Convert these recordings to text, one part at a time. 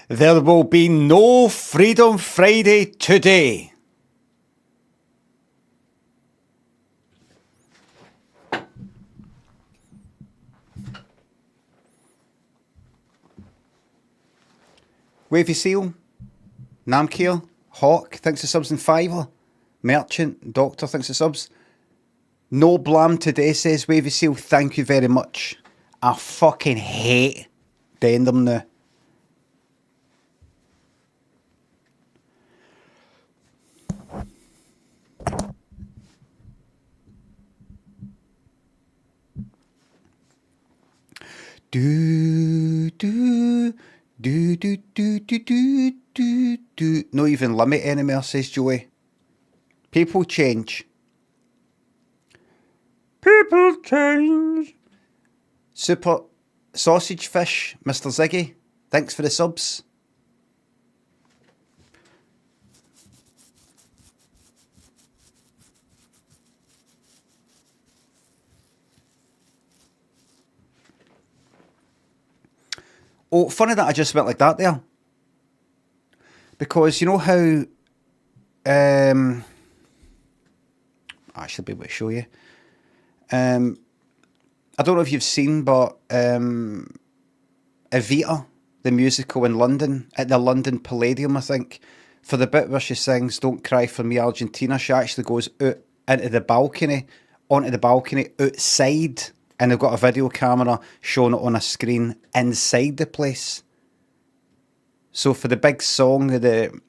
There will be no Freedom Friday today. Wavy Seal, Namkir, Hawk, thanks for subs and Fiver. Merchant, Doctor, thanks for subs. No Blam today, says Wavy Seal, thank you very much. I fucking hate doing them now. Do, do, do, do, do, do, do, do, do. No even limit anymore, says Joey. People change. People change. Super Sausage Fish, Mr. Ziggy, thanks for the subs. Oh, funny that I just went like that there. Because you know how... I should be able to show you. I don't know if you've seen, but Evita, the musical in London, at the London Palladium, I think, for the bit where she sings Don't Cry For Me Argentina, she actually goes out into the balcony, onto the balcony outside, and they've got a video camera showing it on a screen inside the place. So for the big song of the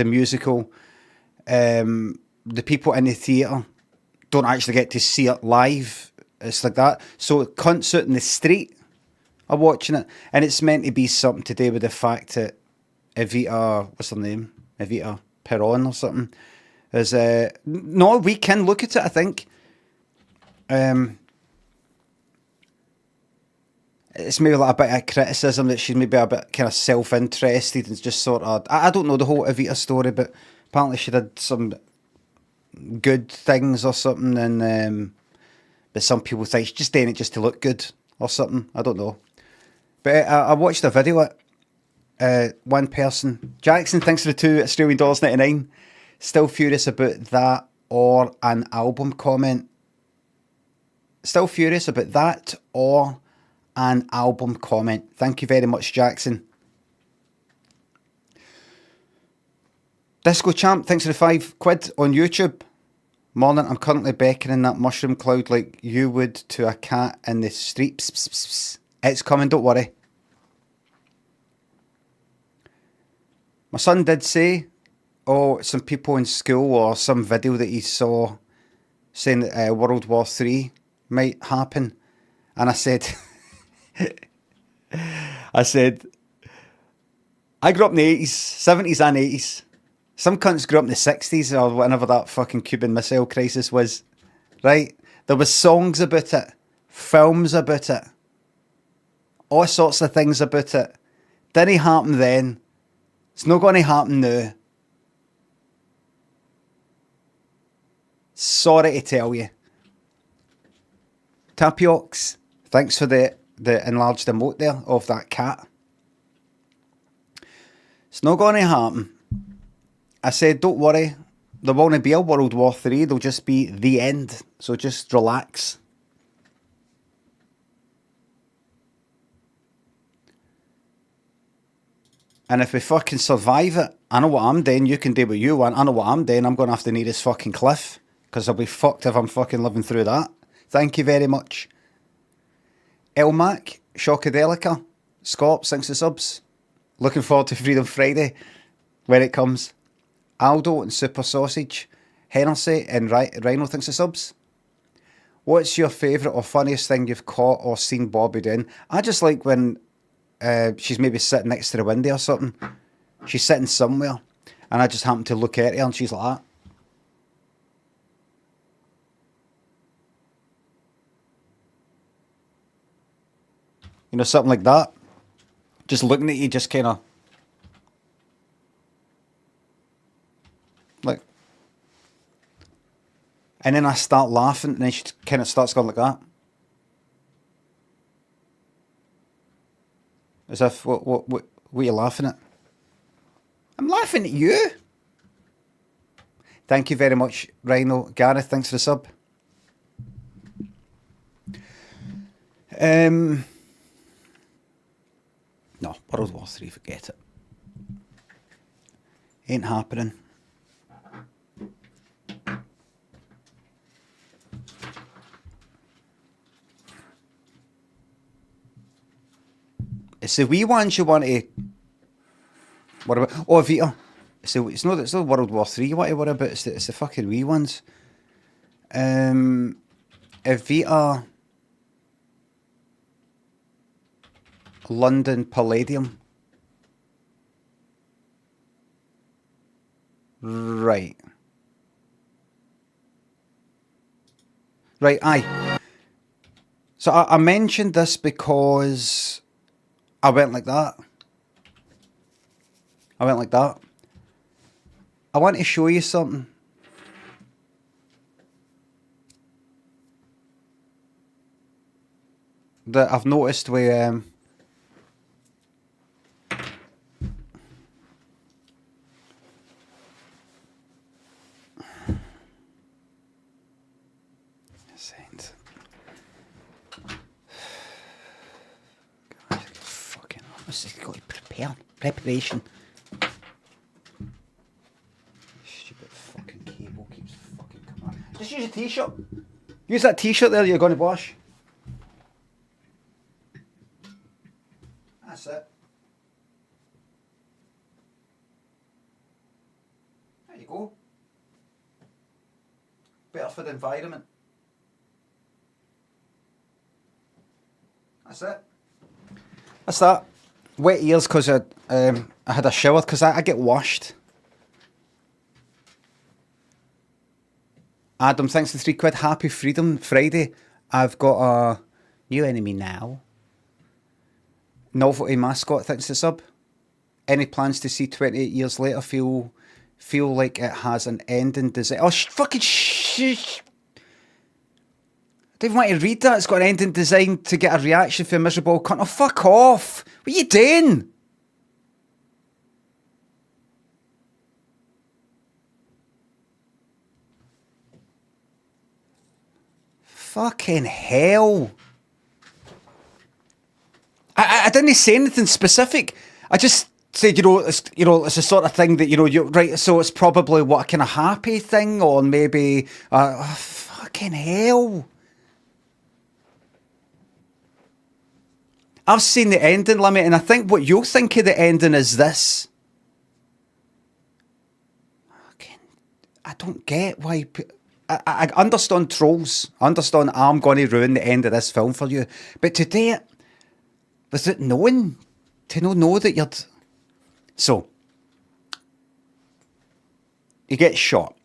musical, the people in the theatre don't actually get to see it live. It's like that. So cunts out in the street are watching it, and it's meant to be something to do with the fact that Evita, what's her name? Evita Peron or something. Is no, we can look at it, I think. It's maybe like a bit of criticism that she's maybe a bit kind of self-interested and just sort of... I don't know the whole Evita story, but apparently she did some good things or something, and but some people think she's just doing it just to look good or something. I don't know. But I watched a video at one person. Jackson, thanks for the $2 Australian $99. Still furious about that or an album comment. Still furious about that or an album comment. Thank you very much, Jackson. Disco Champ, thanks for the £5 on YouTube. Morning, I'm currently beckoning that mushroom cloud like you would to a cat in the street. Psst, psst, psst, psst. It's coming, don't worry. My son did say, some people in school or some video that he saw saying that World War III might happen. And I said... I grew up in the 80s, 70s and 80s. Some cunts grew up in the 60s or whenever that fucking Cuban Missile Crisis was, right? There was songs about it, films about it, all sorts of things about it. Didn't happen then. It's not going to happen now. Sorry to tell you. Tapiox, thanks for the enlarged emote there of that cat. It's not going to happen. I said, don't worry. There won't be a World War III. There'll just be the end. So just relax. And if we fucking survive it, I know what I'm doing. You can do what you want. I know what I'm doing. I'm going to have to need this fucking cliff. Because I'll be fucked if I'm fucking living through that. Thank you very much. Elmac, Shockadelica, Scorp, thanks for subs. Looking forward to Freedom Friday when it comes. Aldo and Super Sausage, Hennessy and Rhino, thanks for subs. What's your favourite or funniest thing you've caught or seen Bobby doing? I just like when she's maybe sitting next to the window or something. She's sitting somewhere and I just happen to look at her and she's like that. You know, something like that. Just looking at you, just kind of... like... And then I start laughing and then she kind of starts going like that. As if, what What are you laughing at? I'm laughing at you. Thank you very much, Rhino. Gareth, thanks for the sub. No, World War 3, forget it. Ain't happening. It's the wee ones you want to... What about... Oh, Vita. It's not World War 3 you want to worry about, it's the fucking wee ones. Vita... London Palladium. Right. Right, aye. So I mentioned this because I went like that. I want to show you something. That I've noticed with... Preparation. Stupid fucking cable keeps fucking coming on. Just use a t-shirt. Use that t-shirt there you're going to wash. That's it. There you go. Better for the environment. That's it. That's that. Wet ears because I had a shower because I get washed. Adam, thanks for £3. Happy Freedom Friday. I've got a new enemy now. Novelty mascot, thanks for the sub. Any plans to see 28 years later feel like it has an ending design? Oh, fucking shh. I don't even want to read that. It's got an ending design to get a reaction for a miserable cunt. Oh, fuck off. What are you doing? Fucking hell. I didn't say anything specific. I just said, it's the sort of thing that, you're right, so it's probably what, a kind of happy thing, or maybe, fucking hell. I've seen the ending, Limit, and I think what you'll think of the ending is this. I don't get why... I understand trolls. I understand I'm going to ruin the end of this film for you. But today, was it knowing? To know that you're... So, he gets shot.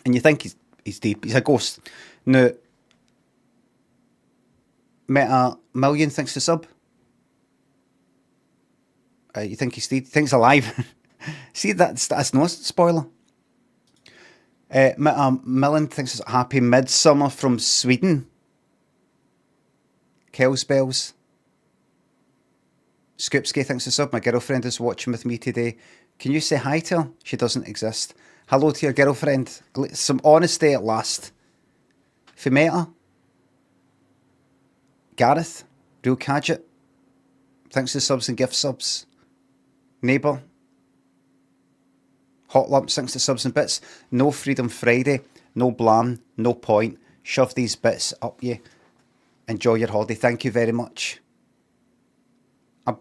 And you think he's deep. He's a ghost. Now... Meta Million, thanks for sub. You think he's dead? Thinks alive. See, that's no spoiler. Meta Million thinks it's Happy Midsummer from Sweden. Kelsbells. Scoopsky thinks for sub. My girlfriend is watching with me today. Can you say hi to her? She doesn't exist. Hello to your girlfriend. Some honesty at last. If you met her. Gareth, Real Cadget, thanks for the subs and gift subs. Neighbour, Hot Lumps, thanks to subs and bits. No Freedom Friday, no blam, no point. Shove these bits up you. Enjoy your holiday. Thank you very much. I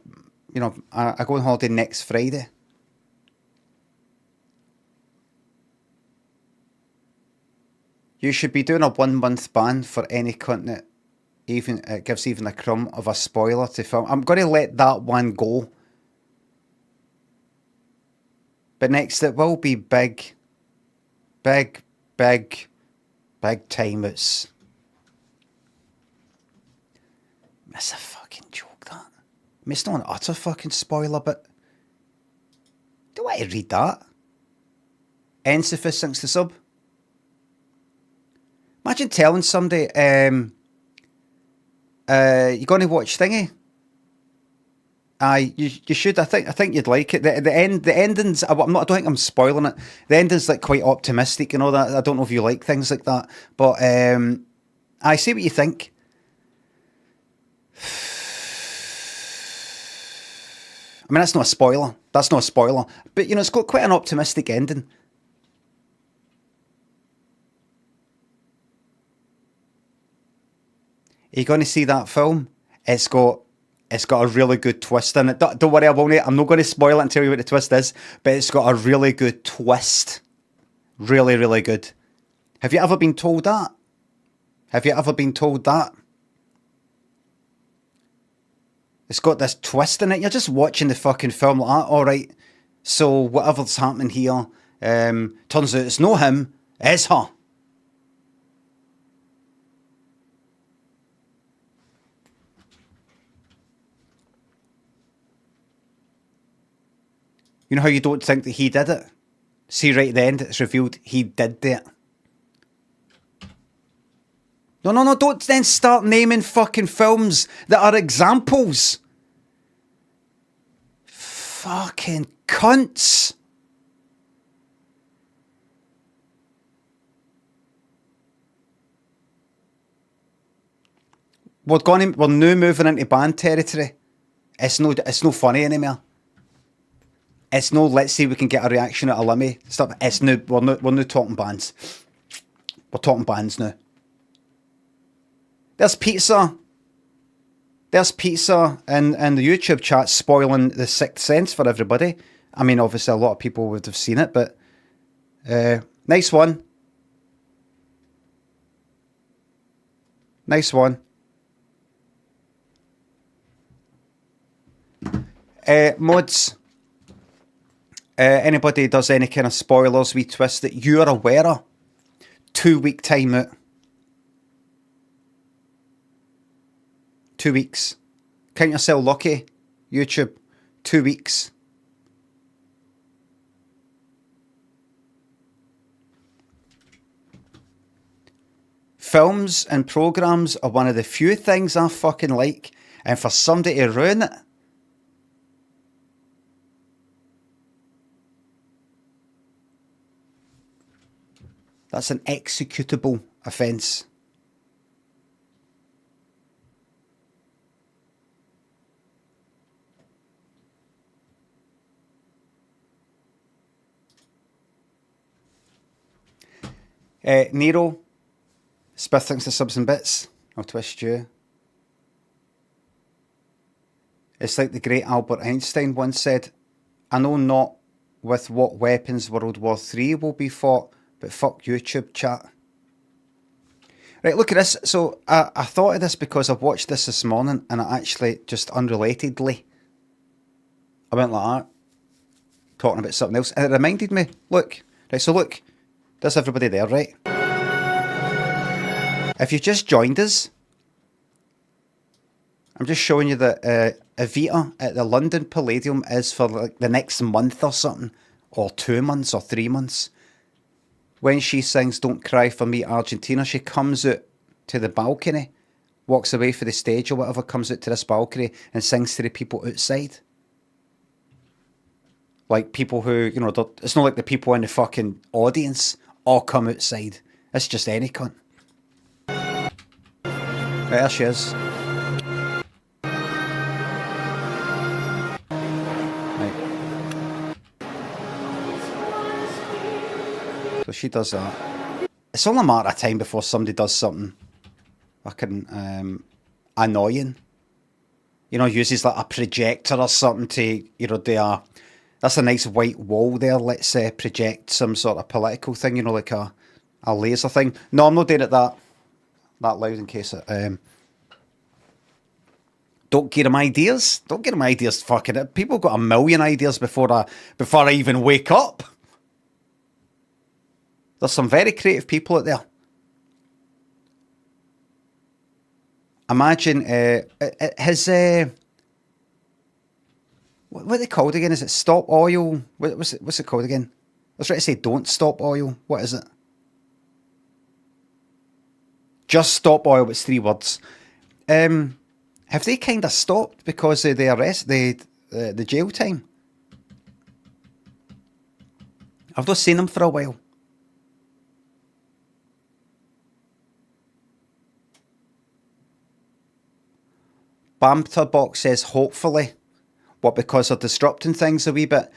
go on holiday next Friday. You should be doing a 1 month ban for any content. Even it gives even a crumb of a spoiler to film. I'm going to let that one go. But next it will be big time. It's a fucking joke, that. I mean, it's not an utter fucking spoiler, but do I read that? Encephus thinks the sub. Imagine telling somebody, you're going to watch Thingy. Aye, you should. I think you'd like it. The endings. I don't think I'm spoiling it. The ending's like quite optimistic and all that. I don't know if you like things like that, but I see what you think. I mean, that's not a spoiler. That's not a spoiler. But you know, it's got quite an optimistic ending. Are you going to see that film? It's got it's got a really good twist in it. Don't worry, I'm not going to spoil it and tell you what the twist is, but it's got a really good twist. Really, really good. Have you ever been told that? Have you ever been told that? It's got this twist in it. You're just watching the fucking film like that. All right. So whatever's happening here, turns out it's not him, it's her. You know how you don't think that he did it? See, right at the end, it's revealed he did it. No, no, no, don't then start naming fucking films that are examples. Fucking cunts. We're now moving into band territory. It's no funny anymore. It's no, let's see if we can get a reaction out of Limmy. Stop. It's no, we're no talking bands. We're talking bands now. There's pizza. There's pizza in the YouTube chat spoiling The Sixth Sense for everybody. I mean, obviously a lot of people would have seen it, but nice one. Nice one. Mods. Anybody does any kind of spoilers, we twist that you're aware of, 2-week timeout. 2 weeks. Count yourself lucky, YouTube. 2 weeks. Films and programmes are one of the few things I fucking like, and for somebody to ruin it, that's an executable offence. Nero, Smith thinks the subs and bits. I'll twist you. It's like the great Albert Einstein once said, I know not with what weapons World War III will be fought, but fuck YouTube chat. Right, look at this. So I thought of this because I watched this morning and I actually, just unrelatedly, I went like that, talking about something else, and it reminded me, look, right, so look, there's everybody there, right? If you've just joined us, I'm just showing you that Evita at the London Palladium is for like the next month or something, or 2 months or 3 months. When she sings Don't Cry For Me Argentina, she comes out to the balcony, walks away for the stage or whatever, comes out to this balcony and sings to the people outside. Like people who, you know, it's not like the people in the fucking audience all come outside. It's just any cunt. Right, there she is. Right. So she does that. It's only a matter of time before somebody does something fucking annoying. You know, uses like a projector or something to, you know, that's a nice white wall there. Let's project some sort of political thing, you know, like a laser thing. No, I'm not doing it that loud in case it... Don't give them ideas. Don't give them ideas. Fucking it. People got a million ideas before I even wake up. There's some very creative people out there. Imagine his... what are they called again? Is it Stop Oil? What's it called again? I was trying to say Don't Stop Oil. What is it? Just Stop Oil, it's 3 words. Have they kind of stopped because of the arrest? the jail time. I've not seen him for a while. Bamterbox says, hopefully. What, because they're disrupting things a wee bit?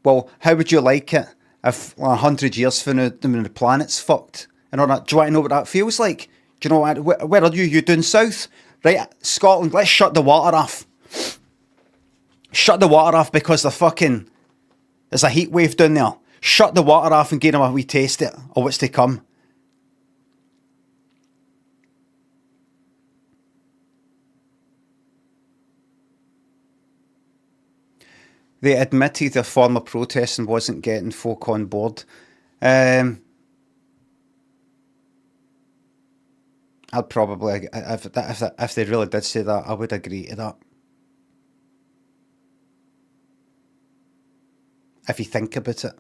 Well, how would you like it if 100 years from now when the planet's fucked? And all that? Do you want to know what that feels like? Do you know what? Where are you? You doing south? Right, Scotland, let's shut the water off. Shut the water off because there's a heat wave down there. Shut the water off and give them a wee taste of what's to come. They admitted their former protesting wasn't getting folk on board. I'd probably, if they really did say that, I would agree to that. If you think about it.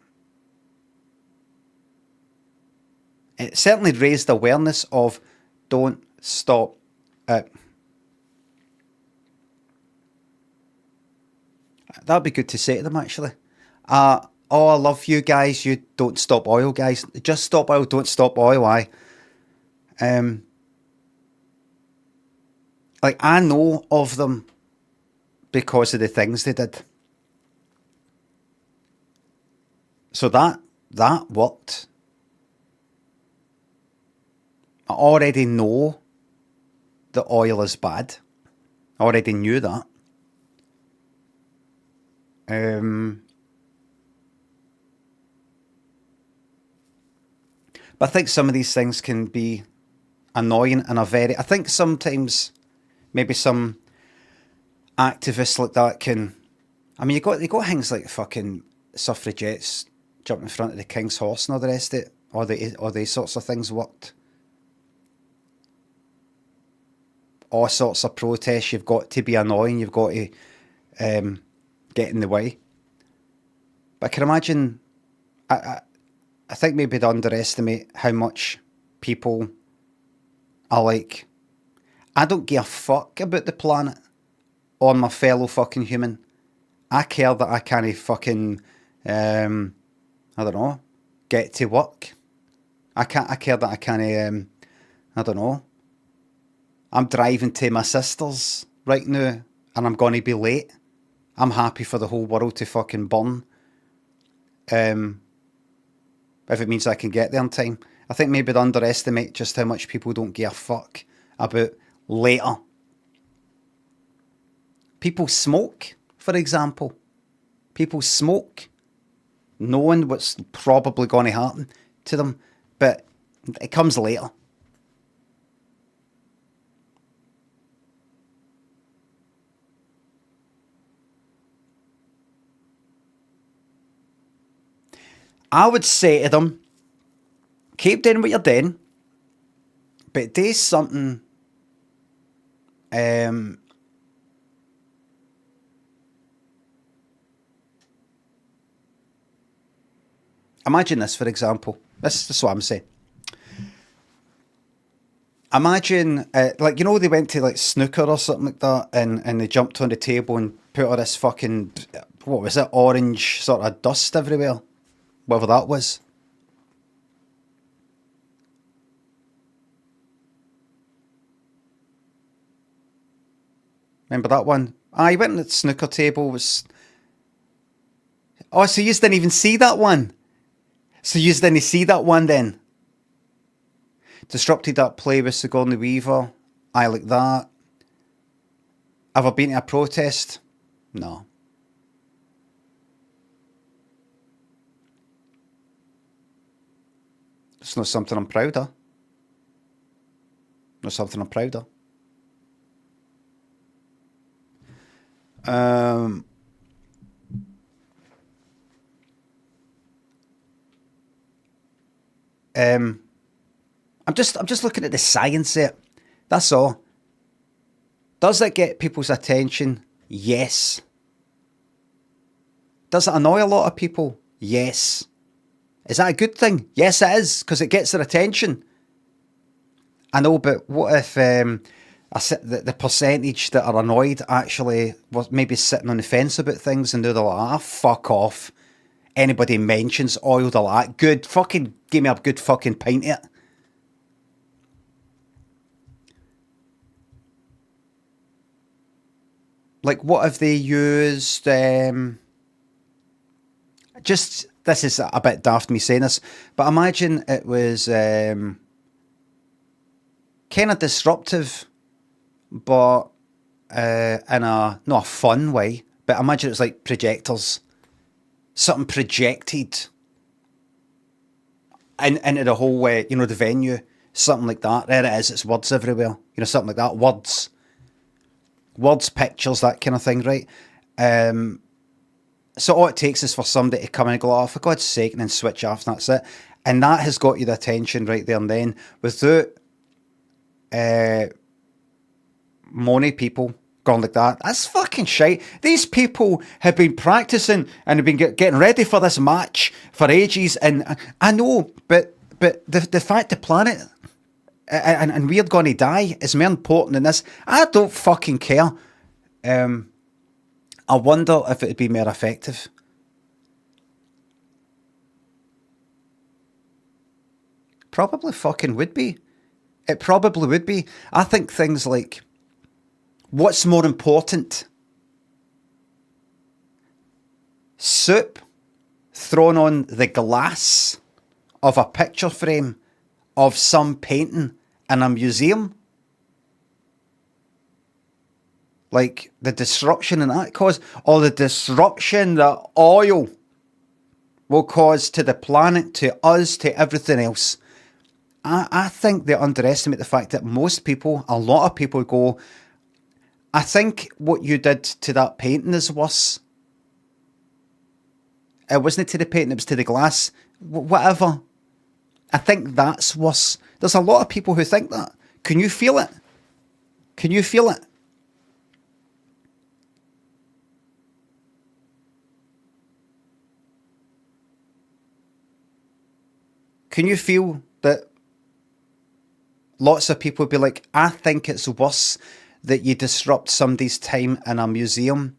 It certainly raised awareness of don't stop it. That'd be good to say to them, actually. Oh, I love you guys. You don't stop oil, guys. Just stop oil, don't stop oil, aye. Like, I know of them because of the things they did. So that worked. I already know that oil is bad. I already knew that. But I think some of these things can be annoying and I think sometimes maybe some activists like that can, I mean, you got things like fucking suffragettes jumping in front of the King's horse and all the rest of it, or these sorts of things worked. All sorts of protests, you've got to be annoying, you've got to get in the way. But I can imagine, I think maybe they underestimate how much people are like, I don't give a fuck about the planet or my fellow fucking human. I care that I can't fucking, I don't know, get to work. I care that I can't, I don't know. I'm driving to my sister's right now and I'm going to be late. I'm happy for the whole world to fucking burn. If it means I can get there in time. I think maybe they underestimate just how much people don't give a fuck about later. People smoke, for example. People smoke knowing what's probably going to happen to them, but it comes later. I would say to them, keep doing what you're doing, but do something imagine this, for example. This is what I'm saying. Imagine, like, you know, they went to like snooker or something like that, and they jumped on the table and put all this fucking, what was it, orange sort of dust everywhere. Whatever that was. Remember that one? I went on the snooker table. Was oh, so you didn't even see that one? So you didn't see that one then? Disrupted that play with Sigourney Weaver. I like that. Have I been to a protest? No. It's not something I'm proud of. Not something I'm proud of. I'm just looking at the science there. That's all. Does it get people's attention? Yes. Does it annoy a lot of people? Yes. Is that a good thing? Yes, it is, because it gets their attention. I know, but what if The percentage that are annoyed actually was maybe sitting on the fence about things, and they're like, ah, fuck off. Anybody mentions oil, they're like, good, fucking give me a good fucking pint of it. Like, what have they used? Just, this is a bit daft me saying this, but imagine it was kind of disruptive, but in a, not a fun way, but imagine it's like projectors. Something projected into the whole way, the venue. Something like that. There it is, it's words everywhere. Something like that. Words, pictures, that kind of thing, right? So all it takes is for somebody to come in and go, oh, for God's sake, and then switch off, and that's it. And that has got you the attention right there and then. Without money people going like that, that's fucking shite. These people have been practicing and have been getting ready for this match for ages, and I know, but the fact the planet and we're going to die is more important than this. I don't fucking care. I wonder if it'd be more effective. Probably fucking would be. It probably would be. I think things like, what's more important? Soup thrown on the glass of a picture frame of some painting in a museum? Like the disruption in that cause, or the disruption that oil will cause to the planet, to us, to everything else. I think they underestimate the fact that most people, a lot of people go, I think what you did to that painting is worse. It wasn't to the painting, it was to the glass. Whatever. I think that's worse. There's a lot of people who think that. Can you feel it? Can you feel it? Can you feel that lots of people would be like, I think it's worse that you disrupt somebody's time in a museum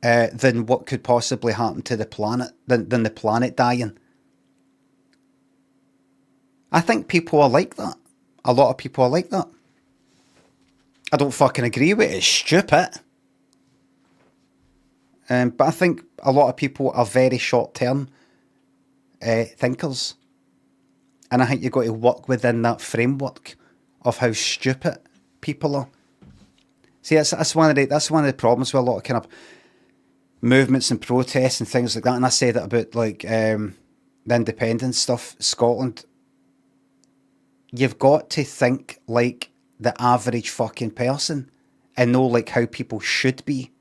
than what could possibly happen to the planet, than the planet dying. I think people are like that. A lot of people are like that. I don't fucking agree with it. It's stupid. But I think a lot of people are very short-term thinkers. And I think you've got to work within that framework of how stupid people are. See, that's one of the problems with a lot of kind of movements and protests and things like that. And I say that about like the independence stuff, Scotland. You've got to think like the average fucking person and know like how people should be.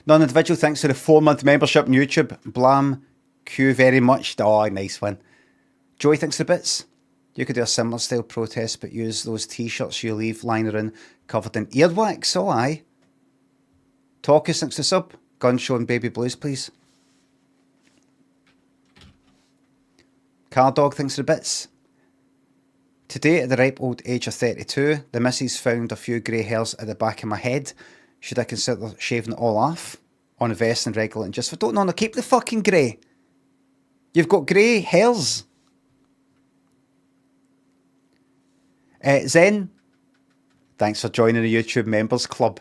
Non-individual, thanks for the 4-month membership on YouTube. Blam, Q very much. Oh, nice one. Joey, thanks for the bits. You could do a similar style protest, but use those t-shirts you leave lying around covered in earwax. Oh, aye. Talkus, thanks for the sub. Gun show and baby blues, please. Car Dog, thanks for the bits. Today, at the ripe old age of 32, the missus found a few grey hairs at the back of my head. Should I consider shaving it all off? On a vest and regular and just for don't know, keep the fucking grey. You've got grey hairs. Zen, thanks for joining the YouTube members club.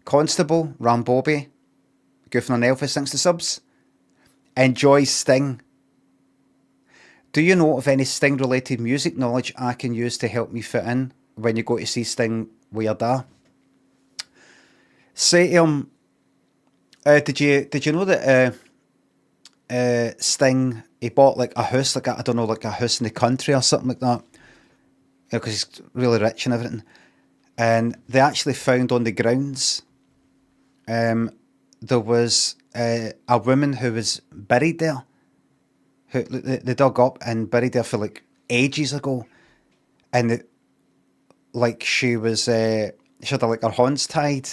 Constable, Rambobi, Goofing on Elvis, thanks to subs. Enjoy Sting. Do you know of any Sting related music knowledge I can use to help me fit in when you go to see Sting with your dad? Say to him, did you know that Sting, he bought like a house, like I don't know, like a house in the country or something like that, because he's really rich and everything. And they actually found on the grounds, there was a woman who was buried there, who they dug up and buried there for like ages ago, and like she was, she had like her hands tied,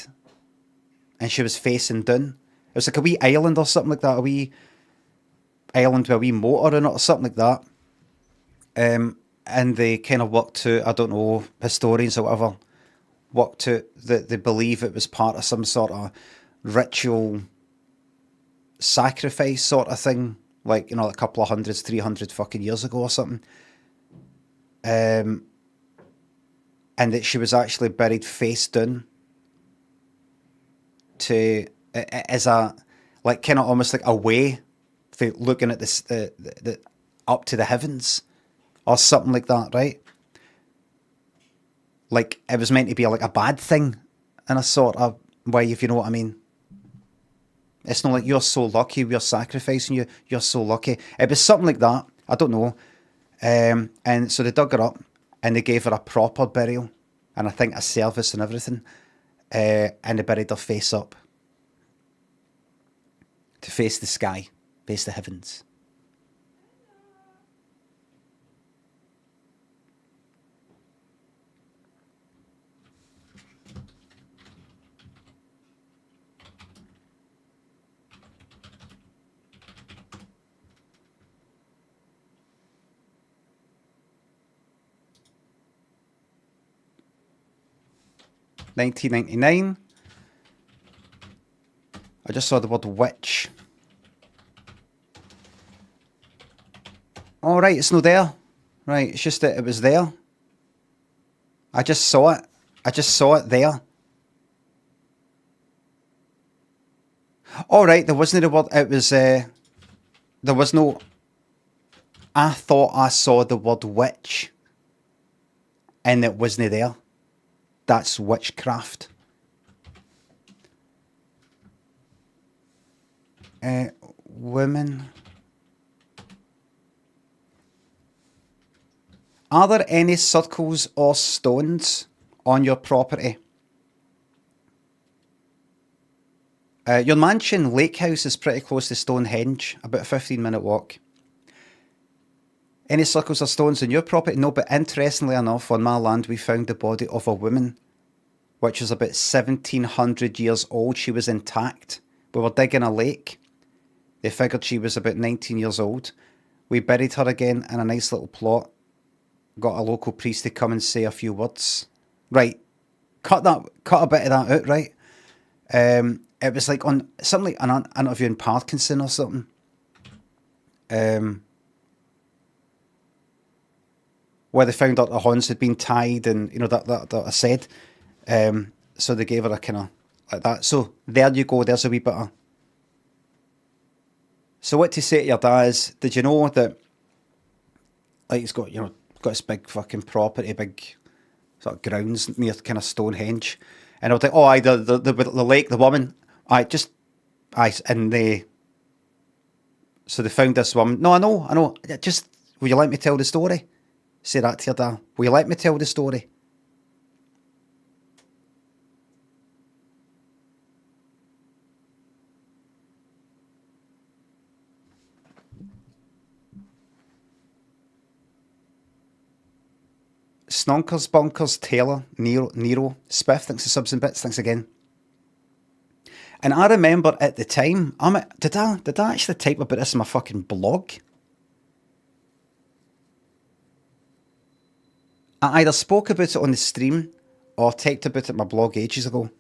and she was facing down. It was like a wee island or something like that, island with a wee motor in it or something like that. And they kind of worked to, I don't know, historians or whatever, worked to that they believe it was part of some sort of ritual sacrifice sort of thing, like, you know, a couple of hundreds, 300 fucking years ago or something. And that she was actually buried face down to, as a, like, kind of almost like a way for looking at this, the up to the heavens or something like that, right? Like, it was meant to be like a bad thing in a sort of way, if you know what I mean. It's not like you're so lucky, we're sacrificing you, you're so lucky. It was something like that, I don't know. And so they dug her up and they gave her a proper burial and I think a service and everything. And they buried her face up to face the sky, face the heavens. $19.99. I just saw the word witch. Oh, right, it's not there. Right, it's just that it was there. I just saw it. I just saw it there. All right, there wasn't a word. It was, there was no, I thought I saw the word witch and it wasn't there. That's witchcraft. Women. Are there any circles or stones on your property? Your mansion lake house is pretty close to Stonehenge, about a 15-minute walk. Any circles or stones on your property? No, but interestingly enough, on my land we found the body of a woman, which was about 1700 years old. She was intact. We were digging a lake. They figured she was about 19 years old. We buried her again in a nice little plot. Got a local priest to come and say a few words. Right, cut a bit of that out, right? It was like on something like an interview in Parkinson or something. Where they found out the horns had been tied and, you know, that I said. So they gave her a kind of like that. So there you go, there's a wee bit of... So what to say to your dad is, did you know that, like, he's got, you know, got this big fucking property, big sort of grounds near kind of Stonehenge. And I was like, oh, aye, the lake, the woman, and they... So they found this woman. No, I know. Just, will you let me tell the story? Say that to your dad. Will you let me tell the story? Snonkers, Bonkers, Taylor, Nero, Spiff, thanks for subs and bits, thanks again. And I remember at the time, did I actually type about this in my fucking blog? I either spoke about it on the stream or typed about it in my blog ages ago.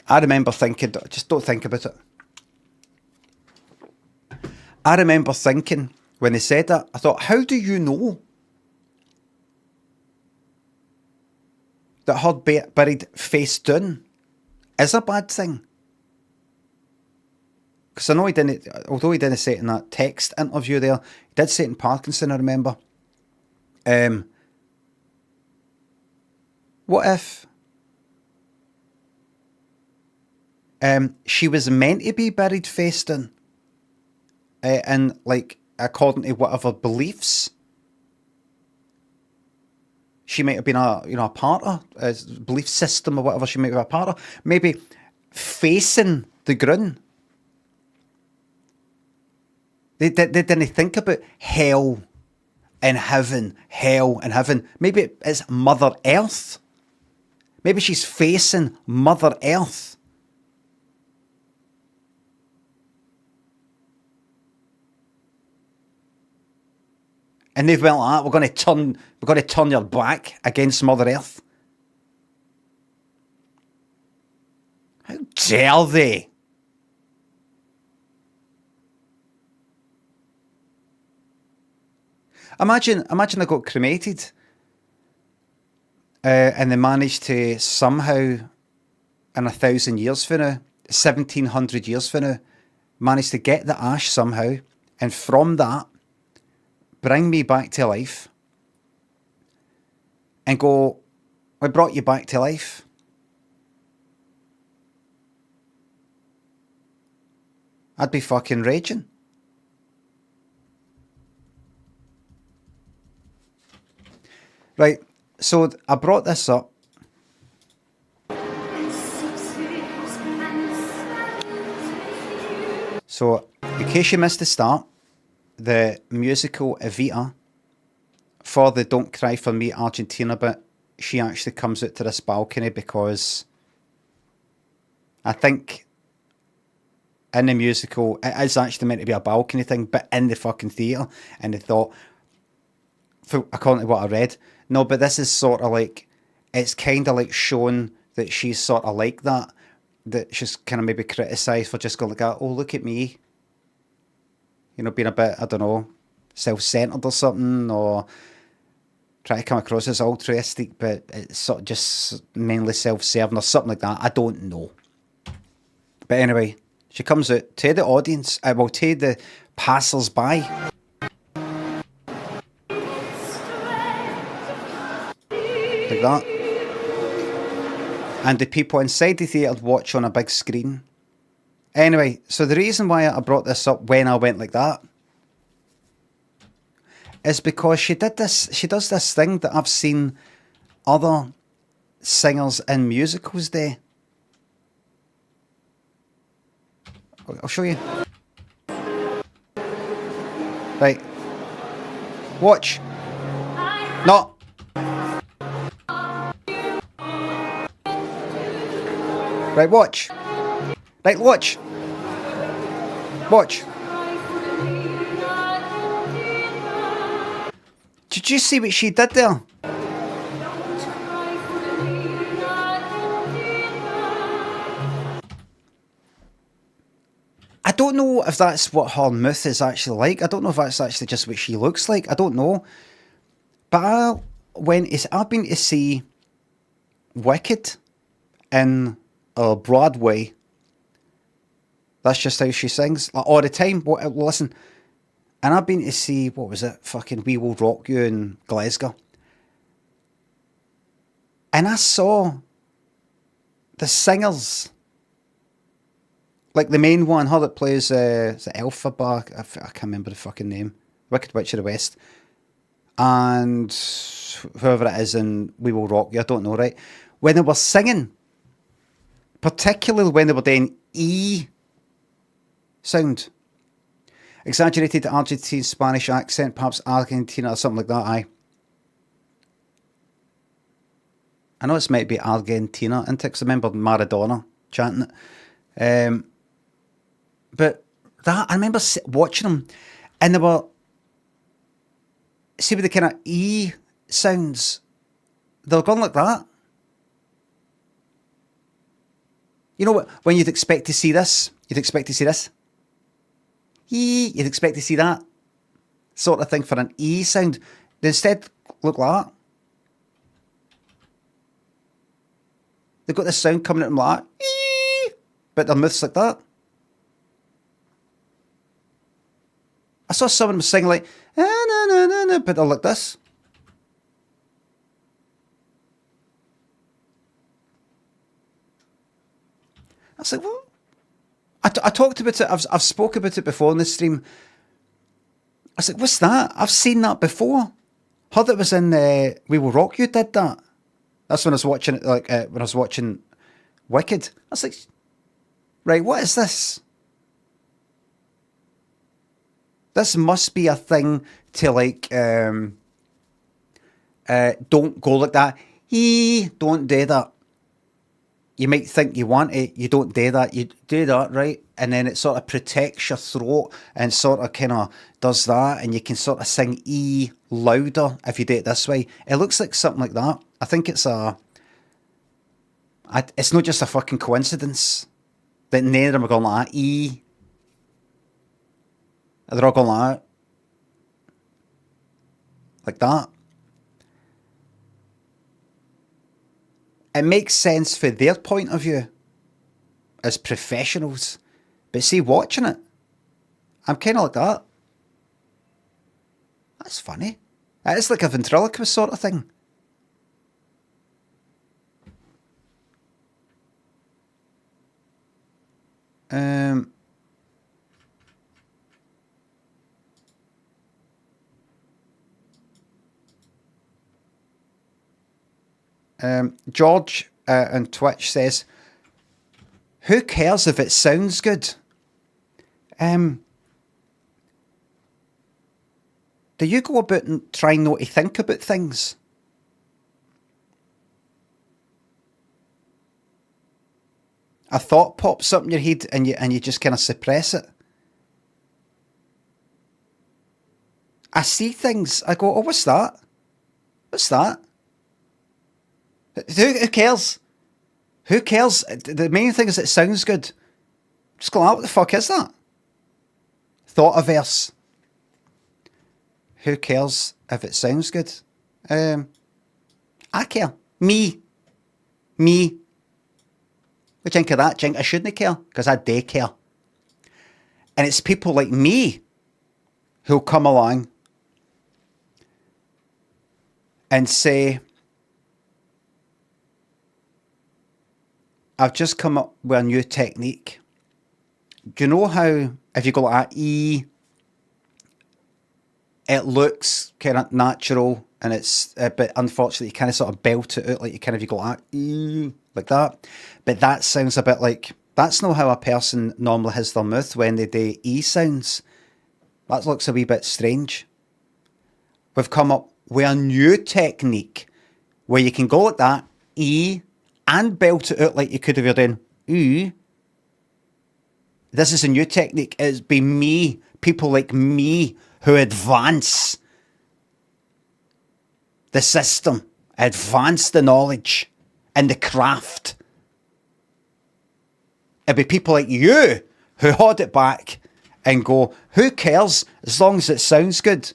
I remember thinking, just don't think about it. I remember thinking, when they said that, I thought, how do you know that her buried face down is a bad thing? Because I know he didn't, although he didn't say it in that text interview there, he did say it in Parkinson, I remember. What if she was meant to be buried face down? And, like, according to whatever beliefs she might have been a part of, a belief system or whatever she might be a part of, maybe facing the ground. They didn't think about hell in heaven, hell and heaven. Maybe it's Mother Earth. Maybe she's facing Mother Earth. And they've went like that, we're going to turn your back against Mother Earth. How dare they? Imagine they got cremated and they managed to somehow, in 1,000 years from now, 1,700 years from now, managed to get the ash somehow, and from that, bring me back to life and go, I brought you back to life. I'd be fucking raging. Right, so I brought this up. So, in case you missed the start, the musical Evita for the Don't Cry For Me Argentina bit, she actually comes out to this balcony because I think in the musical, it is actually meant to be a balcony thing, but in the fucking theatre, and they thought, according to what I read, no, but this is sort of like, it's kind of like showing that she's sort of like that she's kind of maybe criticised for just going like, oh, look at me. You know, being a bit, I don't know, self-centred or something, or try to come across as altruistic, but it's sort of just mainly self-serving or something like that. I don't know. But anyway, she comes out to the audience, well, to the passers-by. Like that. And the people inside the theatre watch on a big screen. Anyway, so the reason why I brought this up when I went like that is because she does this thing that I've seen other singers in musicals do. I'll show you. Right. Watch. No. Right, watch. Right, watch. Watch. Did you see what she did there? I don't know if that's what her mouth is actually like. I don't know if that's actually just what she looks like. I don't know. But I've been to see Wicked in Broadway. That's just how she sings, like, all the time. Listen, and I've been to see, what was it, fucking We Will Rock You in Glasgow, and I saw the singers, like the main one, her that plays is it Elphaba? I can't remember the fucking name. Wicked Witch of the West, and whoever it is in We Will Rock You, I don't know, right? When they were singing, particularly when they were doing E sound, exaggerated Argentine Spanish accent, perhaps Argentina or something like that. I know it's might be Argentina, isn't it? Because I remember Maradona chanting it. But that, I remember watching them, and they were, see with the kind of E sounds, they were going like that. You know what? When you'd expect to see this, you'd expect to see that sort of thing for an E sound. They instead look like that. They've got this sound coming at them like that, E, but their mouths like that. I saw someone was singing like, but they're like this. I was like, what? I talked about it, I've spoke about it before in the stream. I was like, what's that? I've seen that before. Her that was in We Will Rock You did that. That's when I was watching it, like when I was watching Wicked. I was like, right, what is this? This must be a thing to like, don't go like that. Don't do that. You might think you want it, you don't do that, you do that, right? And then it sort of protects your throat and sort of kind of does that, and you can sort of sing E louder if you do it this way. It looks like something like that. I think it's it's not just a fucking coincidence that none of them are going like that. E. They're all going like that. Like that. It makes sense for their point of view as professionals. But see, watching it, I'm kind of like that. That's funny. It's like a ventriloquist sort of thing. George on Twitch says, who cares if it sounds good? Do you go about and trying not to think about things? A thought pops up in your head and you just kind of suppress it. I see things, I go, oh, what's that? What's that? Who cares? Who cares? The main thing is it sounds good. Just go, what the fuck is that? Thought-averse. Who cares if it sounds good? I care. Me. What do you think of that? Do you think I shouldn't care? Because I do care. And it's people like me who'll come along and say, I've just come up with a new technique. Do you know how, if you go like that, E, it looks kind of natural, and it's, but unfortunately you kind of sort of belt it out, like you kind of, you go like that, E, like that. But that sounds a bit like, that's not how a person normally has their mouth when they do E sounds. That looks a wee bit strange. We've come up with a new technique where you can go like that, E, and belt it out like you could if you're doing ooh. This is a new technique. It's been me, people like me, who advance the system, advance the knowledge and the craft. It'd be people like you who hold it back and go, who cares as long as it sounds good?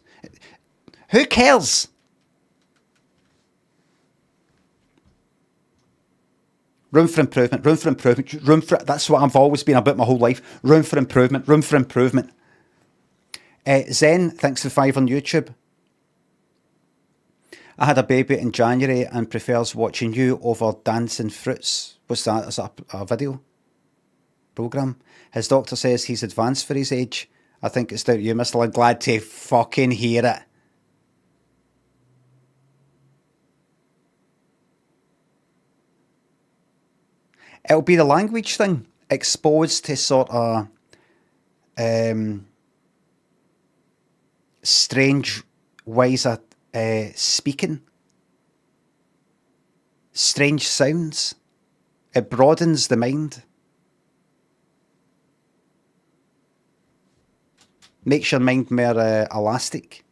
Who cares? Room for improvement, room for improvement, room for... That's what I've always been about my whole life. Room for improvement, room for improvement. Zen, thanks for 5 on YouTube. I had a baby in January and prefers watching you over Dancing Fruits. What's that? Is that a video program? His doctor says he's advanced for his age. I think it's down to you, Mr. Lynn. Glad to fucking hear it. It'll be the language thing, exposed to sort of strange ways of speaking, strange sounds. It broadens the mind. Makes your mind more elastic.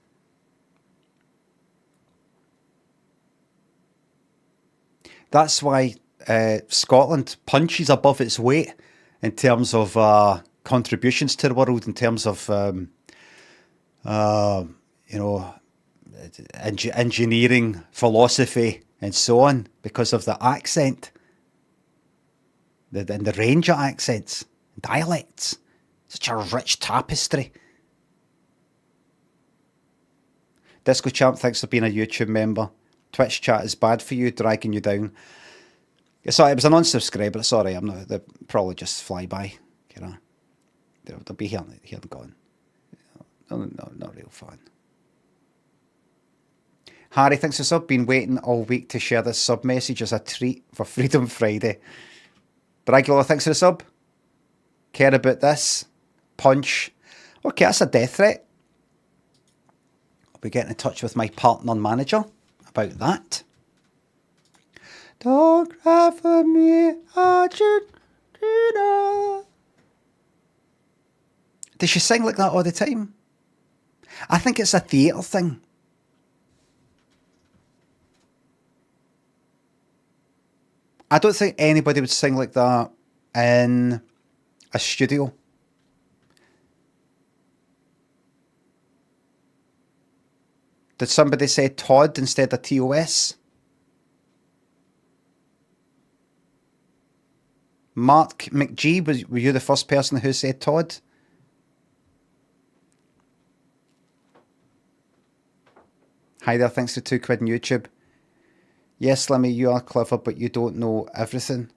That's why Scotland punches above its weight in terms of contributions to the world, in terms of you know, engineering, philosophy, and so on, because of the accent, and the range of accents, dialects. Such a rich tapestry. Disco Champ, thanks for being a YouTube member. Twitch chat is bad for you, dragging you down. Sorry, it was a non-subscriber. Sorry, I'm not. They'll probably just fly by. You know, they'll be here and gone. No, not real fun. Harry, thanks for sub. Been waiting all week to share this sub message as a treat for Freedom Friday. Bragula, thanks for the sub. Care about this? Punch. Okay, that's a death threat. be getting in touch with my partner manager about that. Don't cry for me, Argentina. Does she sing like that all the time? I think it's a theatre thing. I don't think anybody would sing like that in a studio. Did somebody say Todd instead of TOS? Mark McGee, were you the first person who said Todd? Hi there, thanks for £2 on YouTube. Yes, Slimmy, you are clever, but you don't know everything.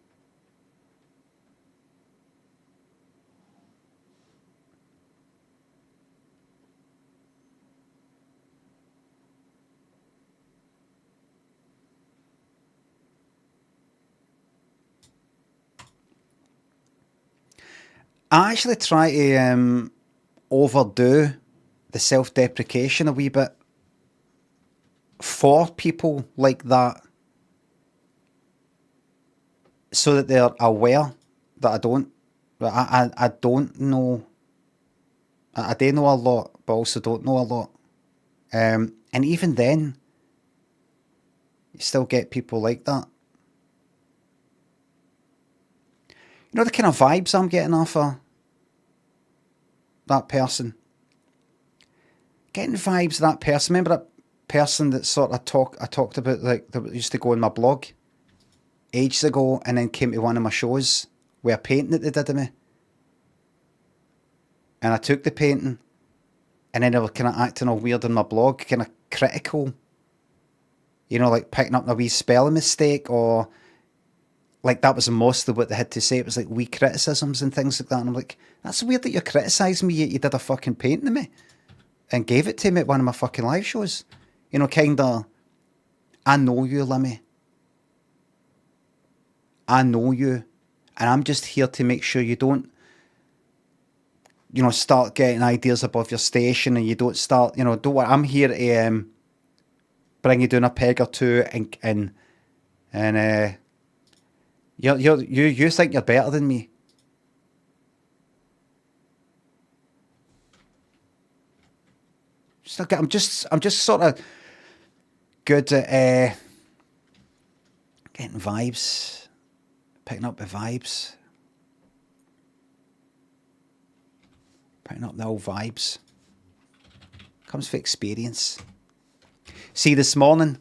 I actually try to overdo the self-deprecation a wee bit for people like that, so that they're aware that I don't know. I do know a lot, but also don't know a lot. And even then, you still get people like that. You know the kind of vibes I'm getting off of that person? Getting vibes of that person. Remember that person that sort of I talked about, like, that used to go on my blog ages ago and then came to one of my shows with a painting that they did of me? And I took the painting and then they were kind of acting all weird on my blog, kind of critical. You know, like picking up a wee spelling mistake, or like that was mostly what they had to say. It was like wee criticisms and things like that. And I'm like, that's weird that you're criticising me. You did a fucking painting of me and gave it to me at one of my fucking live shows. You know, kind of, I know you, Limmy. I know you. And I'm just here to make sure you don't, you know, start getting ideas above your station, and you don't start, you know, don't worry. I'm here to bring you down a peg or two, and you think you're better than me. I'm just sort of good at getting vibes, picking up the vibes, picking up the old vibes. Comes for experience. See, this morning,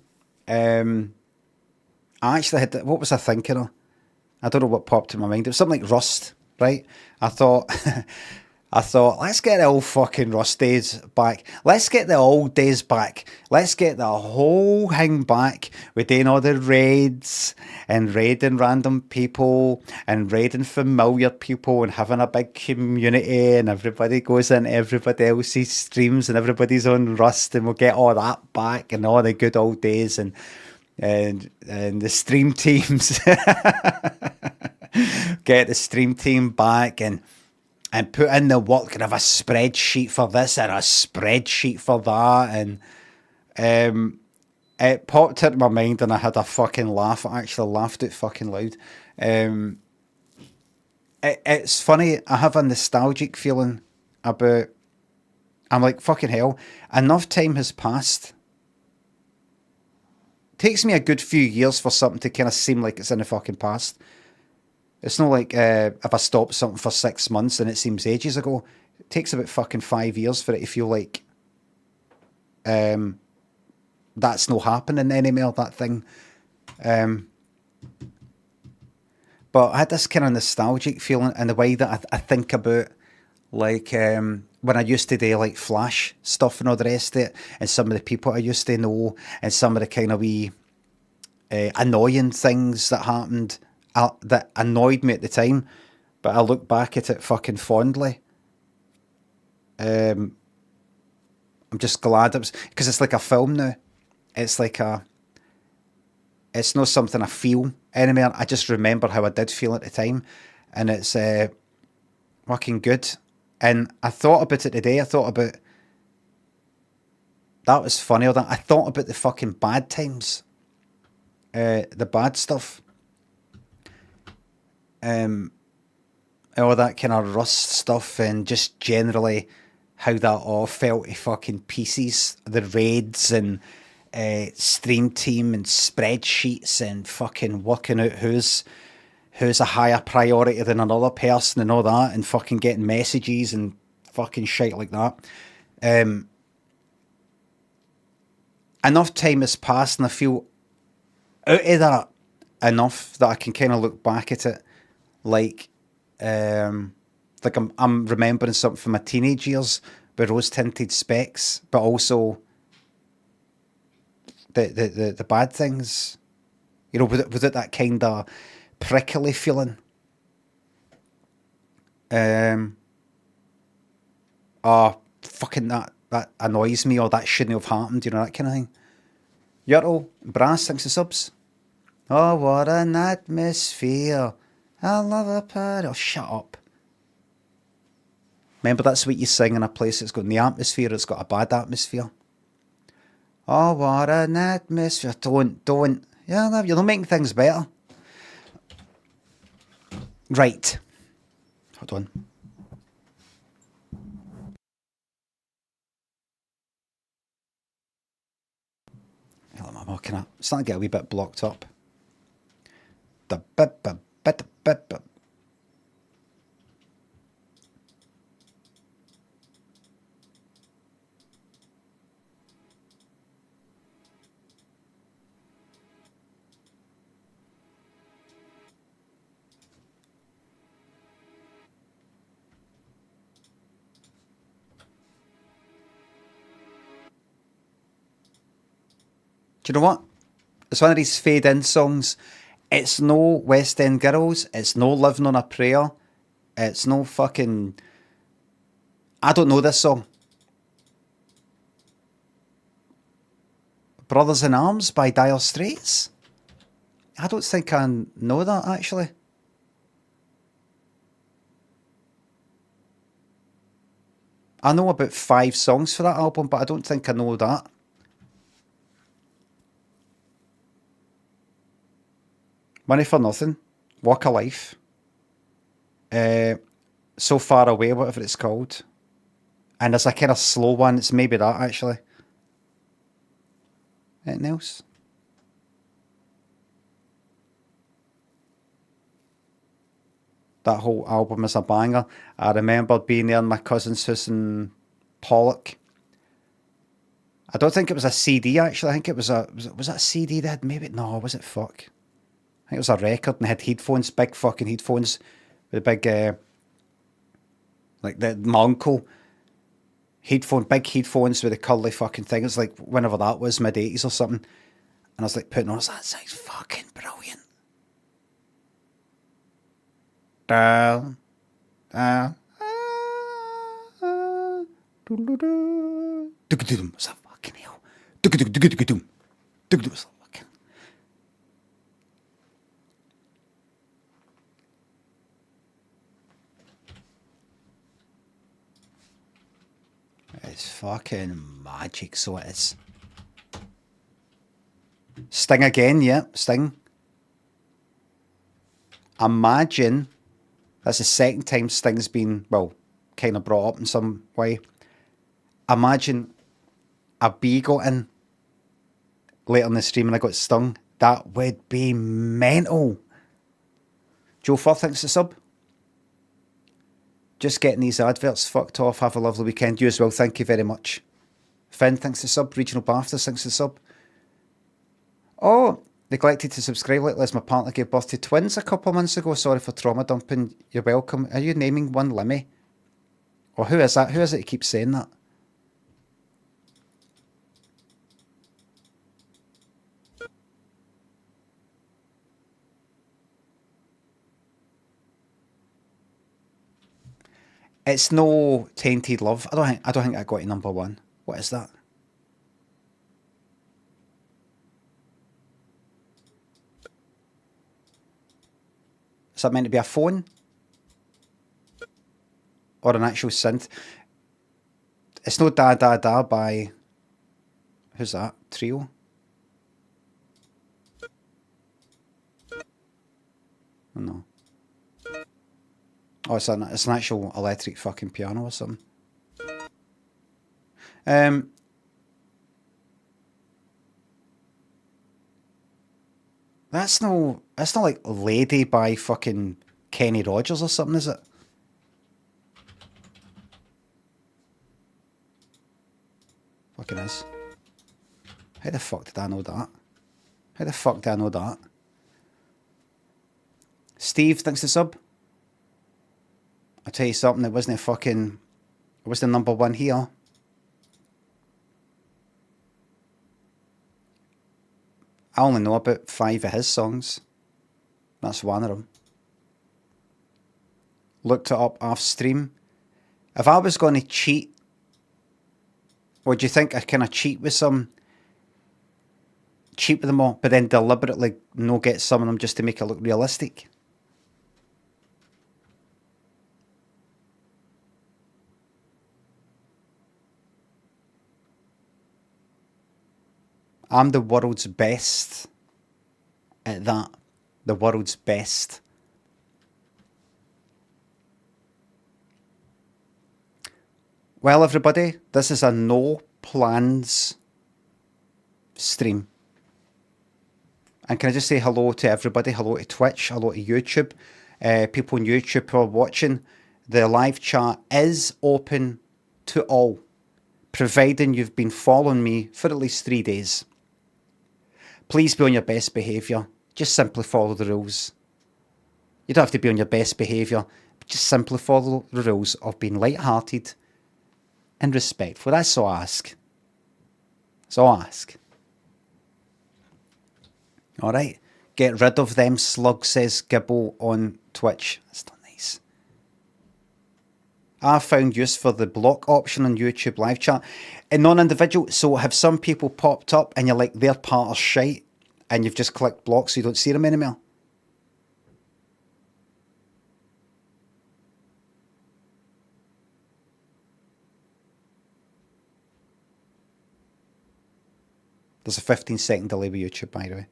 I actually had, what was I thinking of? I don't know what popped in my mind. It was something like Rust, right? I thought, let's get the old fucking Rust days back. Let's get the old days back. Let's get the whole thing back. We're doing all the raids and raiding random people and raiding familiar people and having a big community, and everybody goes in everybody else's streams and everybody's on Rust, and we'll get all that back and all the good old days and the stream teams. Get the stream team back and put in the work and have a spreadsheet for this and a spreadsheet for that. And it popped into my mind and I had a fucking laugh. I actually laughed out fucking loud. It's funny. I have a nostalgic feeling about, I'm like, fucking hell, enough time has passed. Takes me a good few years for something to kind of seem like it's in the fucking past. It's not like if I stop something for 6 months and it seems ages ago. It takes about fucking 5 years for it to feel like that's not happening anymore, that thing. But I had this kind of nostalgic feeling in the way that I think about, like, when I used to do like Flash stuff and all the rest of it, and some of the people I used to know, and some of the kind of wee annoying things that happened that annoyed me at the time, but I look back at it fucking fondly. I'm just glad it was, because it's like a film now. It's like it's not something I feel anymore. I just remember how I did feel at the time, and it's fucking good. And I thought about it today. I thought about That was funny. I thought about the fucking bad times. The bad stuff. All that kind of Rust stuff, and just generally how that all fell to fucking pieces. The raids and stream team and spreadsheets and fucking working out who's a higher priority than another person and all that, and fucking getting messages and fucking shit like that. Enough time has passed, and I feel out of that enough that I can kind of look back at it like I'm remembering something from my teenage years with rose tinted specs, but also the bad things, you know, without that kind of prickly feeling. Oh, fucking that annoys me, or that shouldn't have happened, you know, that kind of thing. Yurtle, Brass, thanks for subs. Oh, what an atmosphere. I love a party. Oh, shut up. Remember, that's what you sing in a place that's got the atmosphere, it's got a bad atmosphere. Oh, what an atmosphere. Don't. Yeah, you're not making things better. Right. Hold on. I'm starting to get a wee bit blocked up. Do you know what? It's one of these fade-in songs. It's no West End Girls. It's no Living on a Prayer. It's no fucking... I don't know this song. Brothers in Arms by Dire Straits? I don't think I know that, actually. I know about 5 songs for that album, but I don't think I know that. Money for Nothing, Walk of Life, So Far Away, whatever it's called. And there's a kind of slow one, it's maybe that, actually. Anything else? That whole album is a banger. I remember being there in my cousin's house in Pollock. I don't think it was a CD, actually. I think it was was that a CD they had? Maybe, no, was it fuck? I think it was a record and had headphones, big fucking headphones with big, like my uncle, big headphones with a curly fucking thing. It's like whenever that was, mid-80s or something. And I was like putting on, that sounds fucking brilliant. What's that fucking hell? It's fucking magic, so it is. Sting again, yeah, Sting. Imagine that's the second time Sting's been, well, kind of brought up in some way. Imagine a bee got in later in the stream and I got stung. That would be mental. Joe Firth, thanks for sub. Just getting these adverts fucked off. Have a lovely weekend. You as well. Thank you very much. Finn, thanks for sub. Regional BAFTAs, thanks for sub. Oh, neglected to subscribe. Like my partner gave birth to twins a couple of months ago. Sorry for trauma dumping. You're welcome. Are you naming one Limmy? Or who is that? Who is it who keeps saying that? It's no Tainted Love. I don't think I got to number 1. What is that? Is that meant to be a phone? Or an actual synth? It's no Da Da Da by Who's that? Trio? Oh, no. Oh, it's an actual electric fucking piano or something. That's not like Lady by fucking Kenny Rogers or something, is it? Fucking is. How the fuck did I know that? How the fuck did I know that? Steve, thanks to sub. I'll tell you something, it wasn't number one here. I only know about 5 of his songs. That's one of them. Looked it up off stream. If I was going to cheat, would you think I kind of cheat with them all, but then deliberately no get some of them just to make it look realistic? I'm the world's best at that. The world's best. Well, everybody, this is a no plans stream. And can I just say hello to everybody? Hello to Twitch, hello to YouTube. People on YouTube who are watching. The live chat is open to all, providing you've been following me for at least 3 days. Please be on your best behaviour. Just simply follow the rules. You don't have to be on your best behaviour, but just simply follow the rules of being light-hearted and respectful. That's all I ask. That's all I ask. Alright. Get rid of them slugs, says Gibbo on Twitch. That's not nice. I found use for the block option on YouTube live chat. In non-individual, so have some people popped up and you're like, they're part of shite, and you've just clicked block so you don't see them anymore? There's a 15-second delay with YouTube, by the way.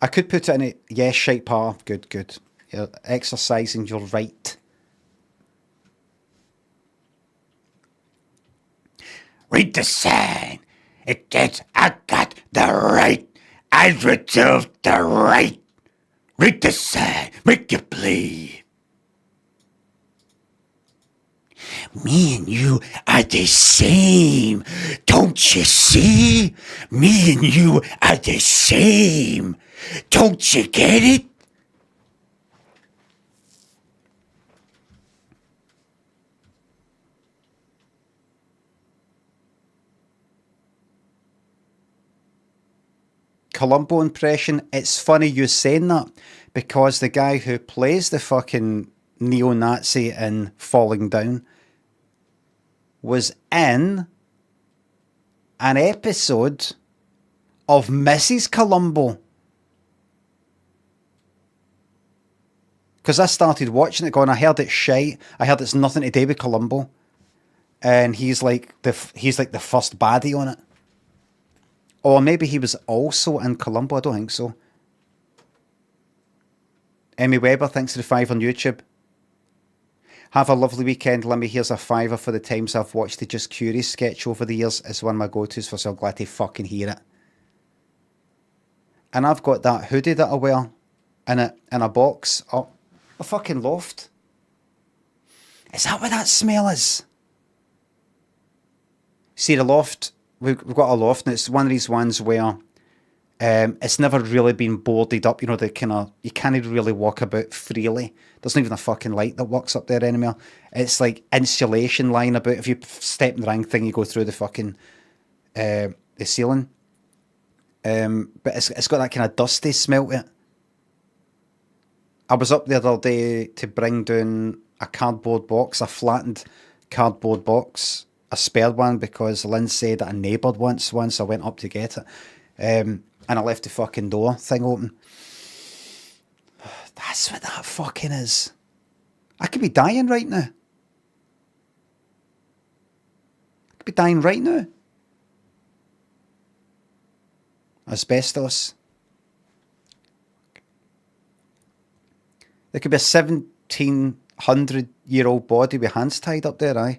I could put it in a yes, shite par. Good, good. You're exercising your right. Read the sign. It gets, I got the right. I reserve the right. Read the sign. Make your plea. Me and you are the same. Don't you see? Me and you are the same. Don't you get it? Columbo impression. It's funny you saying that, because the guy who plays the fucking neo-Nazi in Falling Down was in an episode of Mrs. Columbo. Because I started watching it going, I heard it's shite. I heard it's nothing to do with Columbo. And he's like the first baddie on it. Or maybe he was also in Columbo. I don't think so. Emmy Weber, thanks for the 5 on YouTube. Have a lovely weekend, Limmy. Here's a $5 for the times I've watched the Just Curious sketch over the years. It's one of my go-tos, for so I'm glad to fucking hear it. And I've got that hoodie that I wear in a box up a fucking loft. Is that what that smell is? See, the loft, we've got a loft, and it's one of these ones where it's never really been boarded up. You know, you can't really walk about freely. There's not even a fucking light that works up there anymore. It's like insulation lying about. If you step in the wrong thing, you go through the fucking the ceiling. But it's got that kind of dusty smell to it. I was up the other day to bring down a cardboard box, a flattened cardboard box, a spare one, because Lynn said that a neighbour wants one, so I went up to get it. And I left the fucking door thing open. That's what that fucking is. I could be dying right now. I could be dying right now. Asbestos. There could be a 1,700-year-old body with hands tied up there, aye.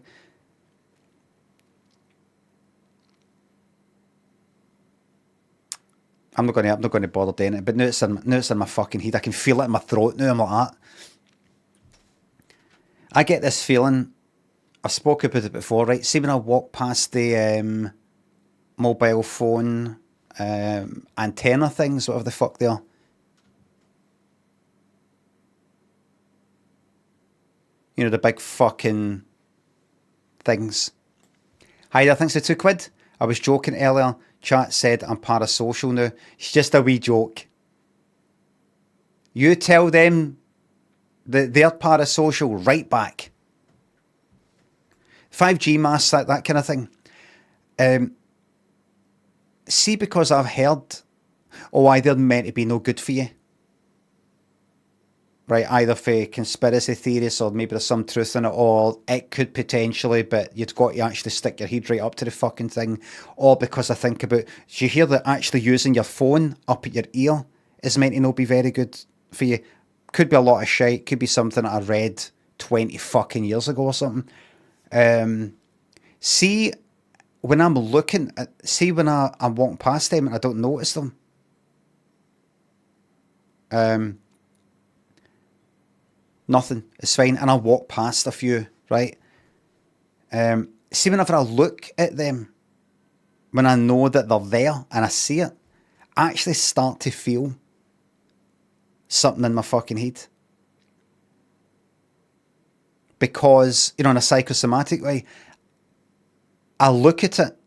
I'm not going to bother doing it, but now it's in my fucking head. I can feel it in my throat now. I'm like that. I get this feeling. I've spoken about it before, right? See when I walk past the mobile phone antenna things, whatever the fuck they are. You know, the big fucking things. Hi there, thanks for £2. I was joking earlier. Chat said I'm parasocial now. It's just a wee joke. You tell them that they're parasocial right back. 5G masts, that kind of thing. See, because I've heard, they're meant to be no good for you. Right, either for conspiracy theories or maybe there's some truth in it, or it could potentially, but you've got to actually stick your head right up to the fucking thing. Or because I think about, do you hear that actually using your phone up at your ear is meant to not be very good for you? Could be a lot of shite, could be something that I read 20 fucking years ago or something. See, when I'm looking at, when I'm walking past them and I don't notice them. Nothing, it's fine. And I'll walk past a few, right? See, whenever I look at them, when I know that they're there and I see it, I actually start to feel something in my fucking head. Because, you know, in a psychosomatic way, I look at it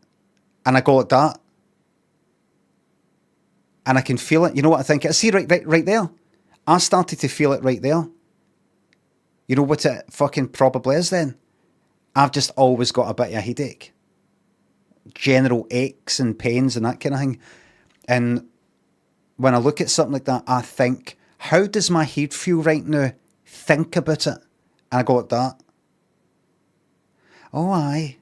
and I go like that. And I can feel it. You know what I think? I see right there. I started to feel it right there. You know what it fucking probably is then? I've just always got a bit of a headache. General aches and pains and that kind of thing. And when I look at something like that, I think, how does my head feel right now? Think about it. And I go like that. Oh, aye.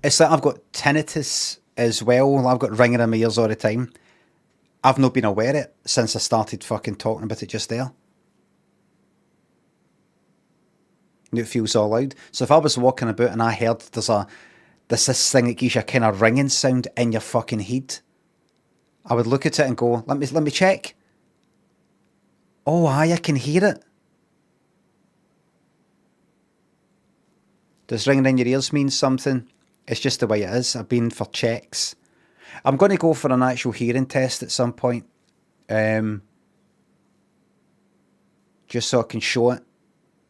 It's like I've got tinnitus as well. I've got ringing in my ears all the time. I've not been aware of it since I started fucking talking about it just there. And it feels all loud. So if I was walking about and I heard there's this thing that gives you a kind of ringing sound in your fucking head, I would look at it and go, let me check. Oh aye, I can hear it. Does ringing in your ears mean something? It's just the way it is. I've been for checks. I'm going to go for an actual hearing test at some point. Just so I can show it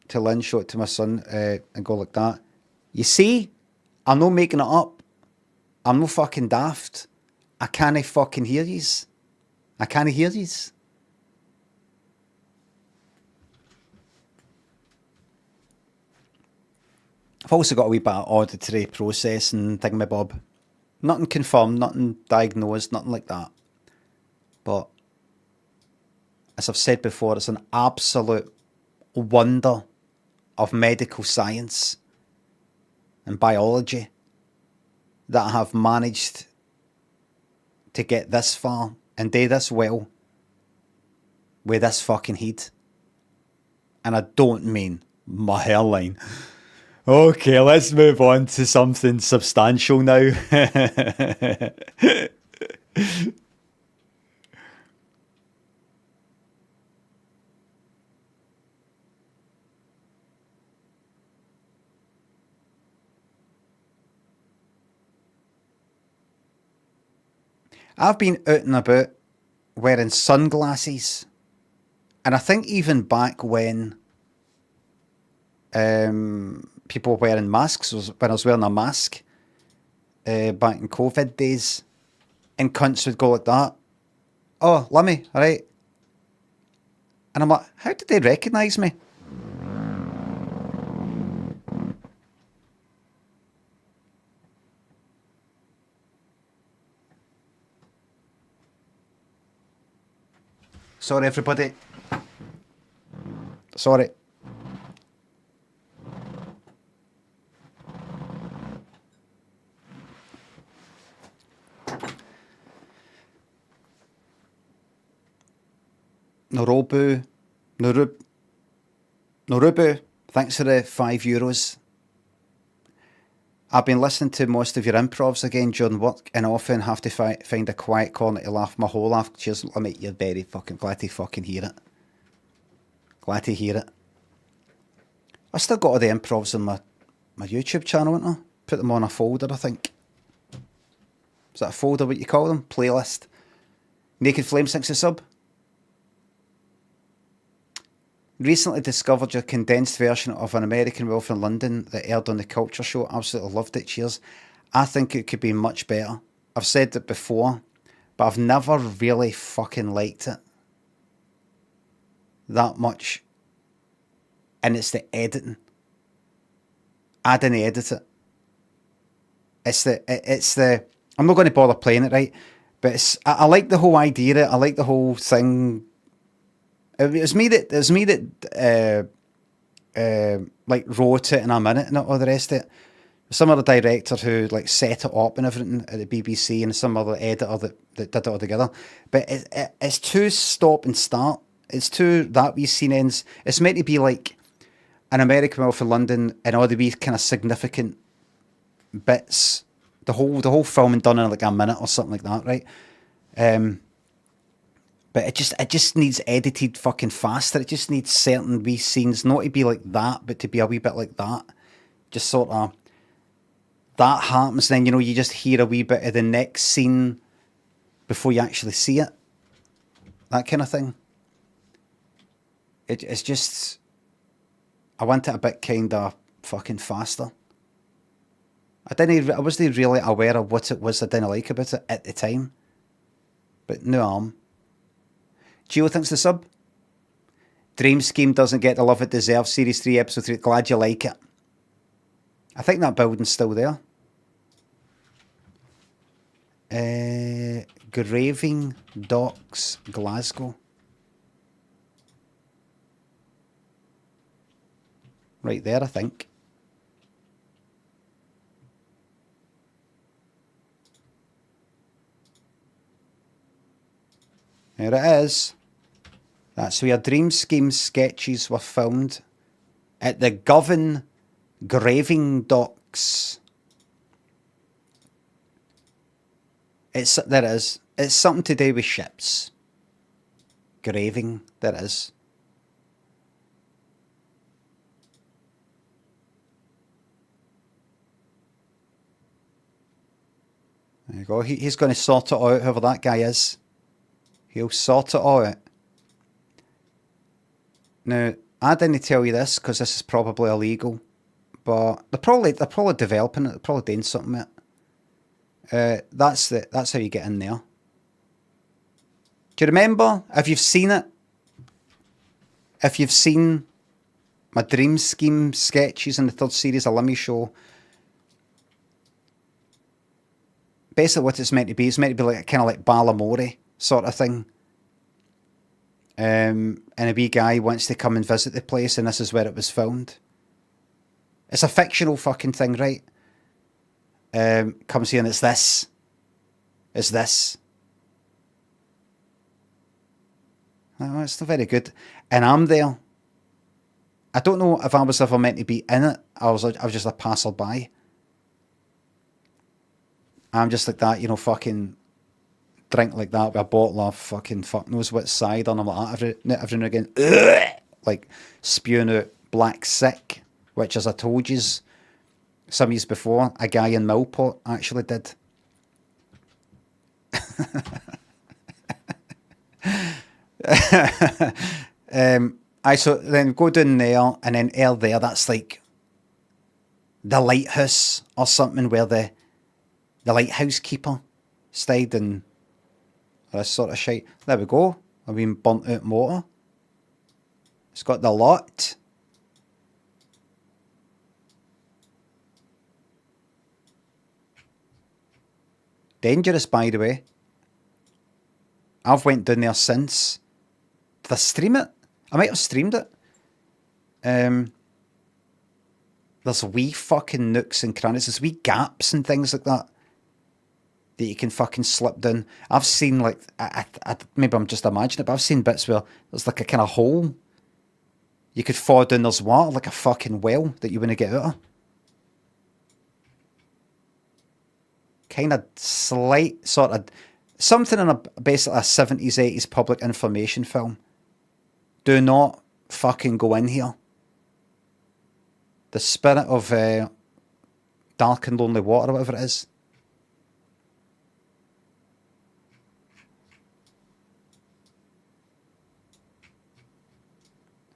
to Lynn, show it to my son, and go like that. You see? I'm not making it up. I'm not fucking daft. I can't fucking hear yous. I can't hear yous. I've also got a wee bit of auditory processing thingamabob. Nothing confirmed, nothing diagnosed, nothing like that. But as I've said before, it's an absolute wonder of medical science and biology that I have managed to get this far and do this well with this fucking head. And I don't mean my hairline. Okay, let's move on to something substantial now. I've been out and about wearing sunglasses. And I think even back when people were wearing masks, when I was wearing a mask back in COVID days, and cunts would go like that. Oh, Lummy, all right. And I'm like, how did they recognise me? Sorry, everybody. Sorry. Norubu. Norubu. Thanks for the €5. I've been listening to most of your improvs again during work and often have to find a quiet corner to laugh my whole laugh. Cheers, mate, you're very fucking glad to fucking hear it. Glad to hear it. I still got all the improvs on my YouTube channel, haven't I? Put them on a folder, I think. Is that a folder, what you call them? Playlist. Naked Flame 6 a sub. Recently discovered your condensed version of An American Werewolf in London that aired on the Culture Show. Absolutely loved it. Cheers. I think it could be much better. I've said it before, but I've never really fucking liked it that much. And it's the editing. I didn't edit it. It's the. I'm not going to bother playing it, right? But I like the whole idea of it. I like the whole thing. It was me that like wrote it in a minute and all the rest of it. Some other director who like set it up and everything at the BBC, and some other editor that did it all together. But it's too stop and start. It's too that wee scene ends. It's meant to be like An American Werewolf in London and all the wee kind of significant bits. The whole film done in like a minute or something like that, right? But it just needs edited fucking faster. It just needs certain wee scenes not to be like that, but to be a wee bit like that. Just sort of that happens, then you just hear a wee bit of the next scene before you actually see it. That kind of thing. It's just I want it a bit kind of fucking faster. I wasn't really aware of what it was I didn't like about it at the time. But no, Gio thinks the sub. Dream Scheme doesn't get the love it deserves. Series 3, Episode 3. Glad you like it. I think that building's still there. Graving Docks, Glasgow. Right there, I think. There it is. That's where Dream Scheme sketches were filmed. At the Govan Graving Docks. There it is. It's something to do with ships. Graving, there it is. There you go. He's going to sort it out, whoever that guy is. He'll sort it all out. Now, I didn't tell you this because this is probably illegal, but they're probably developing it. They're probably doing something with it. That's how you get in there. Do you remember? If you've seen it, if you've seen my Dream Scheme sketches in the third series of Limmy Show, basically what it's meant to be like kind of like Balamori sort of thing. And a wee guy wants to come and visit the place, and this is where it was filmed. It's a fictional fucking thing, right? Comes here and it's this. It's this. Oh, it's not very good. And I'm there. I don't know if I was ever meant to be in it. I was just a passerby. I'm just like that, fucking drink like that with a bottle of fucking fuck knows what cider, and I'm like that every now and again. Ugh! Like spewing out black sick, which, as I told you some years before, a guy in Millport actually did. So then go down there, and then there, that's like the lighthouse or something where the lighthouse keeper stayed, and this sort of shit. There we go. I've been burnt out motor. It's got the lot. Dangerous, by the way. I've went down there since. Did I stream it? I might have streamed it. There's wee fucking nooks and crannies. There's wee gaps and things like that you can fucking slip down. I've seen like, maybe I'm just imagining it, but I've seen bits where there's like a kind of hole. You could fall down, there's water, like a fucking well that you want to get out of. Kind of slight, sort of, something in basically a 70s, 80s public information film. Do not fucking go in here. The spirit of Dark and Lonely Water, or whatever it is.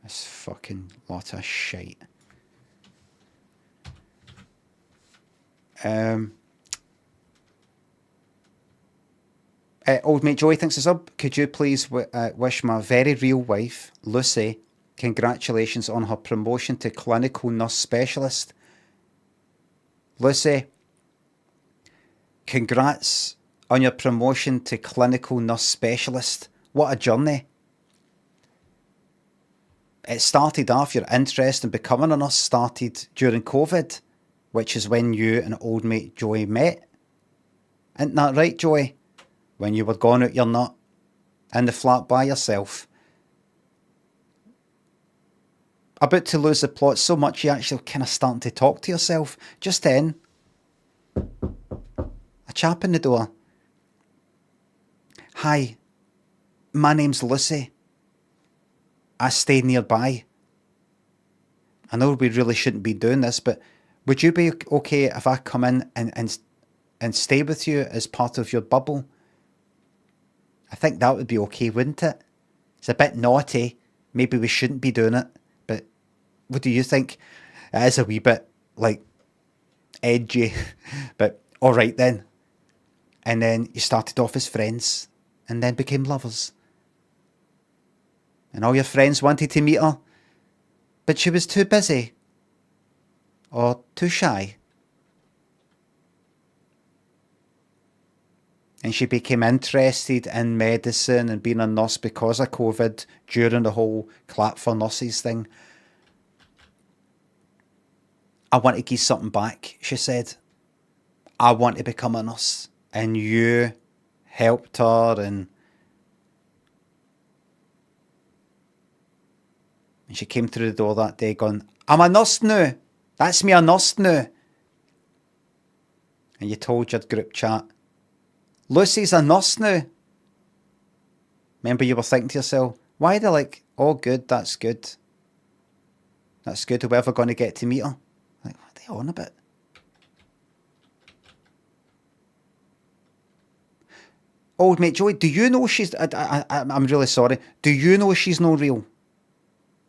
This fucking lot of shite. Old mate Joey thinks it's up. Could you please wish my very real wife, Lucy, congratulations on her promotion to clinical nurse specialist. Lucy, congrats on your promotion to clinical nurse specialist. What a journey. It started off, your interest in becoming a nurse started during COVID, which is when you and old mate Joey met. Isn't that right, Joey? When you were gone out your nut in the flat by yourself. About to lose the plot so much you actually kind of starting to talk to yourself. Just then, a chap in the door. Hi, my name's Lucy. I stay nearby. I know we really shouldn't be doing this, but would you be okay if I come in and stay with you as part of your bubble? I think that would be okay, wouldn't it? It's a bit naughty. Maybe we shouldn't be doing it. But what do you think? It is a wee bit, like, edgy. But alright then. And then you started off as friends. And then became lovers. And all your friends wanted to meet her. But she was too busy. Or too shy. And she became interested in medicine and being a nurse because of COVID during the whole clap for nurses thing. I want to give something back, she said. I want to become a nurse. And you helped her and she came through the door that day going, I'm a nurse now. That's me a nurse now. And you told your group chat, Lucy's a nurse now. Remember you were thinking to yourself, why are they like, oh good, that's good. That's good, are we ever going to get to meet her? Like, what are they on about? Old mate Joey, do you know she's, I'm really sorry, do you know she's no real?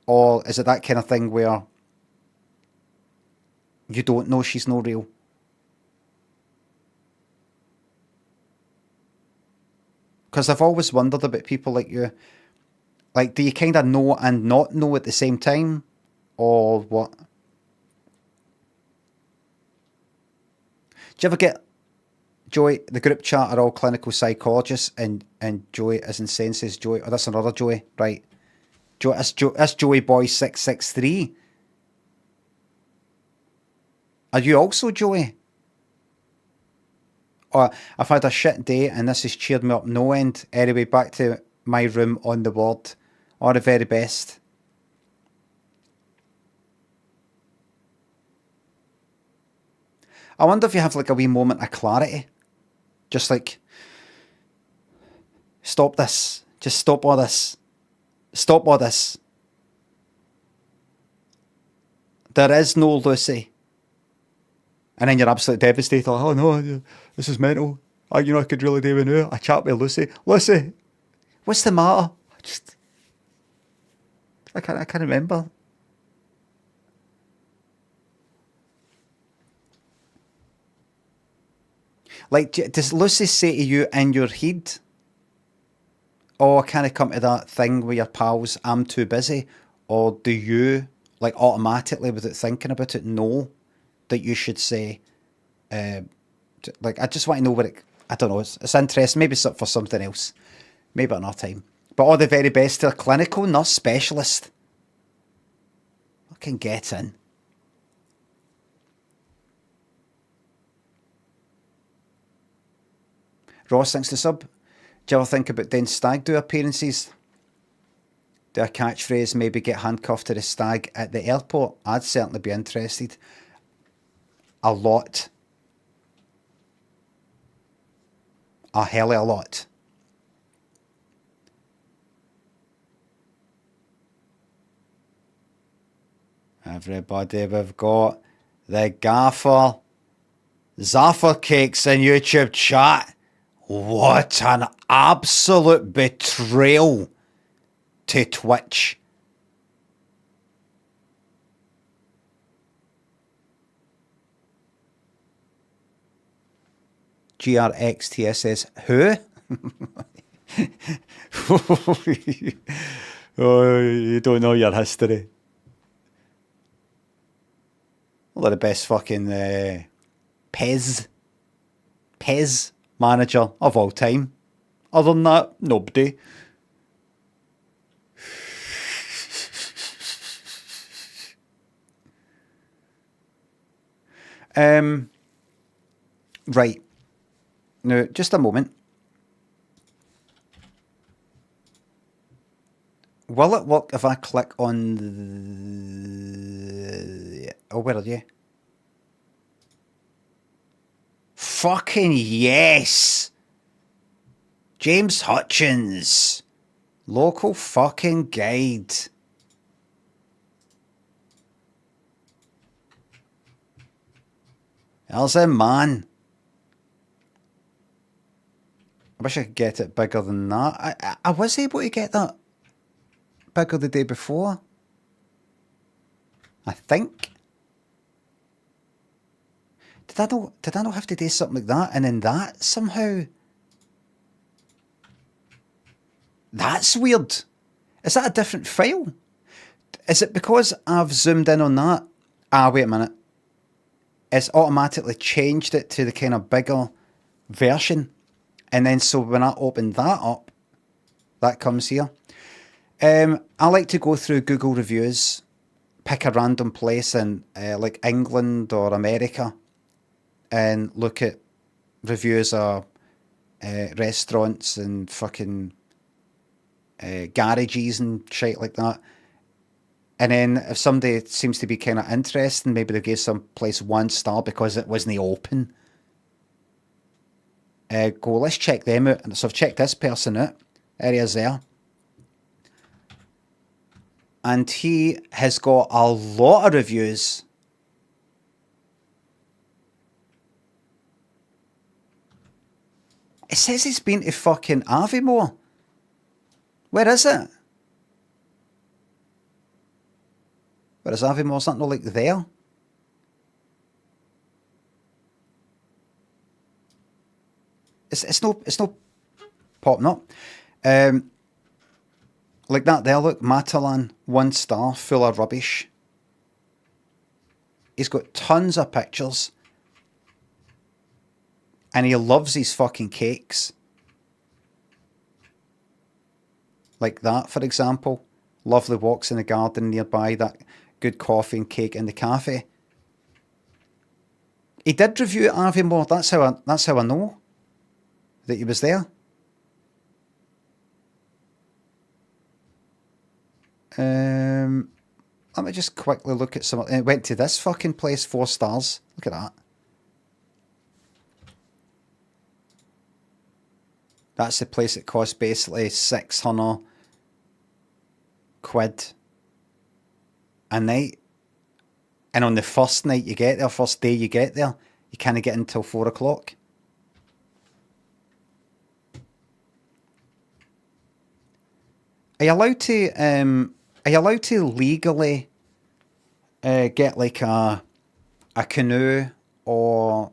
Or is it that kind of thing where you don't know she's no real? Because I've always wondered about people like you. Like, do you kind of know and not know at the same time? Or what? Do you ever get, Joey, the group chat are all clinical psychologists and Joey is insane, says Joey. Oh, that's another Joey, right. That's Joey Boy 663. Are you also Joey? Or I've had a shit day and this has cheered me up no end. Anyway, back to my room on the ward. All the very best. I wonder if you have like a wee moment of clarity. Just like, stop this. Just stop all this. Stop all this. There is no Lucy. And then you're absolutely devastated. Like, oh no, this is mental. I could really do with now. I chat with Lucy. Lucy, what's the matter? I can't remember. Like, does Lucy say to you in your head, oh, I can't come to that thing with your pals, I'm too busy? Or do you, like, automatically, without thinking about it, know that you should say, like, I just want to know what it, I don't know, it's interesting, maybe for something else, maybe another time. But all the very best to a clinical nurse specialist. Fucking get in. Ross thinks the sub. Do you ever think about doing stag do appearances? Do a catchphrase, maybe get handcuffed to the stag at the airport? I'd certainly be interested. A lot. A hell of a lot. Everybody, we've got the gaffer. Zaffer Cakes in YouTube chat. What an absolute betrayal to Twitch. GRXTS, who? Oh, you don't know your history. One of the best fucking Pez manager of all time. Other than that, nobody. Right. Now, just a moment. Will it work if I click on the... Oh, where are you? Fucking yes! James Hutchins. Local fucking guide. There's a man. I wish I could get it bigger than that. I was able to get that bigger the day before. I think. Did I not have to do something like that? And then that somehow... That's weird. Is that a different file? Is it because I've zoomed in on that? Ah, wait a minute. It's automatically changed it to the kind of bigger version. And then so when I open that up, that comes here. I like to go through Google reviews, pick a random place in like England or America, and look at reviews of restaurants and fucking garages and shit like that. And then if somebody seems to be kind of interesting, maybe they give some place 1 star because it wasn't open. Go, let's check them out. And so I've checked this person out. There he is there. And he has got a lot of reviews. It says he's been to fucking Aviemore. Where is it? Where is Aviemore? Is that not like there? It's no popping up. Like that there, look, Matalan, 1 star, full of rubbish. He's got tons of pictures. And he loves his fucking cakes. Like that, for example. Lovely walks in the garden nearby, that good coffee and cake in the cafe. He did review Aviemore, that's how I know that he was there. Let me just quickly look at some. It went to this fucking place, 4 stars. Look at that. That's the place that cost basically 600 quid a night. And on the first night you get there, first day you get there, you can't get until 4 o'clock. Are you allowed to legally get like a canoe or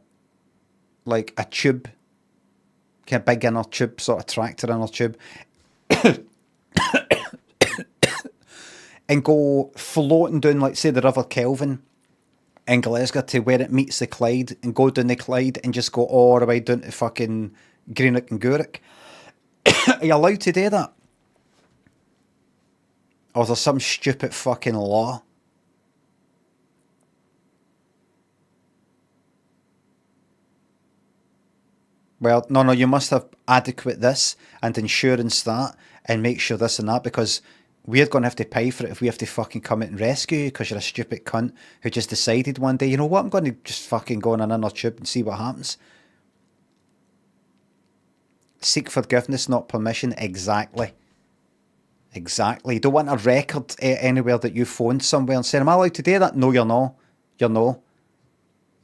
like a tube, kind of big inner tube, sort of tractor inner tube, and go floating down, like say the River Kelvin in Glasgow to where it meets the Clyde, and go down the Clyde and just go all the way down to fucking Greenock and Gourock? Are you allowed to do that? Or there's some stupid fucking law. Well, no, you must have adequate this and insurance that and make sure this and that because we're going to have to pay for it if we have to fucking come out and rescue you because you're a stupid cunt who just decided one day, you know what, I'm going to just fucking go on another tube and see what happens. Seek forgiveness, not permission. Exactly. Exactly. You don't want a record anywhere that you phoned somewhere and said, am I allowed to do that? No, you're not. You're no.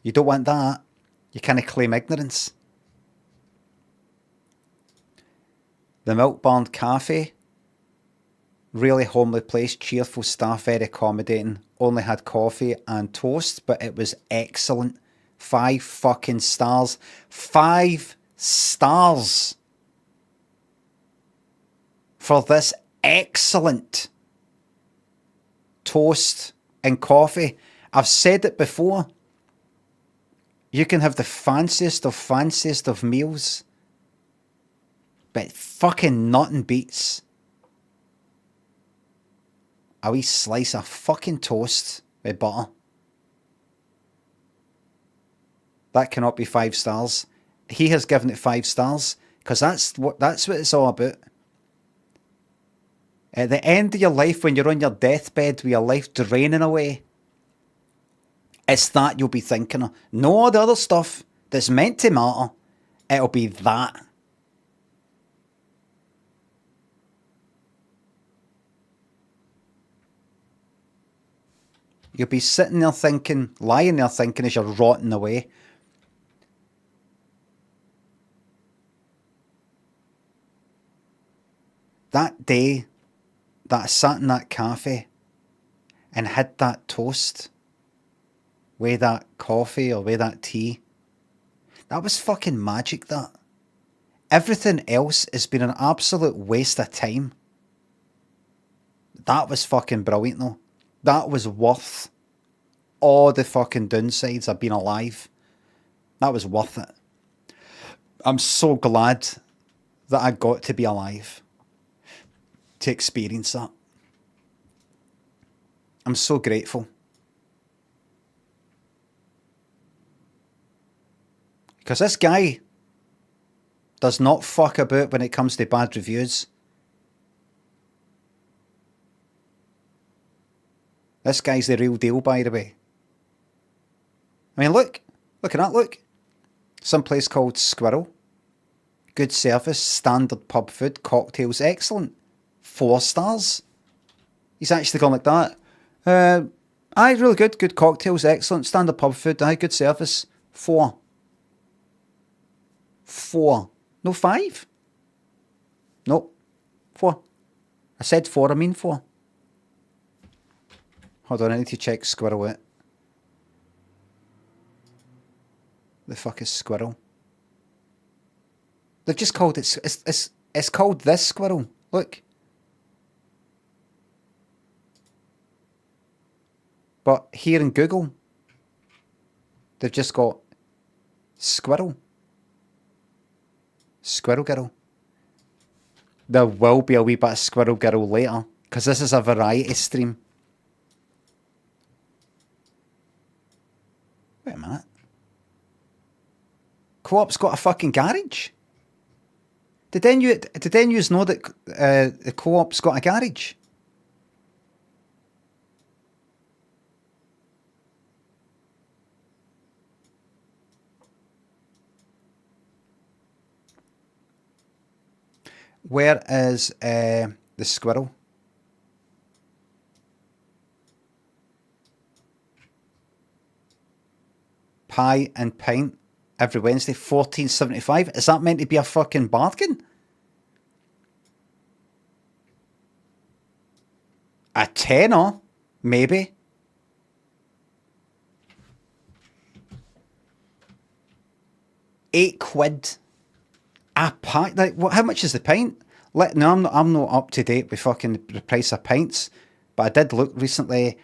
You don't want that. You can't claim ignorance. The Milk Barn Cafe. Really homely place, cheerful staff, very accommodating. Only had coffee and toast, but it was excellent. 5 fucking stars. 5 stars for this excellent toast and coffee. I've said it before. You can have the fanciest of meals, but fucking nothing beats a wee slice of fucking toast with butter. That cannot be 5 stars. He has given it 5 stars because that's what it's all about. At the end of your life, when you're on your deathbed with your life draining away, it's that you'll be thinking of. No, the other stuff that's meant to matter, it'll be that. You'll be sitting there thinking, lying there thinking as you're rotting away. That day that I sat in that cafe and had that toast with that coffee or with that tea, that was fucking magic, that. Everything else has been an absolute waste of time. That was fucking brilliant though. That was worth all the fucking downsides of being alive. That was worth it. I'm so glad that I got to be alive to experience that. I'm so grateful. Because this guy does not fuck about when it comes to bad reviews. This guy's the real deal, by the way. I mean, look at that, look. Some place called Squirrel. Good service, standard pub food, cocktails, excellent. 4 stars. He's actually gone like that. Aye, really good. Good cocktails, excellent. Standard pub food, aye, good service. 4. 4. No, 5. No. 4. I said 4, I mean 4. Hold on, I need to check Squirrel out. The fuck is Squirrel? They've just called it... It's called this Squirrel. Look. But here in Google, they've just got Squirrel. Squirrel Girl. There will be a wee bit of Squirrel Girl later, because this is a variety stream. Wait a minute. Co-op's got a fucking garage? Did then you know that the Co-op's got a garage? Where is the Squirrel? Pie and pint every Wednesday, $14.75. Is that meant to be a fucking bargain? A tenner, maybe. £8 a pint. Like, what? How much is the pint? No, I'm not up to date with fucking the price of pints, but I did look recently,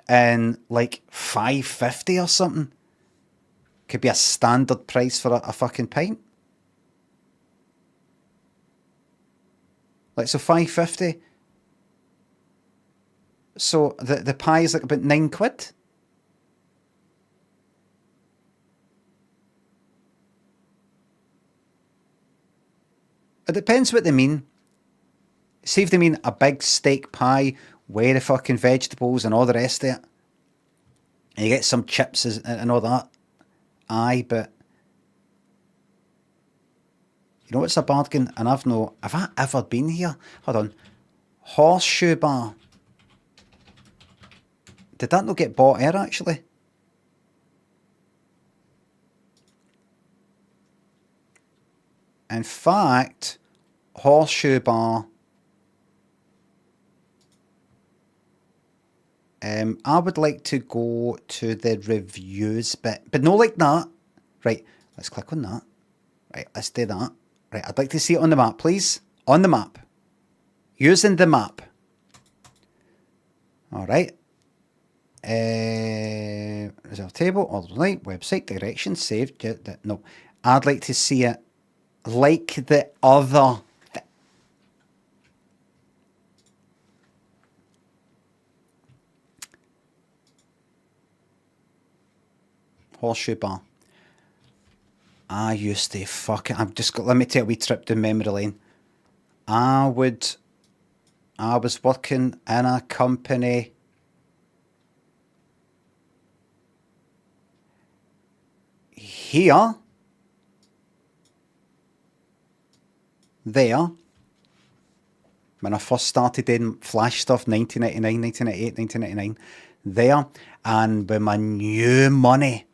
and like $5.50 or something could be a standard price for a fucking pint. Like, so $5.50. So the pie is like about £9. It depends what they mean. See if they mean a big steak pie with the fucking vegetables and all the rest of it. And you get some chips and all that. Aye, but you know what's a bargain? And have I ever been here? Hold on. Horseshoe Bar. Did that not get bought here actually? In fact, Horseshoe Bar. I would like to go to the reviews bit, but no like that. Right, let's click on that. Right, let's do that. Right, I'd like to see it on the map, please. On the map. Using the map. All right. Reserve table, all right, website, directions, saved. No, I'd like to see it like the other. Horseshoe Bar. I used to fucking. Let me take a wee trip down memory lane. I was working in a company. Here. There. When I first started doing Flash stuff, 1999, 1998, 1999. There. And with my new money.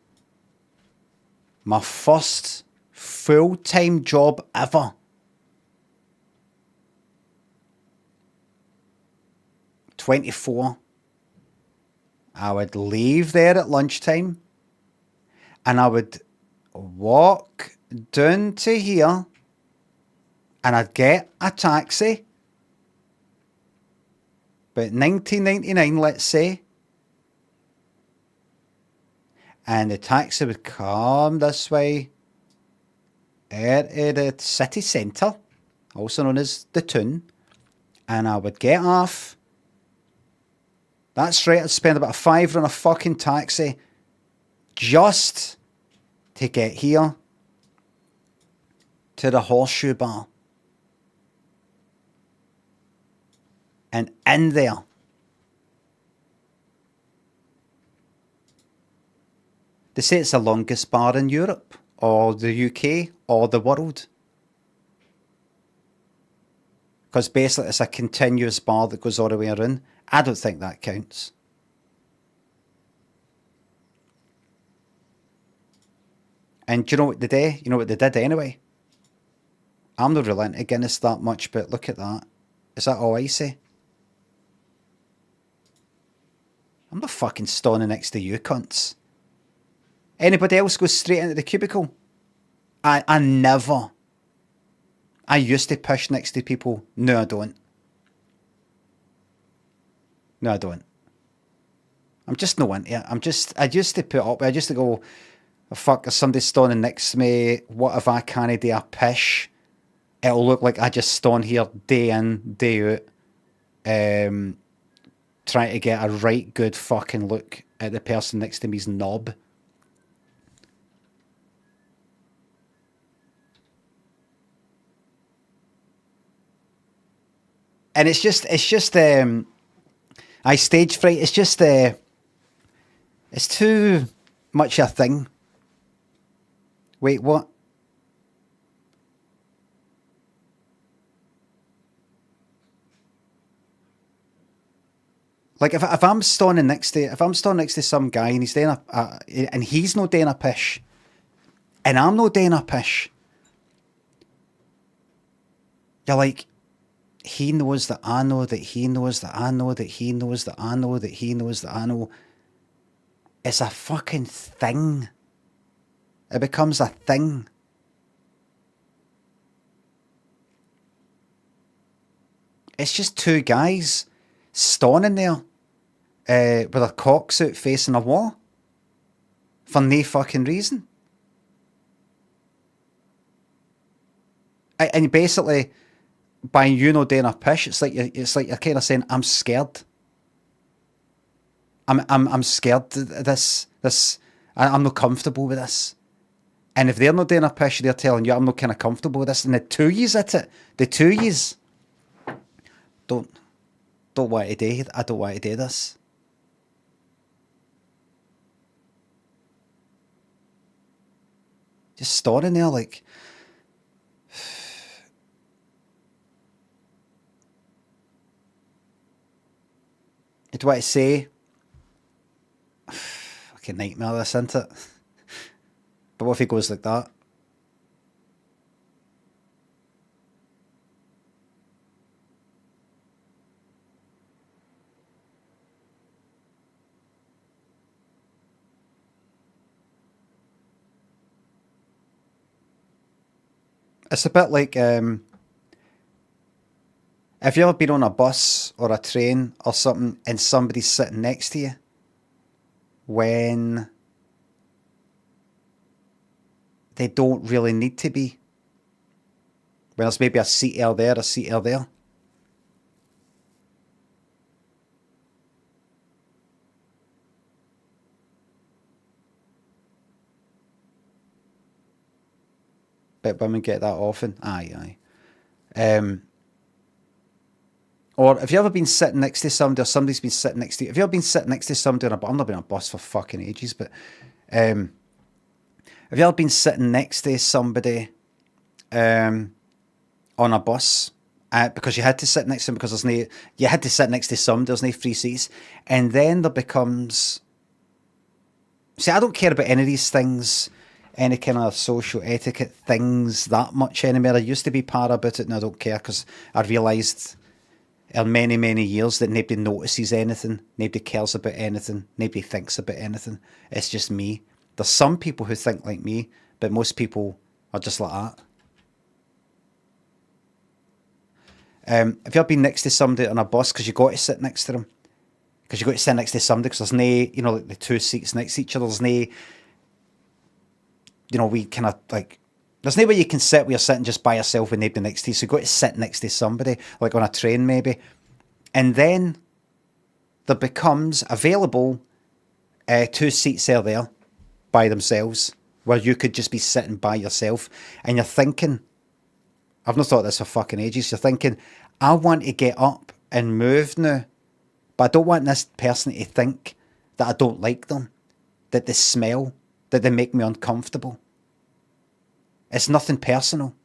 My first full-time job ever. $24. I would leave there at lunchtime and I would walk down to here and I'd get a taxi. But 1999, let's say. And the taxi would come this way into the city centre, also known as the Toon, and I would get off. That's right, I'd spend about £5 on a fucking taxi just to get here to the Horseshoe Bar. And in there, they say it's the longest bar in Europe, or the UK, or the world. Because basically it's a continuous bar that goes all the way around. I don't think that counts. And do you know what they do? You know what they did anyway? I'm not really into Guinness that much, but look at that. Is that all icy? I'm not fucking standing next to you cunts. Anybody else goes straight into the cubicle? I never. I used to push next to people. No, I don't. No, I don't. I'm just no into it. I used to put up, I used to go, oh, fuck, if somebody's standing next to me, what if I can't do a pish? It'll look like I just stand here day in, day out, trying to get a right good fucking look at the person next to me's knob. And it's just I stage fright. It's just it's too much a thing. Wait, what? Like if I'm standing next to some guy and he's doing and he's not doing a pish, and I'm not doing a pish, you're like, he knows that I know that he knows that I know that he knows that I know that he knows that I know. It's a fucking thing. It becomes a thing. It's just two guys standing there with their cocks out facing a wall for no fucking reason. And basically, by you not doing a pish, it's like you're kind of saying, I'm scared. I'm scared of this. I'm not comfortable with this. And if they're not doing a pish, they're telling you I'm not kind of comfortable with this. And the two years at it, the 2 years, don't want to do. I don't want to do this. Just standing there like, I don't want to say, fucking nightmare this, isn't it? But what if he goes like that? It's a bit like, have you ever been on a bus or a train or something and somebody's sitting next to you when they don't really need to be? When there's maybe a seat here there, a seat here there. Bet women get that often. Aye. Or have you ever been sitting next to somebody, or somebody's been sitting next to you? Have you ever been sitting next to somebody on a bus? I've not been on a bus for fucking ages, but have you ever been sitting next to somebody on a bus because you had to sit next to them because you had to sit next to somebody, there's no free seats, and then there becomes... See, I don't care about any of these things, any kind of social etiquette things that much anymore. I used to be par about it, and I don't care because I realised in many, many years that nobody notices anything, nobody cares about anything, nobody thinks about anything. It's just me. There's some people who think like me, but most people are just like that. Have you ever been next to somebody on a bus because you got to sit next to them? Because you got to sit next to somebody because there's no, like the two seats next to each other. There's no, we kind of like, there's no way you can sit where you're sitting just by yourself with nobody next to you. So you've got to sit next to somebody, like on a train maybe. And then there becomes available 2 seats there by themselves where you could just be sitting by yourself. And you're thinking, I've not thought this for fucking ages. You're thinking, I want to get up and move now, but I don't want this person to think that I don't like them, that they smell, that they make me uncomfortable. It's nothing personal.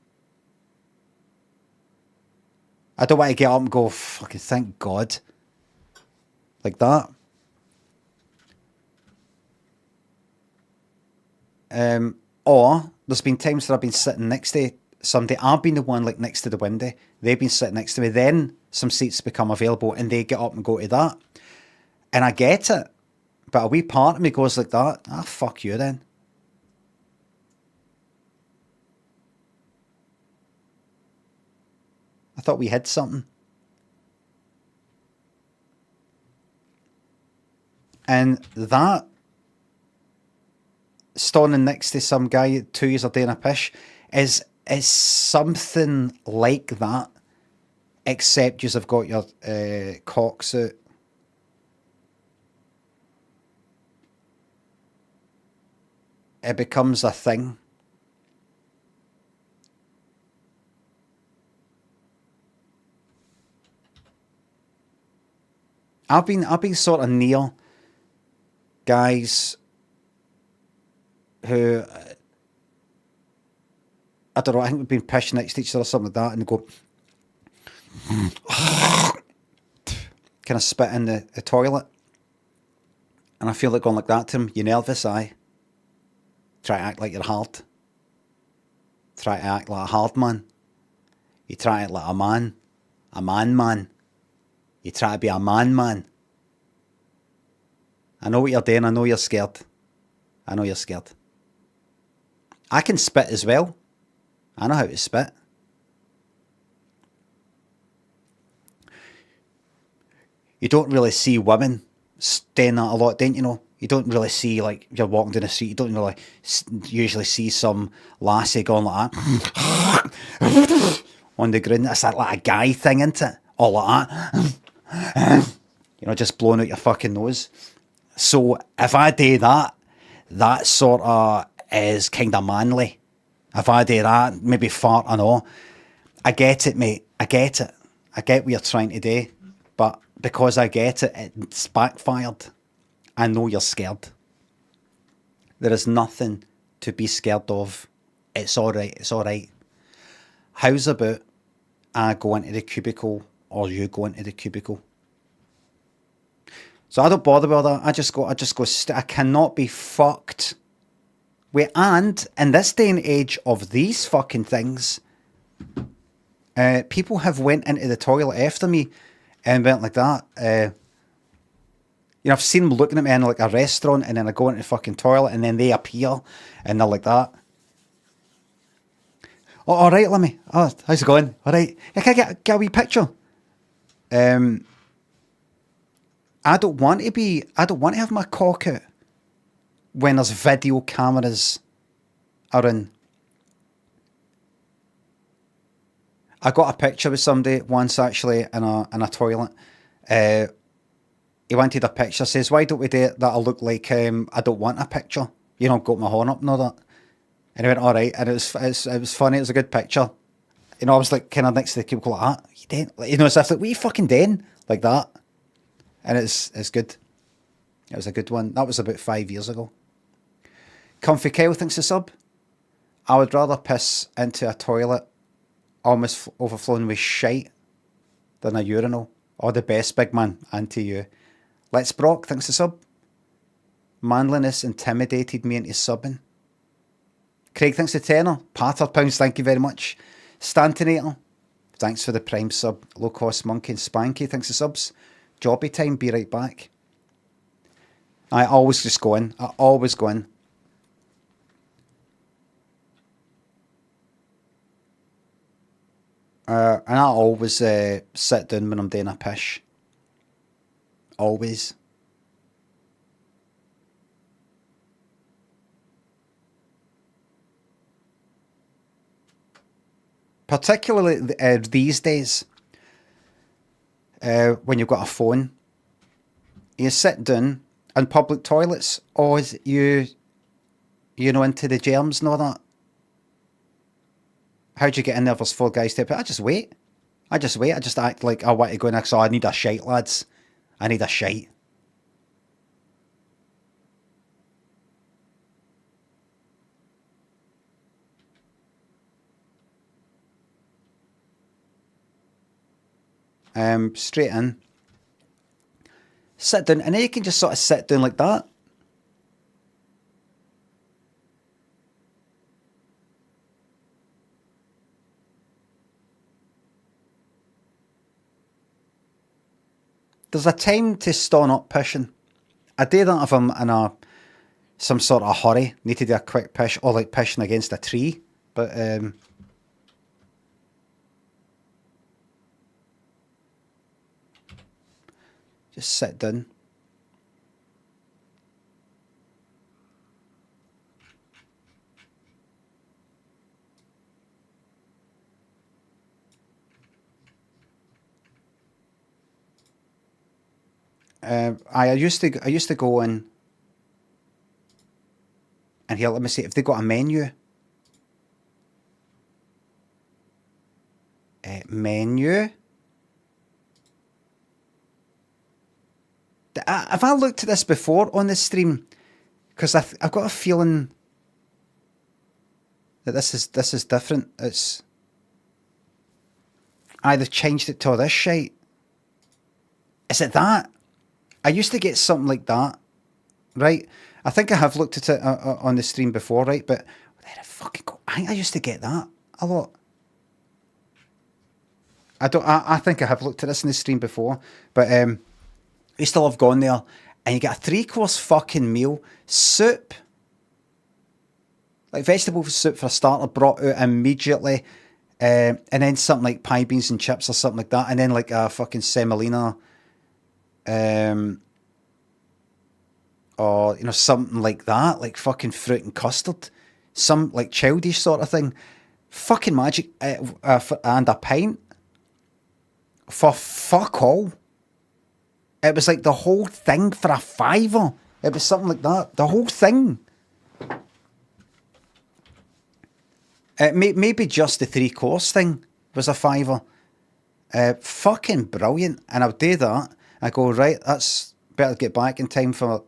I don't want to get up and go, fucking thank God. Like that. Or there's been times that I've been sitting next to somebody. I've been the one like next to the window. They've been sitting next to me. Then some seats become available and they get up and go to that. And I get it. But a wee part of me goes like that. Fuck you then. I thought we had something. And that, standing next to some guy 2 years are doing a pish, is something like that, except you've got your cocks out. It becomes a thing. I've been sort of near guys who, I don't know, I think we've been pished next to each other or something like that, and they go kind of spit in the toilet, and I feel like going like that to him. You nervous? Aye. Try to act like you're hard. Try to act like a hard man. You try to act like a man. A man. You try to be a man. I know what you're doing. I know you're scared. I can spit as well. I know how to spit. You don't really see women doing that a lot, don't you know? You don't really see, like, you're walking down the street, you don't really usually see some lassie going like that on the ground. It's like a guy thing, isn't it? All like that. Just blowing out your fucking nose. So if I do that, that sort of is kind of manly. If I do that, maybe fart and all. I get it, mate. I get it. I get what you're trying to do. But because I get it, it's backfired. I know you're scared. There is nothing to be scared of. It's all right. It's all right. How's about I go into the cubicle or you go into the cubicle? So I don't bother with that. I just go, I cannot be fucked. And in this day and age of these fucking things, people have went into the toilet after me and went like that. I've seen them looking at me in like a restaurant, and then I go into the fucking toilet, and then they appear, and they're like that. Oh, all right, let me. Oh, how's it going? All right. Yeah, can I get a wee picture? I don't want to have my cock out when there's video cameras around. I got a picture with somebody once actually in a toilet. He wanted a picture. Says, why don't we do it that'll look like I don't want a picture? Got my horn up and all that. And he went, all right. And it was funny. It was a good picture. I was like kind of next to the cubicle like that. You didn't, as if like, what are you fucking doing? Like that. And it's good. It was a good one. That was about 5 years ago. Comfy Kyle thinks a sub. I would rather piss into a toilet almost overflowing with shite than a urinal. All the best, big man. And to you. Let's Brock thinks a sub. Manliness intimidated me into subbing. Craig thinks a tenner. Patter pounds, thank you very much. Stantinator, thanks for the prime sub. Low cost monkey and Spanky thanks the subs. Jobby time, be right back. I always just go in. I always go in. And I always sit down when I'm doing a pish. Always. Particularly these days, when you've got a phone, you sit down in public toilets, or you into the germs and all that. How'd you get in there? There's 4 guys to it. I just wait. I just act like I want to go next. So I need a shite, lads. I need a shite. Straight in. Sit down, and then you can just sort of sit down like that. There's a time to stone up pishing. I do that if I'm in some sort of hurry, need to do a quick pish, or like pishing against a tree. But just sit down. I used to go in, and here, let me see if they got a menu. Menu. Have I looked at this before on the stream? Because I've got a feeling that this is different. It's either changed it to this shite. Is it that? I used to get something like that, right? I think I have looked at it on the stream before, right? But where the fucking go? I think I used to get that a lot. I think I have looked at this in the stream before, but I used to love going there, and you get a 3-course fucking meal, soup, like vegetable soup for a starter, brought out immediately, and then something like pie, beans and chips or something like that, and then like a fucking semolina, or something like that, like fucking fruit and custard, some like childish sort of thing, fucking magic, and a pint for fuck all. It was like the whole thing for a £5. It was something like that. The whole thing. Maybe just the 3-course thing was a fiver. Fucking brilliant. And I'll do that. I go, right, that's better get back in time for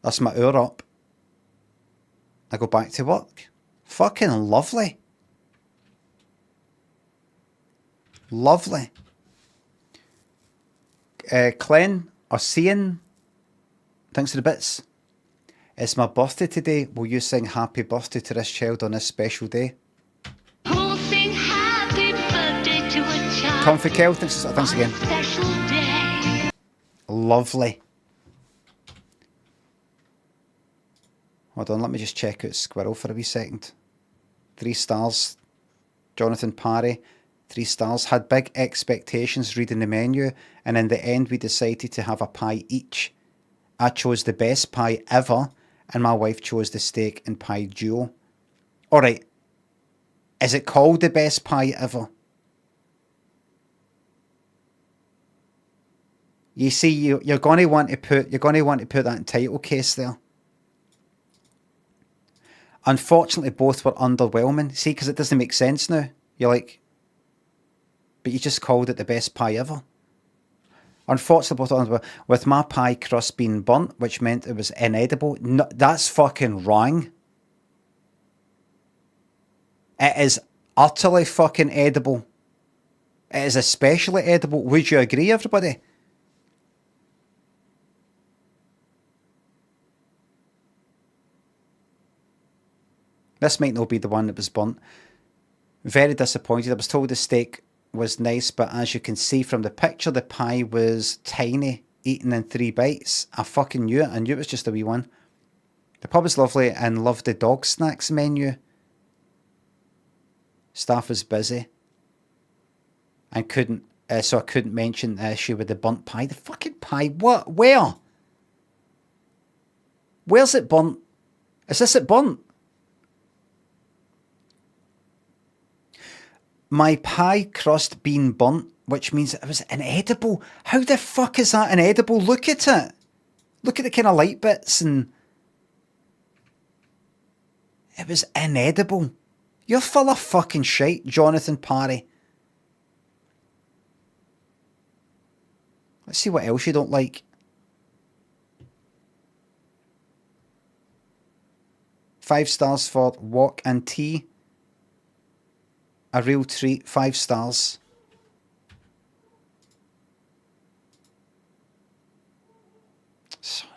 that's my hour up. I go back to work. Fucking lovely. Lovely. Clen or Cian, thanks for the bits. It's my birthday today. Will you sing happy birthday to this child on this special day? Who'll sing happy birthday to a child? Comfy Kel, thanks again. Special day. Lovely. Hold on, let me just check out Squirrel for a wee second. 3 stars. Jonathan Parry, 3 stars. Had big expectations reading the menu, and in the end we decided to have a pie each. I chose the best pie ever, and my wife chose the steak and pie duo. Alright, is it called the best pie ever? You see, you're going to want to put that in title case there. Unfortunately, both were underwhelming. See, because it doesn't make sense now. You're like, but you just called it the best pie ever. Unfortunately, both were underwhelming. With my pie crust being burnt, which meant it was inedible. No, that's fucking wrong. It is utterly fucking edible. It is especially edible. Would you agree, everybody? This might not be the one that was burnt. Very disappointed. I was told the steak was nice, but as you can see from the picture, the pie was tiny, eaten in 3 bites. I fucking knew it. I knew it was just a wee one. The pub was lovely and loved the dog snacks menu. Staff was busy. And couldn't, so I couldn't mention the issue with the burnt pie. The fucking pie, what? Where? Where's it burnt? Is this it burnt? My pie crust being burnt, which means it was inedible. How the fuck is that inedible? Look at it. Look at the kind of light bits and... It was inedible. You're full of fucking shite, Jonathan Parry. Let's see what else you don't like. 5 stars for wok and tea. A real treat, 5 stars. Sorry.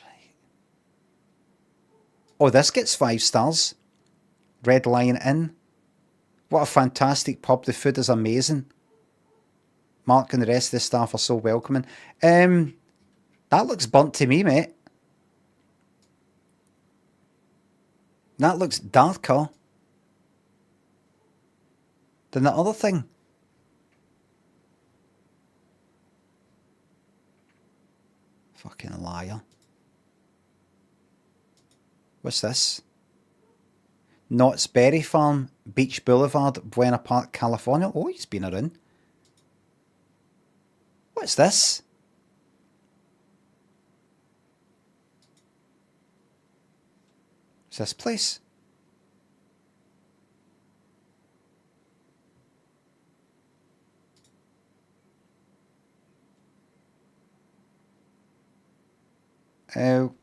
Oh, this gets 5 stars. Red Lion Inn. What a fantastic pub. The food is amazing. Mark and the rest of the staff are so welcoming. That looks burnt to me, mate. That looks darker than the other thing. Fucking liar. What's this? Knott's Berry Farm, Beach Boulevard, Buena Park, California. Oh, he's been around. What's this? What's this place?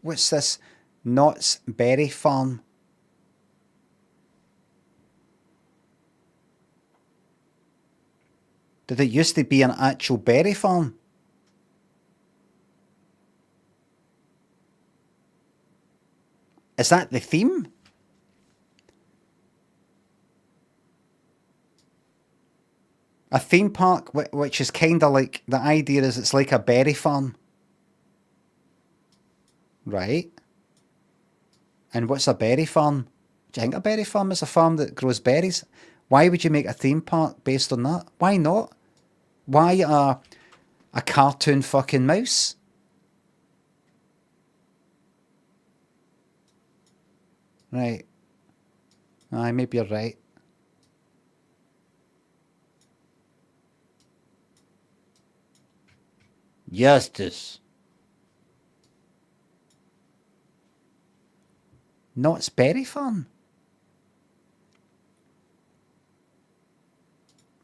What's this? Knott's Berry Farm. Did it used to be an actual berry farm? Is that the theme? A theme park, which is kind of like, the idea is it's like a berry farm. Right. And what's a berry farm? Do you think a berry farm is a farm that grows berries? Why would you make a theme park based on that? Why not? Why a cartoon fucking mouse? Right. Aye, maybe you're right. Justice. Knott's Berry Farm.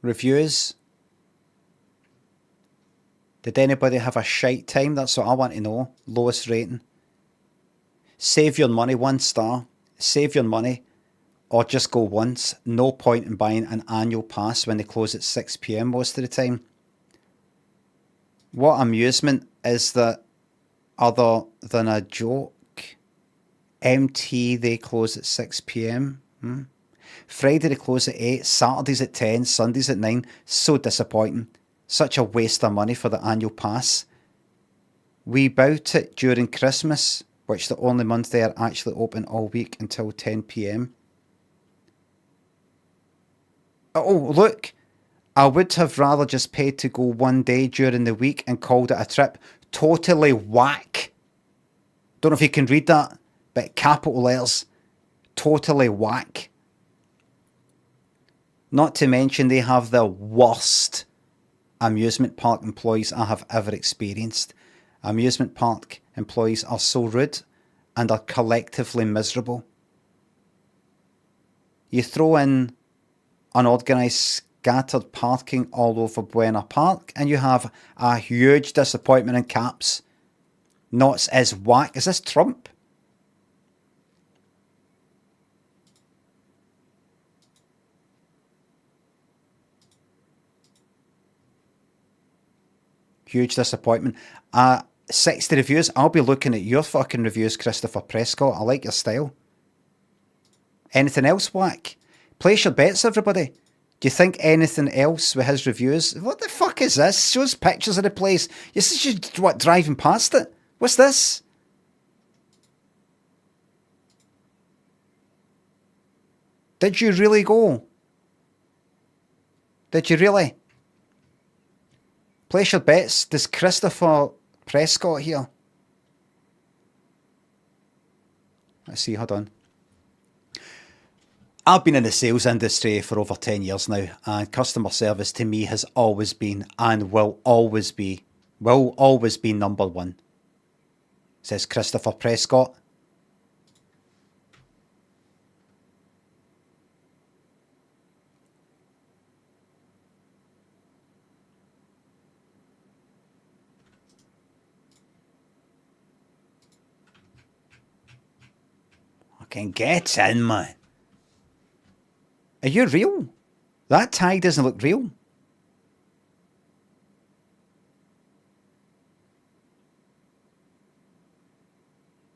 Reviews. Did anybody have a shite time? That's what I want to know. Lowest rating. Save your money, 1 star. Save your money. Or just go once. No point in buying an annual pass when they close at 6 p.m. most of the time. What amusement is that other than a joke? MT, they close at 6 p.m. Friday they close at 8, Saturdays at 10, Sundays at 9. So disappointing. Such a waste of money for the annual pass. We bout it during Christmas, which the only month they are actually open all week until 10 p.m. Oh, look. I would have rather just paid to go 1 day during the week and called it a trip. Totally whack. Don't know if you can read that, but capital letters. Totally whack. Not to mention they have the worst amusement park employees I have ever experienced. Amusement park employees are so rude and are collectively miserable. You throw in unorganised scattered parking all over Buena Park and you have a huge disappointment in caps. Knott's is whack. Is this Trump? Huge disappointment. 60 reviews. I'll be looking at your fucking reviews, Christopher Prescott. I like your style. Anything else whack? Place your bets, everybody. Do you think anything else with his reviews? What the fuck is this? Shows pictures of the place. This is just what, driving past it? What's this? Did you really go? Did you really? Place your bets. Does Christopher Prescott here? Let's see, hold on. I've been in the sales industry for over 10 years now, and customer service to me has always been and will always be number one, says Christopher Prescott. Fucking get in, man. Are you real? That tie doesn't look real.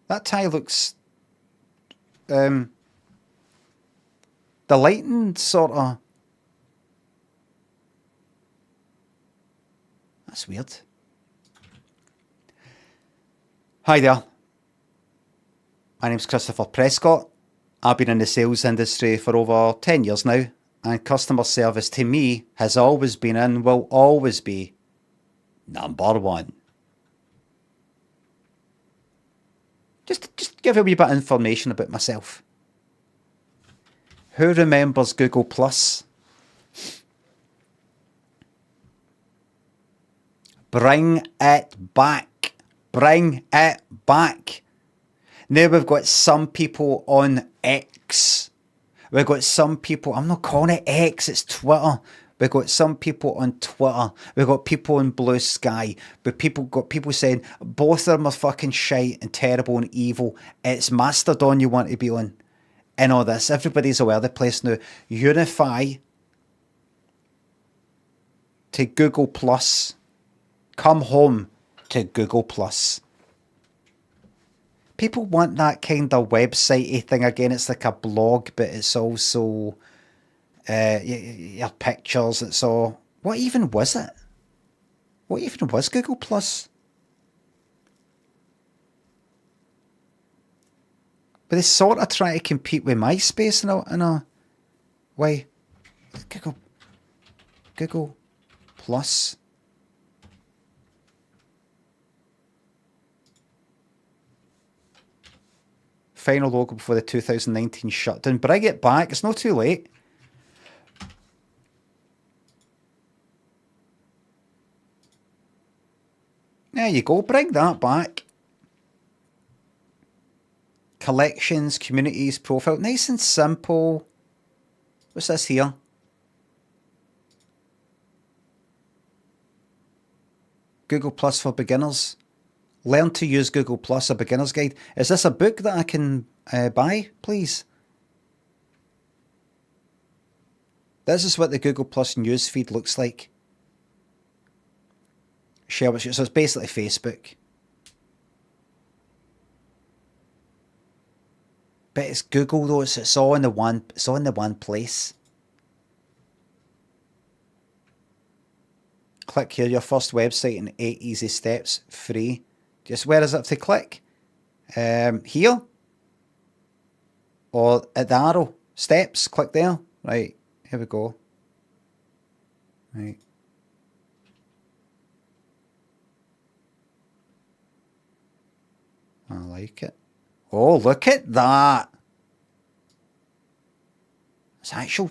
That tie looks... the lighting sort of... That's weird. Hi there. My name's Christopher Prescott. I've been in the sales industry for over 10 years now, and customer service to me has always been and will always be number one. Just give a wee bit of information about myself. Who remembers Google Plus? Bring it back. Bring it back. Now we've got some people on X. We've got some people, I'm not calling it X, it's Twitter. We've got some people on Twitter. We've got people on Blue Sky. We've got people saying both of them are fucking shite and terrible and evil. It's Mastodon you want to be on. And all this. Everybody's aware of the place now. Unify to Google Plus. Come home to Google Plus. People want that kind of website-y thing again. It's like a blog, but it's also your pictures. It's all... What even was it? What even was Google Plus? But they sort of try to compete with MySpace in a way. Google Plus. Final logo before the 2019 shutdown. Bring it back. It's not too late. There you go. Bring that back. collections, communities, profile. Nice and simple. What's this here? Google Plus for beginners. Learn to use Google Plus, a beginner's guide. Is this a book that I can buy, please? This is what the Google Plus newsfeed looks like. Share with you. So it's basically Facebook. But it's Google though. It's all in the one. It's all in the one place. Click here. Your first website in 8 easy steps. Free. Just where is it to click? Here. Or at the arrow. Steps. Click there. Right. Here we go. Right. I like it. Oh, look at that. It's actual.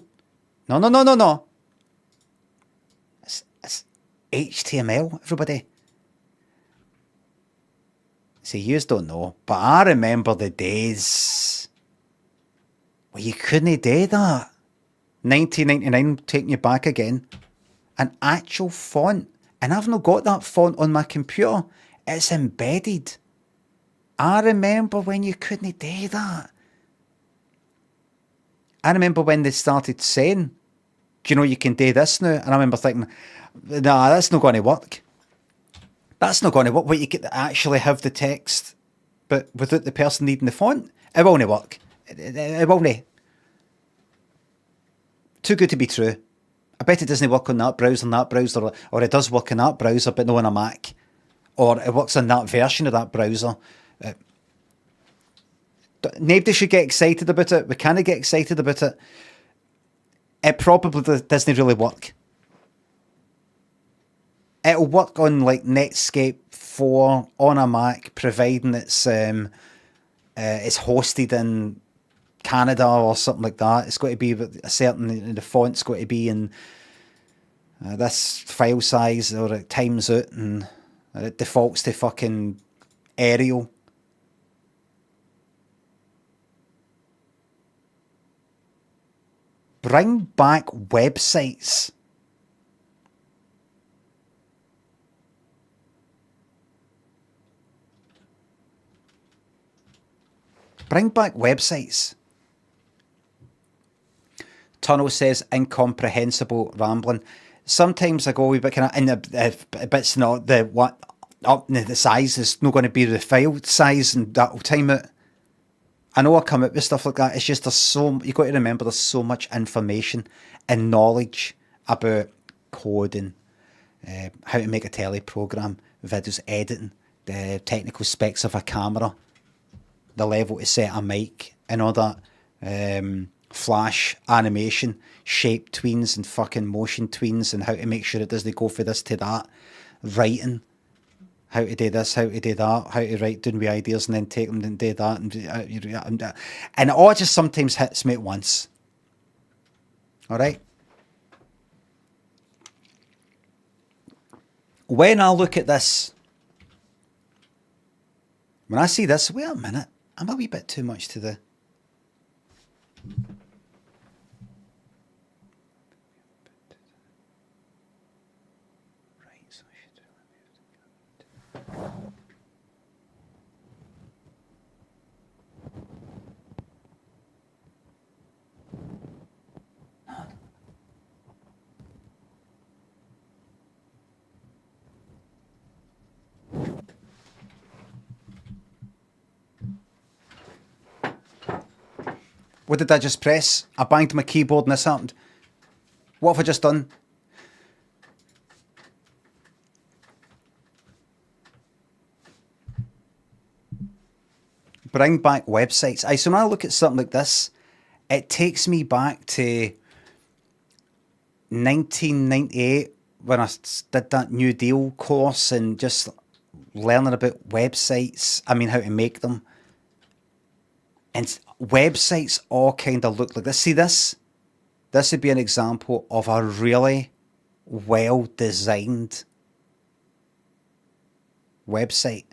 No. It's HTML, everybody. See, yous don't know, but I remember the days where you couldn't do that. 1999 taking you back again. An actual font. And I've not got that font on my computer. It's embedded. I remember when you couldn't do that. I remember when they started saying, do you know you can do this now? And I remember thinking, nah, that's not going to work. That's not going to work. Where you could actually have the text, but without the person needing the font, it won't work. It won't. Too good to be true. I bet it doesn't work on that browser, or it does work on that browser, but not on a Mac. Or it works on that version of that browser. Nobody should get excited about it. We can't get excited about it. It probably doesn't really work. It'll work on like Netscape 4 on a Mac, providing it's hosted in Canada or something like that. It's got to be a certain, the font's got to be in this file size, or it times out and it defaults to fucking Arial. Bring back websites. Bring back websites. Tunnel says incomprehensible rambling. Sometimes I go a wee bit kind of in the bits, not the what up the size is not going to be the file size, and that'll time it. I know I come up with stuff like that. It's just you got to remember there's so much information and knowledge about coding, how to make a telly program, videos editing, the technical specs of a camera, the level to set a mic and all that, flash animation, shape tweens and fucking motion tweens, and how to make sure it doesn't go for this to that, writing, how to do this, how to do that, how to write down with ideas and then take them and do that, and it all just sometimes hits me at once. All right. When I look at this, when I see this, wait a minute, I'm a wee bit too much to the. What did I just press? I banged my keyboard and this happened. What have I just done? Bring back websites. So when I look at something like this, it takes me back to 1998 when I did that New Deal course and just learning about websites. I mean, how to make them. And websites all kind of look like this. See this? This would be an example of a really well-designed website.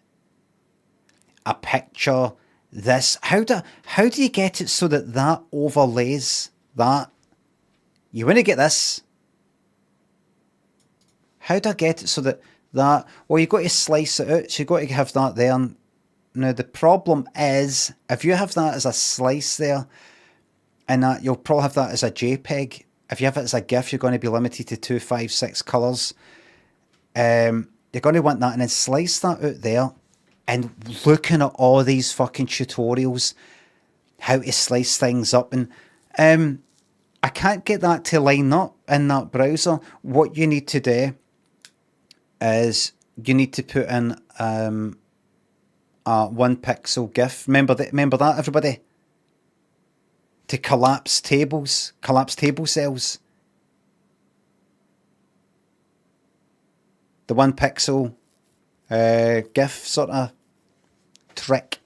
A picture, this. How do you get it so that that overlays that? You want to get this. How do I get it so that that... Well, you've got to slice it out, so you've got to have that there. Now, the problem is, if you have that as a slice there, and that you'll probably have that as a JPEG. If you have it as a GIF, you're going to be limited to 256 colours. You're going to want that, and then slice that out there. And looking at all these fucking tutorials, how to slice things up, and I can't get that to line up in that browser. What you need to do is you need to put in a 1 pixel GIF. Remember that, everybody? To collapse table cells. The 1 pixel GIF sort of trick.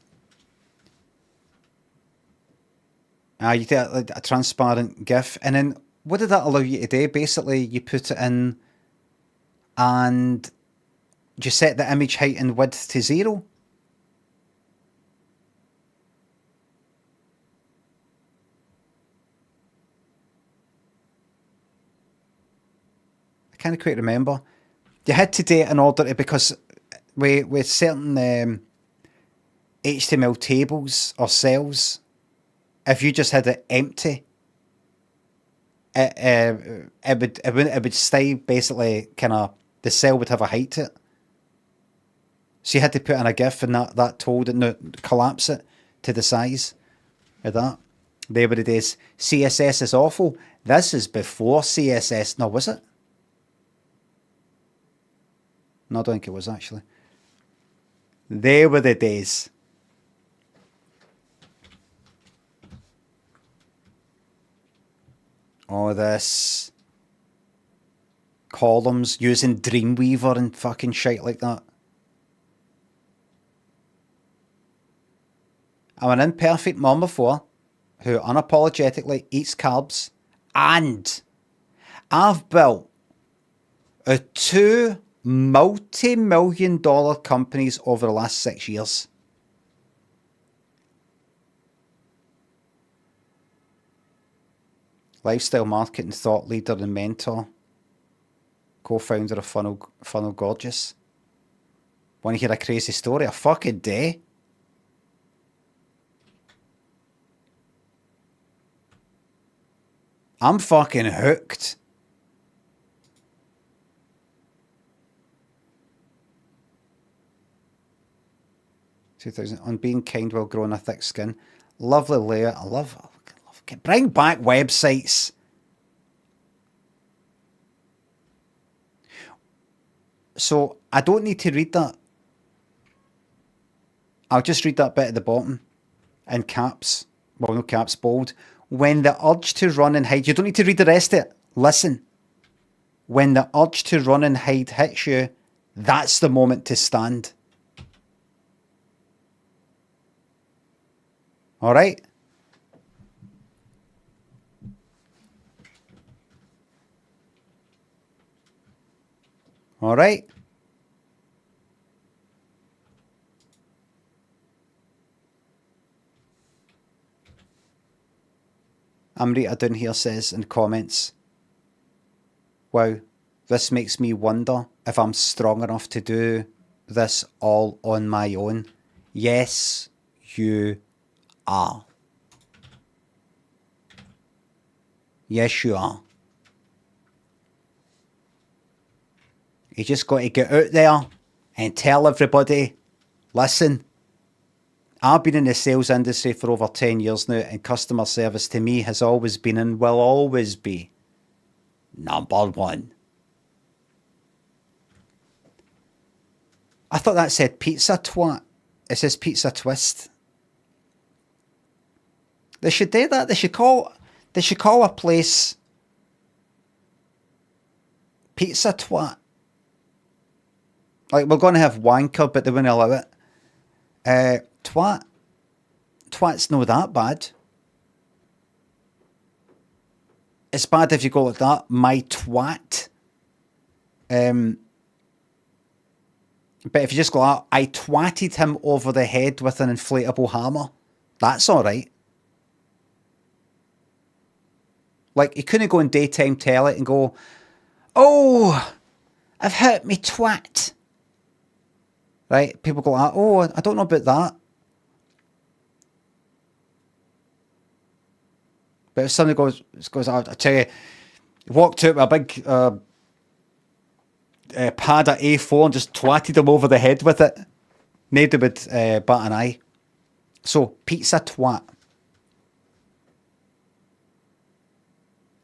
You do a transparent GIF, and then what did that allow you to do? Basically, you put it in, and you set the image height and width to 0. I can't quite remember. You had to do it in order to, because with certain HTML tables or cells, if you just had it empty, it would stay basically kind of, the cell would have a height to it. So you had to put in a GIF, and that told it to collapse it to the size of that. There what it is. CSS is awful. This is before CSS. No, was it? No, I don't think it was actually. There were the days. All this columns using Dreamweaver and fucking shit like that. I'm an imperfect mum before who unapologetically eats carbs, and I've built two multi-million-dollar companies over the last 6 years. Lifestyle marketing thought leader and mentor. Co-founder of Funnel Gorgeous. Want to hear a crazy story? A fucking day. I'm fucking hooked. On being kind while growing a thick skin. Lovely layout. I love bring back websites. So I don't need to read that. I'll just read that bit at the bottom in caps. Well, no caps, bold. When the urge to run and hide, you don't need to read the rest of it. Listen. When the urge to run and hide hits you, that's the moment to stand. All right? All right? Amrita down here says in comments, wow, this makes me wonder if I'm strong enough to do this all on my own. Yes, you are. Yes, you are. You just got to get out there and tell everybody, listen, I've been in the sales industry for over 10 years now, and customer service to me has always been and will always be number one. I thought that said pizza twat. It says pizza twist. They should do that. They should call a place pizza twat. Like, we're going to have wanker, but they wouldn't allow it. Twat. Twat's not that bad. It's bad if you go like that. My twat. But if you just go out, I twatted him over the head with an inflatable hammer. That's all right. Like, he couldn't go in daytime telly and go, oh, I've hurt me twat. Right? People go, oh, I don't know about that. But if somebody goes, I tell you, walked out with a big pad of A4 and just twatted him over the head with it, nobody would bat an eye. So, pizza twat.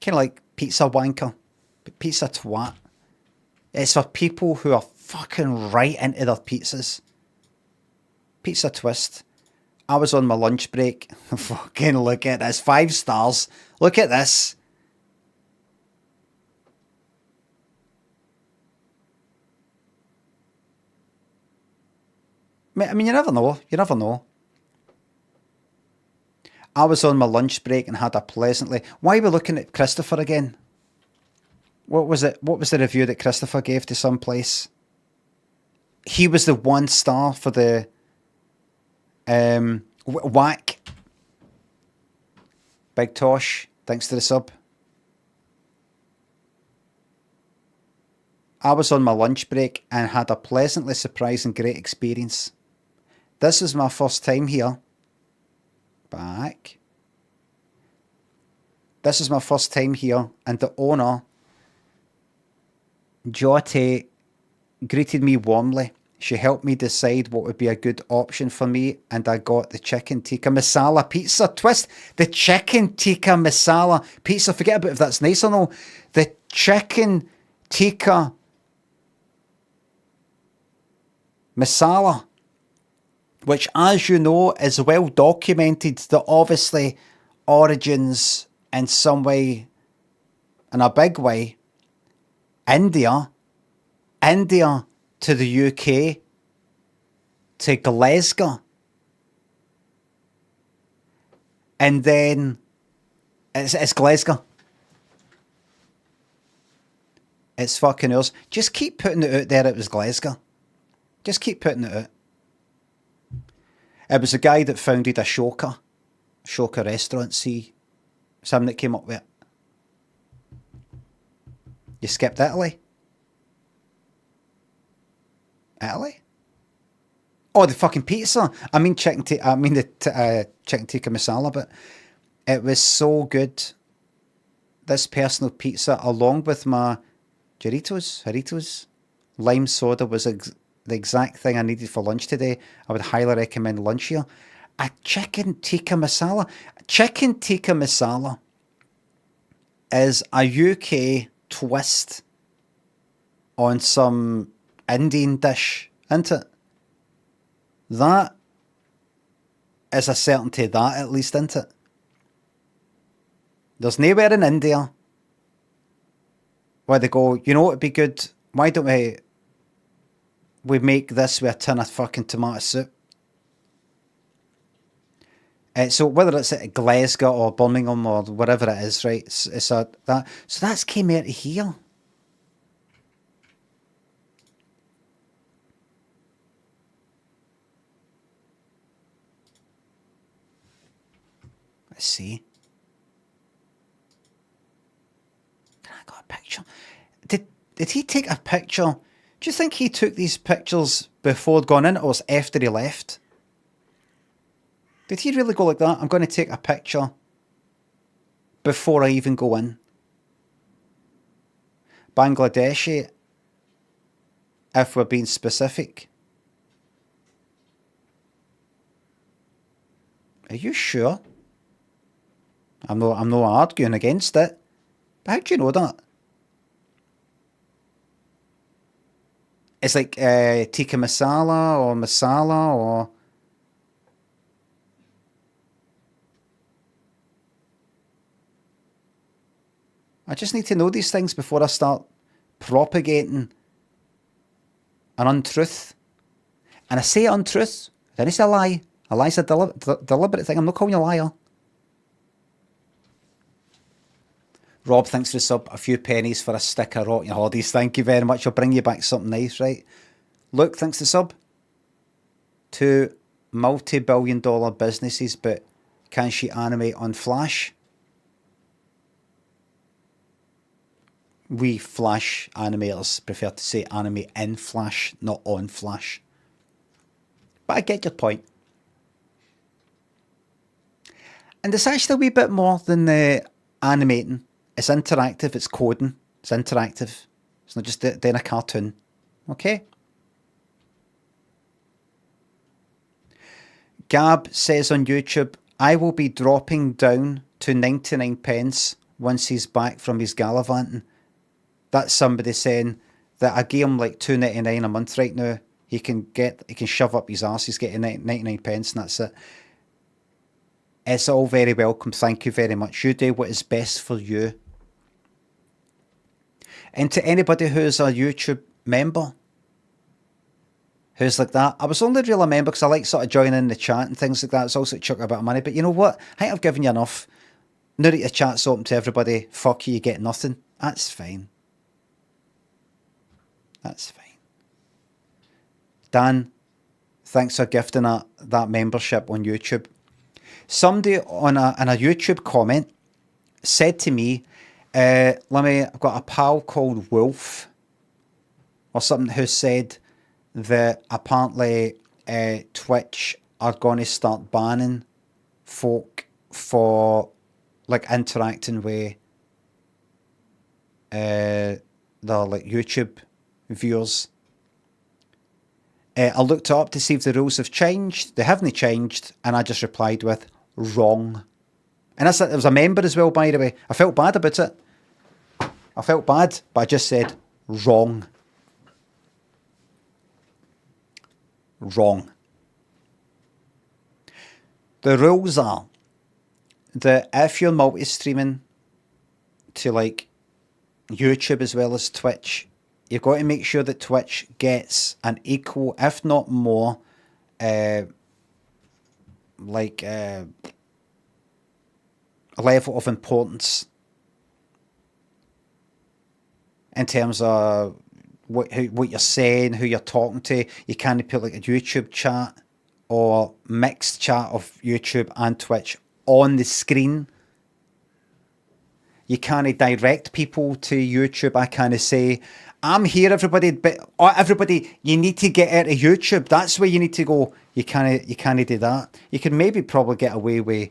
Kind of like pizza wanker, but pizza twat. It's for people who are fucking right into their pizzas. Pizza twist. I was on my lunch break. Fucking look at this. 5 stars. Look at this. I mean, you never know. You never know. I was on my lunch break and had a pleasantly... Why are we looking at Christopher again? What was it? What was the review that Christopher gave to some place? He was the 1 star for the... Whack. Big Tosh, thanks to the sub. I was on my lunch break and had a pleasantly surprising great experience. This is my first time here. Back. This is my first time here, and the owner, Jyoti, greeted me warmly. She helped me decide what would be a good option for me, and I got the chicken tikka masala pizza twist. The chicken tikka masala pizza. Forget about if that's nice or no. The chicken tikka masala, which, as you know, is well documented. The obviously origins in some way, in a big way, India to the UK, to Glasgow, and then it's Glasgow. It's fucking yours. Just keep putting it out there. It was Glasgow. Just keep putting it out. It was a guy that founded Ashoka restaurant. See, something that came up with it. You skipped Italy. Italy? Oh, the fucking pizza. I mean chicken tikka masala, but it was so good. This personal pizza, along with my Doritos, lime soda, was the exact thing I needed for lunch today. I would highly recommend lunch here. A chicken tikka masala. Chicken tikka masala is a UK twist on some Indian dish, isn't it? That is a certainty, that at least, isn't it? There's nowhere in India where they go, you know what would be good? Why don't we make this with a tin of fucking tomato soup? So whether it's at Glasgow or Birmingham or whatever it is, right? It's that. So that's came out of here. Let's see. I got a picture. Did he take a picture? Do you think he took these pictures before going in, or was after he left? Did he really go like that? I'm going to take a picture before I even go in. Bangladeshi, if we're being specific. Are you sure? I'm not arguing against it. But how do you know that? It's like tikka masala or I just need to know these things before I start propagating an untruth. And I say untruth, then it's a lie. A lie's a deliberate thing. I'm not calling you a liar. Rob, thanks for the sub. A few pennies for a sticker of Rock Your Holidays. Thank you very much. I'll bring you back something nice, right? Luke, thanks to sub. Two multi-billion-dollar businesses, but can she animate on Flash? We Flash animators prefer to say animate in Flash, not on Flash. But I get your point. And it's actually a wee bit more than the animating. It's interactive, it's coding, it's interactive. It's not just doing a cartoon. Okay? Gab says on YouTube, I will be dropping down to 99 pence once he's back from his gallivanting. That's somebody saying that I gave him like $2.99 a month right now. He can shove up his arse. He's getting 99 pence and that's it. It's all very welcome. Thank you very much. You do what is best for you. And to anybody who's a YouTube member, who's like that, I was only really a member because I like sort of joining in the chat and things like that. It's also chucking a bit of money. But you know what? I think I've given you enough. Now that the chat's open to everybody, fuck you, you get nothing. That's fine. That's fine. Dan, thanks for gifting that membership on YouTube. Somebody on a YouTube comment said to me, I've got a pal called Wolf or something who said that apparently Twitch are going to start banning folk for like interacting with their like YouTube viewers. I looked it up to see if the rules have changed. They haven't changed, and I just replied with wrong. And that's it. There was a member as well, by the way. I felt bad about it. I felt bad, but I just said wrong. Wrong. The rules are that if you're multi-streaming to like YouTube as well as Twitch, you've got to make sure that Twitch gets an equal, if not more, a level of importance in terms of what you're saying, who you're talking to. You can't put like a YouTube chat or mixed chat of YouTube and Twitch on the screen. You can't direct people to YouTube. I can't say, I'm here, everybody, but everybody, you need to get out of YouTube. That's where you need to go. You can't do that. You can maybe probably get away with,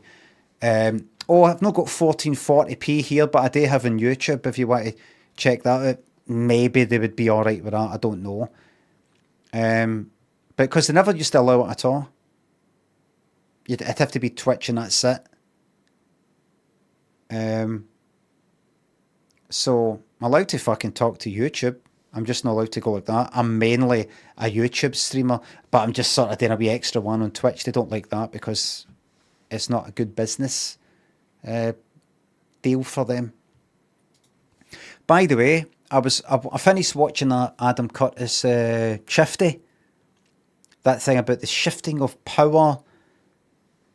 I've not got 1440p here, but I do have on YouTube. If you want to check that out, maybe they would be all right with that. I don't know. But because they never used to allow it at all. It'd have to be Twitch and that's it. So I'm allowed to fucking talk to YouTube. I'm just not allowed to go like that. I'm mainly a YouTube streamer, but I'm just sort of doing a wee extra one on Twitch. They don't like that because it's not a good business deal for them. By the way, I finished watching that Adam Curtis Shifty. That thing about the shifting of power,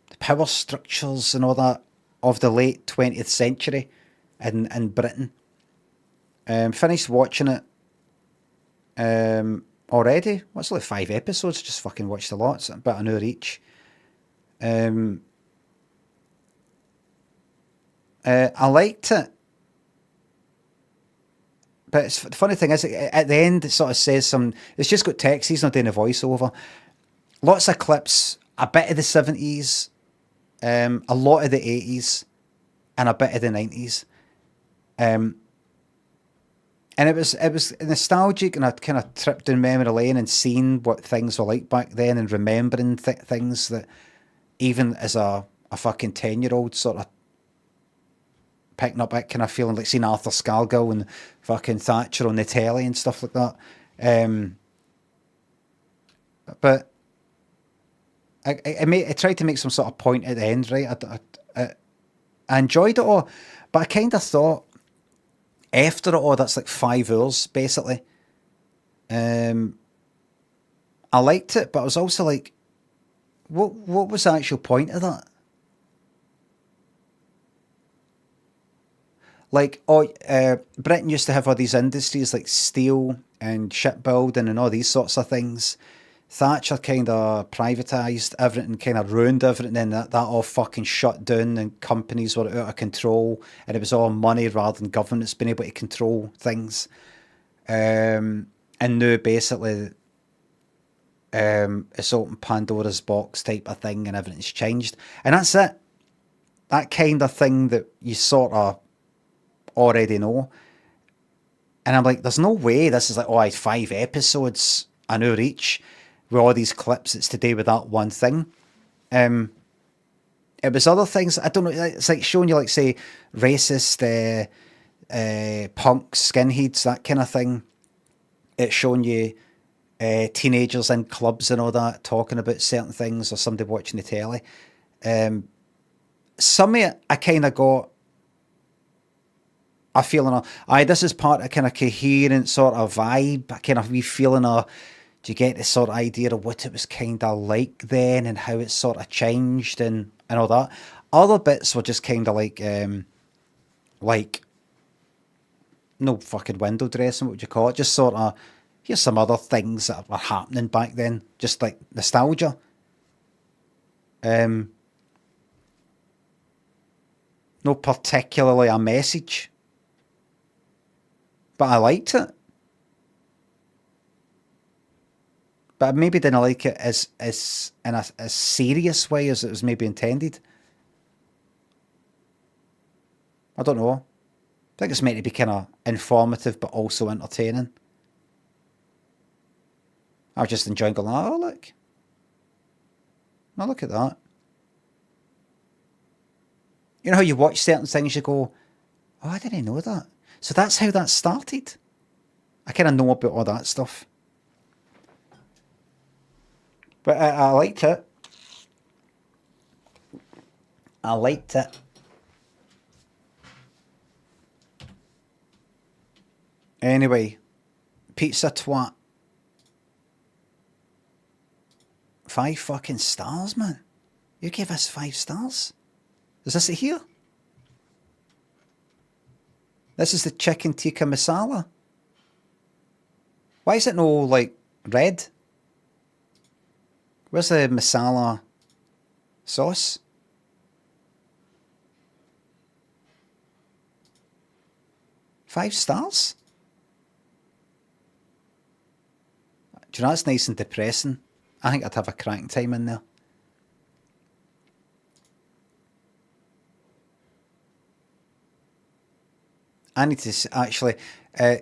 the power structures and all that of the late 20th century in Britain. Finished watching it already. What's like 5 episodes? Just fucking watched a lot. It's about an hour each. I liked it. But the funny thing is, at the end, it sort of says it's just got text, he's not doing a voiceover. Lots of clips, a bit of the 70s, a lot of the 80s, and a bit of the 90s. And it was nostalgic, and I kind of tripped in memory lane and seeing what things were like back then and remembering things that even as a fucking 10-year-old sort of picking up it, kind of feeling like seeing Arthur Scargill and fucking Thatcher on the telly and stuff like that. But I tried to make some sort of point at the end, right? I enjoyed it all, but I kind of thought after it all, that's like 5 hours basically. I liked it, but I was also like, what was the actual point of that? Like, Britain used to have all these industries like steel, and shipbuilding and all these sorts of things. Thatcher kind of privatised everything, kind of ruined everything, and that all fucking shut down, and companies were out of control, and it was all money rather than governments being able to control things. And now basically it's open Pandora's box type of thing, and everything's changed. And that's it. That kind of thing that you sort of already know. And I'm like, there's no way this is like, oh, I had 5 episodes, an hour each, with all these clips. It's to do with that one thing. It was other things. I don't know. It's like showing you, like, say, racist punks, skinheads, that kind of thing. It's showing you teenagers in clubs and all that talking about certain things, or somebody watching the telly. Some of it, I kind of got a feeling of, this is part of kind of coherent sort of vibe. I kind of wee feeling of, do you get this sort of idea of what it was kind of like then, and how it sort of changed and all that. Other bits were just kind of like, no fucking window dressing, what would you call it? Just sort of, here's some other things that were happening back then. Just like nostalgia. No particularly a message. But I liked it. But I maybe didn't like it as in a serious way as it was maybe intended. I don't know. I think it's meant to be kind of informative but also entertaining. I was just enjoying going, oh, look. Oh, look at that. You know how you watch certain things, you go, oh, I didn't know that. So that's how that started. I kind of know about all that stuff. But I liked it. I liked it. Anyway, Pizza Twat. 5 fucking stars, man. You gave us 5 stars. Is this it here? This is the chicken tikka masala. Why is it no, like, red? Where's the masala sauce? Five stars? Do you know, that's nice and depressing. I think I'd have a cracking time in there. I need to actually,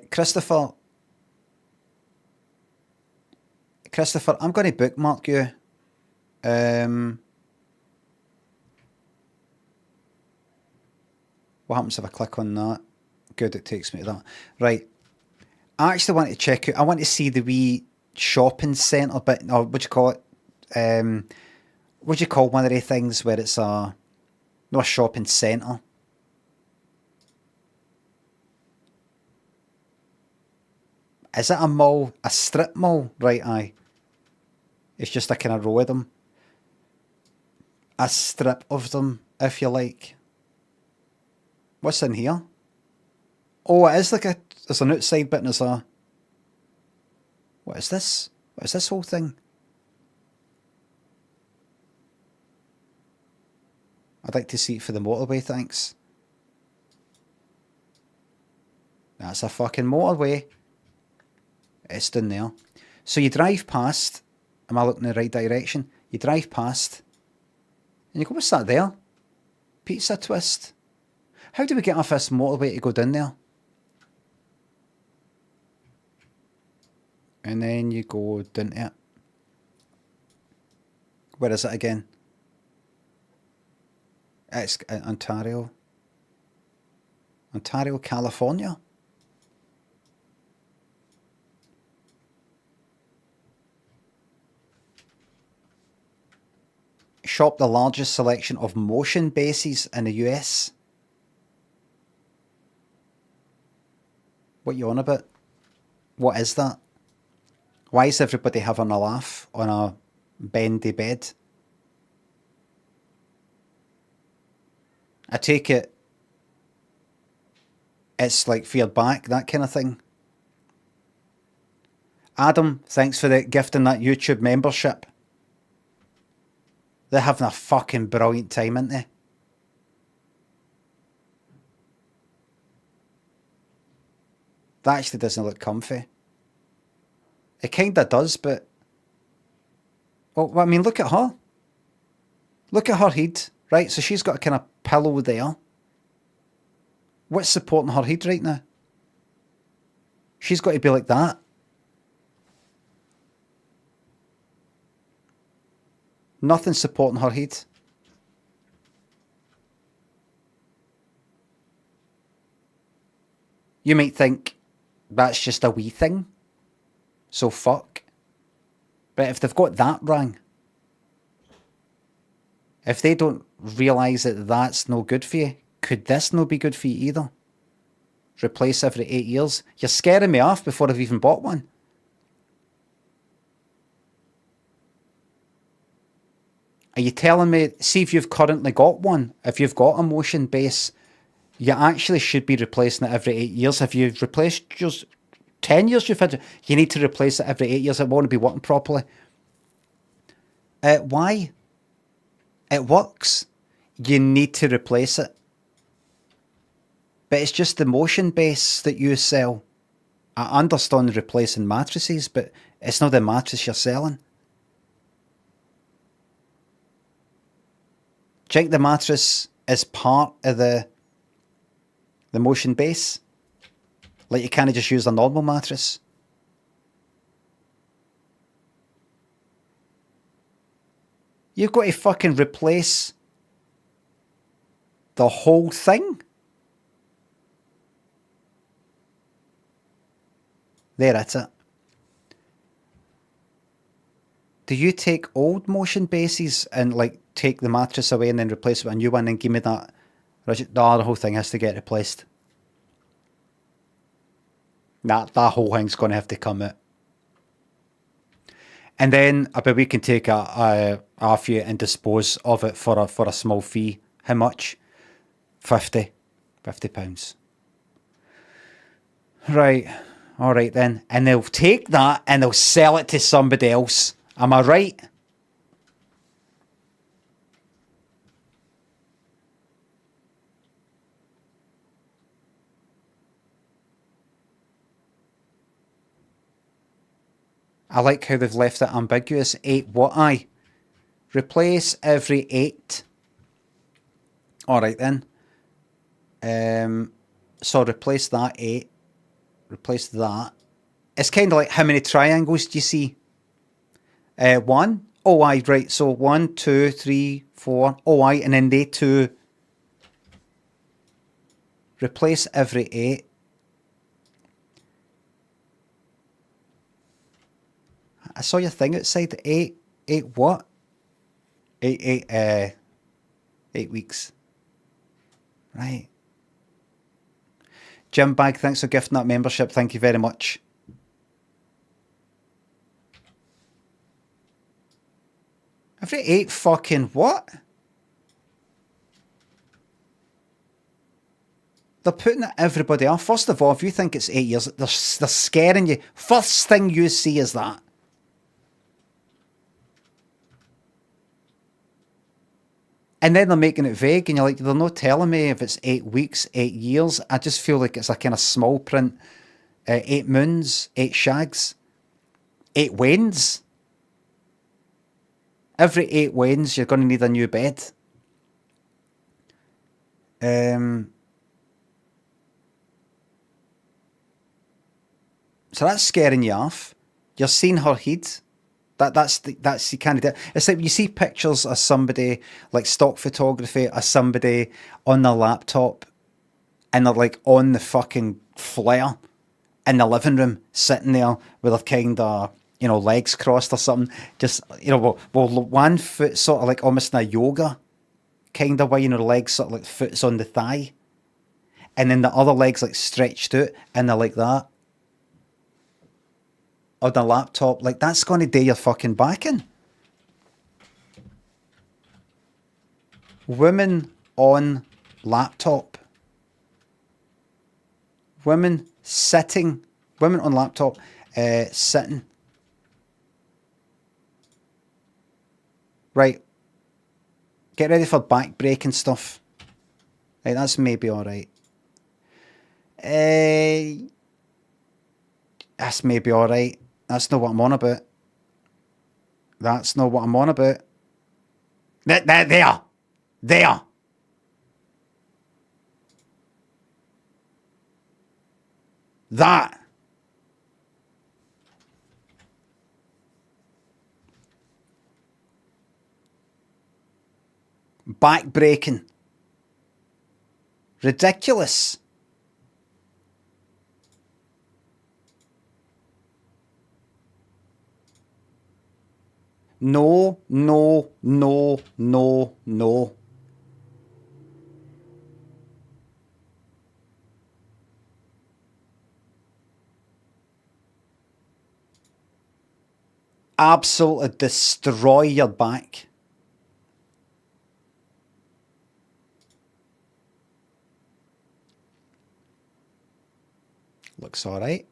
Christopher, I'm going to bookmark you. What happens if I click on that? Good, it takes me to that. Right. I actually want to check out, I want to see the wee shopping centre bit, or what do you call it? What do you call one of the things where it's not a shopping centre? Is it a mall? A strip mall? Right, aye. It's just a kind of row of them. A strip of them, if you like. What's in here? Oh, it is like there's an outside bit and there's a... What is this? What is this whole thing? I'd like to see it for the motorway, thanks. That's a fucking motorway. It's down there. So you drive past. Am I looking in the right direction? You drive past. And you go, what's that there? Pizza Twist. How do we get off this motorway to go down there? And then you go down to it. Where is it again? It's Ontario. Ontario, California. Shop the largest selection of motion bases in the US. What you on about? What is that? Why is everybody having a laugh on a bendy bed? I take it it's like for your back, that kind of thing. Adam, thanks for the gift and that YouTube membership. They're having a fucking brilliant time, aren't they? That actually doesn't look comfy. It kinda does, but... Well, I mean, look at her. Look at her head, right? So she's got a kind of pillow there. What's supporting her head right now? She's got to be like that. Nothing supporting her head. You might think that's just a wee thing, so fuck. But if they've got that wrong, if they don't realise that that's no good for you, could this no be good for you either? Replace every 8 years? You're scaring me off before I've even bought one. Are you telling me, see if you've currently got one, if you've got a motion base, you actually should be replacing it every 8 years. If you've replaced yours 10 years, you need to replace it every 8 years. It won't be working properly. Why? It works. You need to replace it. But it's just the motion base that you sell. I understand replacing mattresses, but it's not the mattress you're selling. Do you think the mattress is part of the motion base? Like you can't just use a normal mattress? You've got to fucking replace the whole thing? There, that's it. Do you take old motion bases and like take the mattress away and then replace it with a new one and give me that? No, the whole thing has to get replaced. That whole thing's going to have to come out. And then I bet we can take a few and dispose of it for a small fee. How much? £50. £50. Right. All right then. And they'll take that and they'll sell it to somebody else. Am I right? I like how they've left it ambiguous. 8 what? Aye. Replace every 8. Alright then. So replace that 8. Replace that. It's kind of like how many triangles do you see? 1. Oh, aye, right. So 1, 2, 3, 4. Oh, aye. And then they 2. Replace every 8. I saw your thing outside. 8 what? 8 weeks. Right. Jim Bag, thanks for gifting that membership. Thank you very much. Every 8 fucking what? They're putting everybody off. First of all, if you think it's 8 years, they're scaring you. First thing you see is that. And then they're making it vague, and you're like, they're not telling me if it's 8 weeks, 8 years. I just feel like it's a kind of small print. 8 moons, 8 shags, 8 wains. Every 8 wains, you're going to need a new bed. So that's scaring you off. You're seeing her head. That's the kind of... It's like you see pictures of somebody, like stock photography, of somebody on their laptop, and they're like on the fucking flare in the living room, sitting there with their kind of, legs crossed or something. Just, well, one foot sort of like almost in a yoga kind of way, the legs sort of like foot's on the thigh. And then the other leg's like stretched out, and they're like that. On the laptop, like that's going to do your fucking back in. Women on laptop. Women on laptop sitting. Right. Get ready for back breaking stuff. Right, that's maybe alright. That's maybe alright. That's not what I'm on about. That's not what I'm on about. There. There. That. Back breaking. Ridiculous. No, no, no, no, no. Absolutely destroy your back. Looks alright. I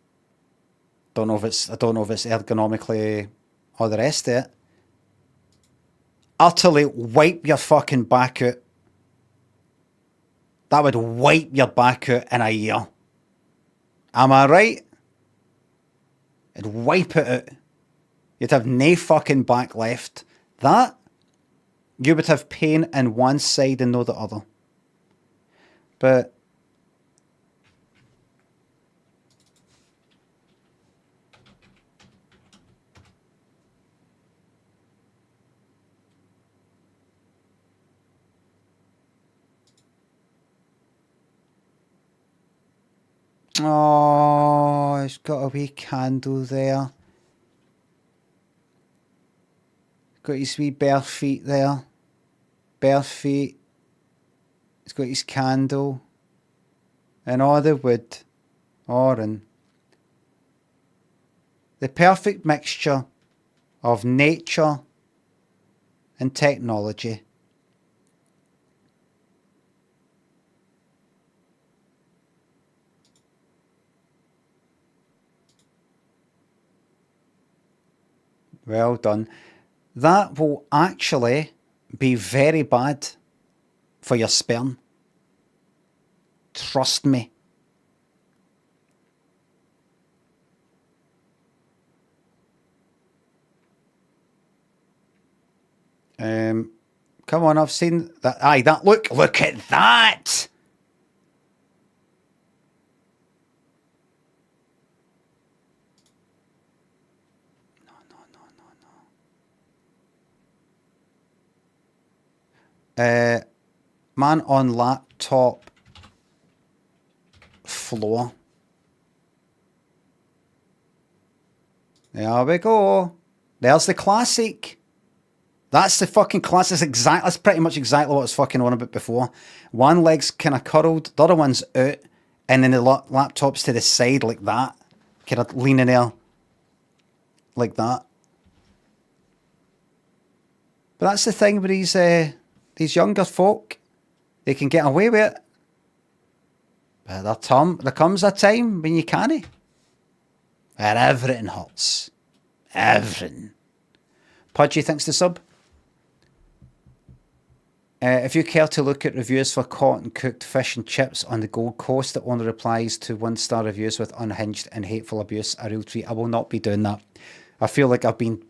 don't know if it's ergonomically or the rest of it. Utterly wipe your fucking back out. That would wipe your back out in a year. Am I right? It'd wipe it out. You'd have no fucking back left. That, you would have pain in one side and no the other. But oh, it's got a wee candle there. Got his wee bare feet there. Bare feet. He's got his candle. And all the wood. Oran. The perfect mixture of nature and technology. Well done. That will actually be very bad for your sperm. Trust me. Come on, I've seen that. Aye, that look at that. Man on laptop floor. There we go. There's the classic. That's the fucking classic. That's pretty much exactly what I was fucking on about before. One leg's kind of curled, the other one's out, and then the laptop's to the side like that. Kind of leaning there. Like that. But that's the thing with these younger folk. They can get away with it. But there comes a time when you can't. Where everything hurts. Everything. Pudgy thanks to sub. If you care to look at reviews for caught and cooked fish and chips on the Gold Coast that only replies to 1-star reviews with unhinged and hateful abuse, a real treat. I will not be doing that. I feel like I've been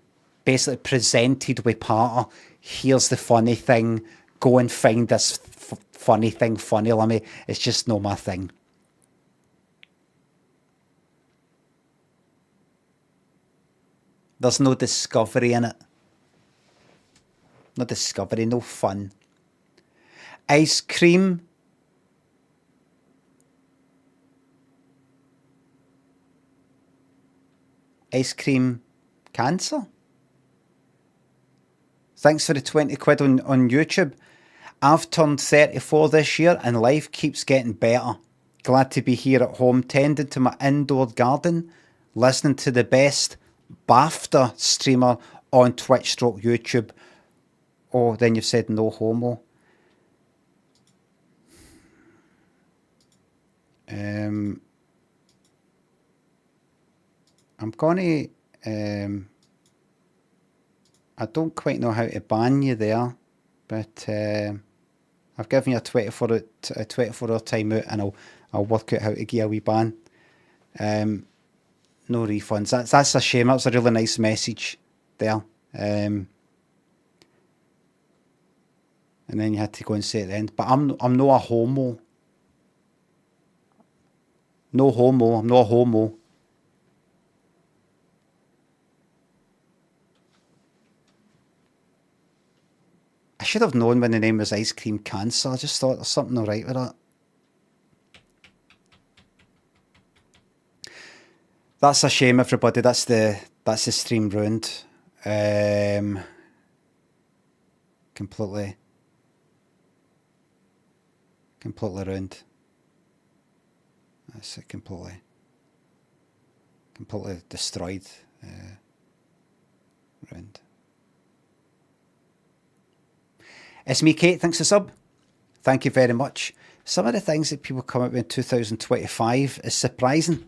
basically presented with part of, here's the funny thing, go and find this funny thing funny, Lemmy. It's just not my thing. There's no discovery in it. No discovery, no fun. Ice cream. Ice cream cancer. Thanks for the 20 quid on YouTube. I've turned 34 this year and life keeps getting better. Glad to be here at home, tending to my indoor garden, listening to the best BAFTA streamer on Twitch / YouTube. Oh, then you've said no homo. I'm I'm gonna. I don't quite know how to ban you there, but I've given you a 24-hour timeout, and I'll work out how to give a wee ban. No refunds. That's a shame. That was a really nice message there. And then you had to go and say at the end. But I'm not a homo. No homo. I'm not a homo. I should have known when the name was Ice Cream Cancer. I just thought there's something alright with that. That's a shame, everybody. That's the stream ruined. Completely ruined. That's it, completely destroyed. Ruined. It's me, Kate. Thanks for sub. Thank you very much. Some of the things that people come up with in 2025 is surprising.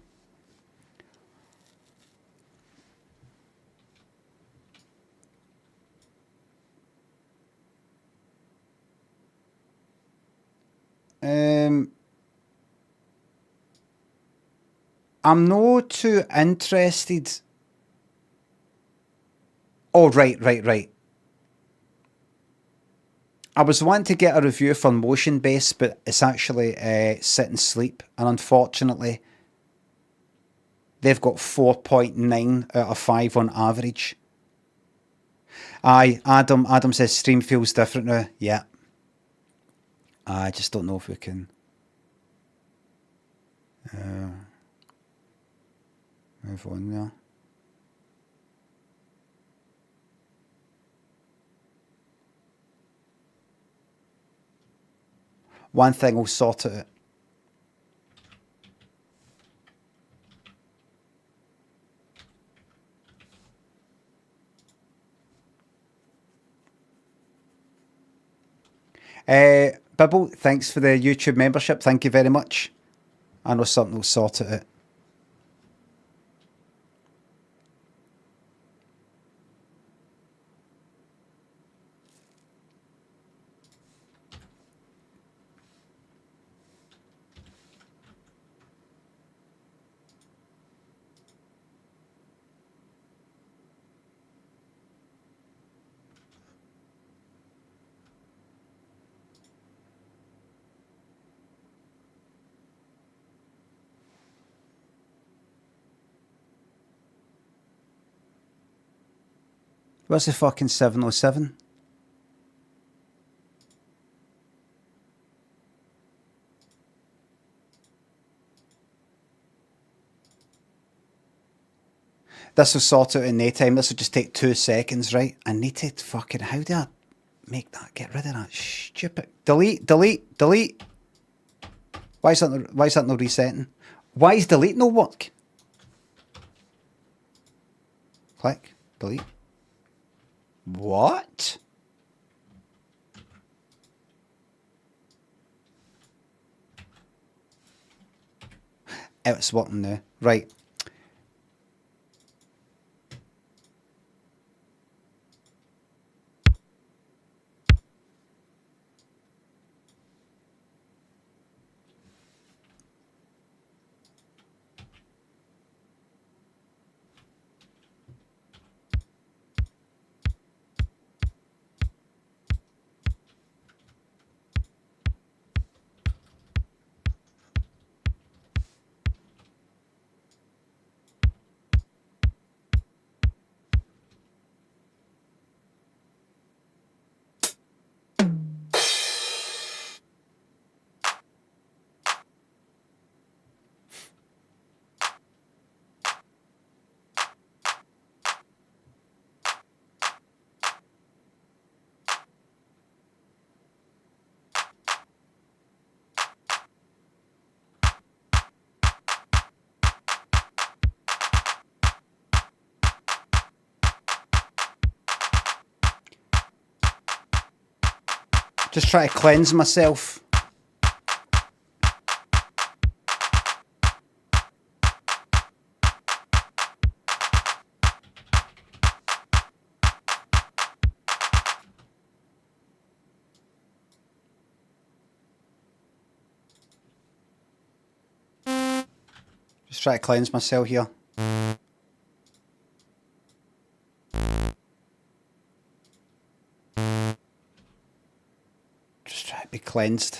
I'm not too interested. Oh, right. I was wanting to get a review for Motion Base, but it's actually Sit and Sleep, and unfortunately, they've got 4.9 out of 5 on average. Aye, Adam says stream feels different now. Yeah. I just don't know if we can move on there. One thing will sort it out. Bibble, thanks for the YouTube membership. Thank you very much. I know something will sort it out. Where's the fucking 707? This will sort out in no time. This will just take 2 seconds, right? I need to fucking... How do I make that? Get rid of that stupid... Delete. Why is that no resetting? Why is delete no work? Click. Delete. What? It's working now. Right. Just try to cleanse myself. Just try to cleanse myself here. Just try to be cleansed.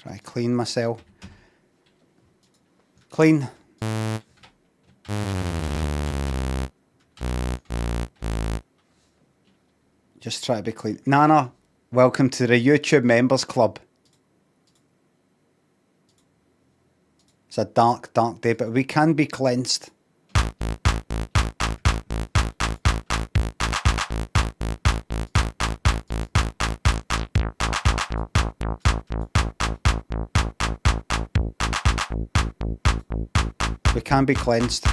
Try to clean myself. Clean. Just try to be clean. Nana, welcome to the YouTube Members Club. It's a dark, dark day, but we can be cleansed. We can be cleansed.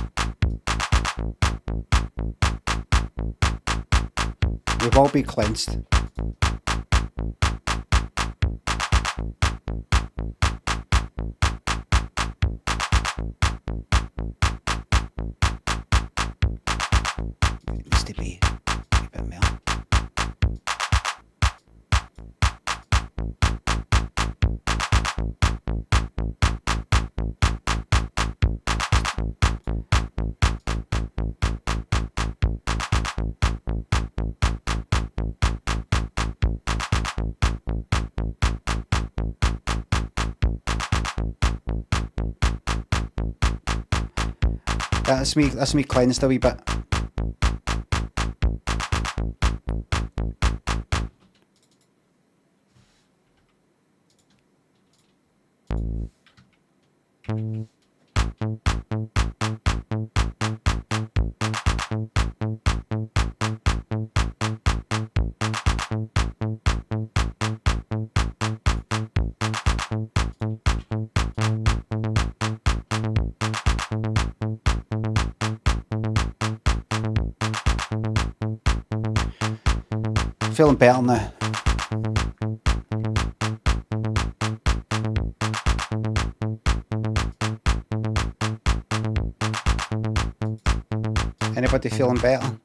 We will be cleansed. It needs to be a bit more. That's me cleansed a wee bit. Feeling better now. Anybody feeling better?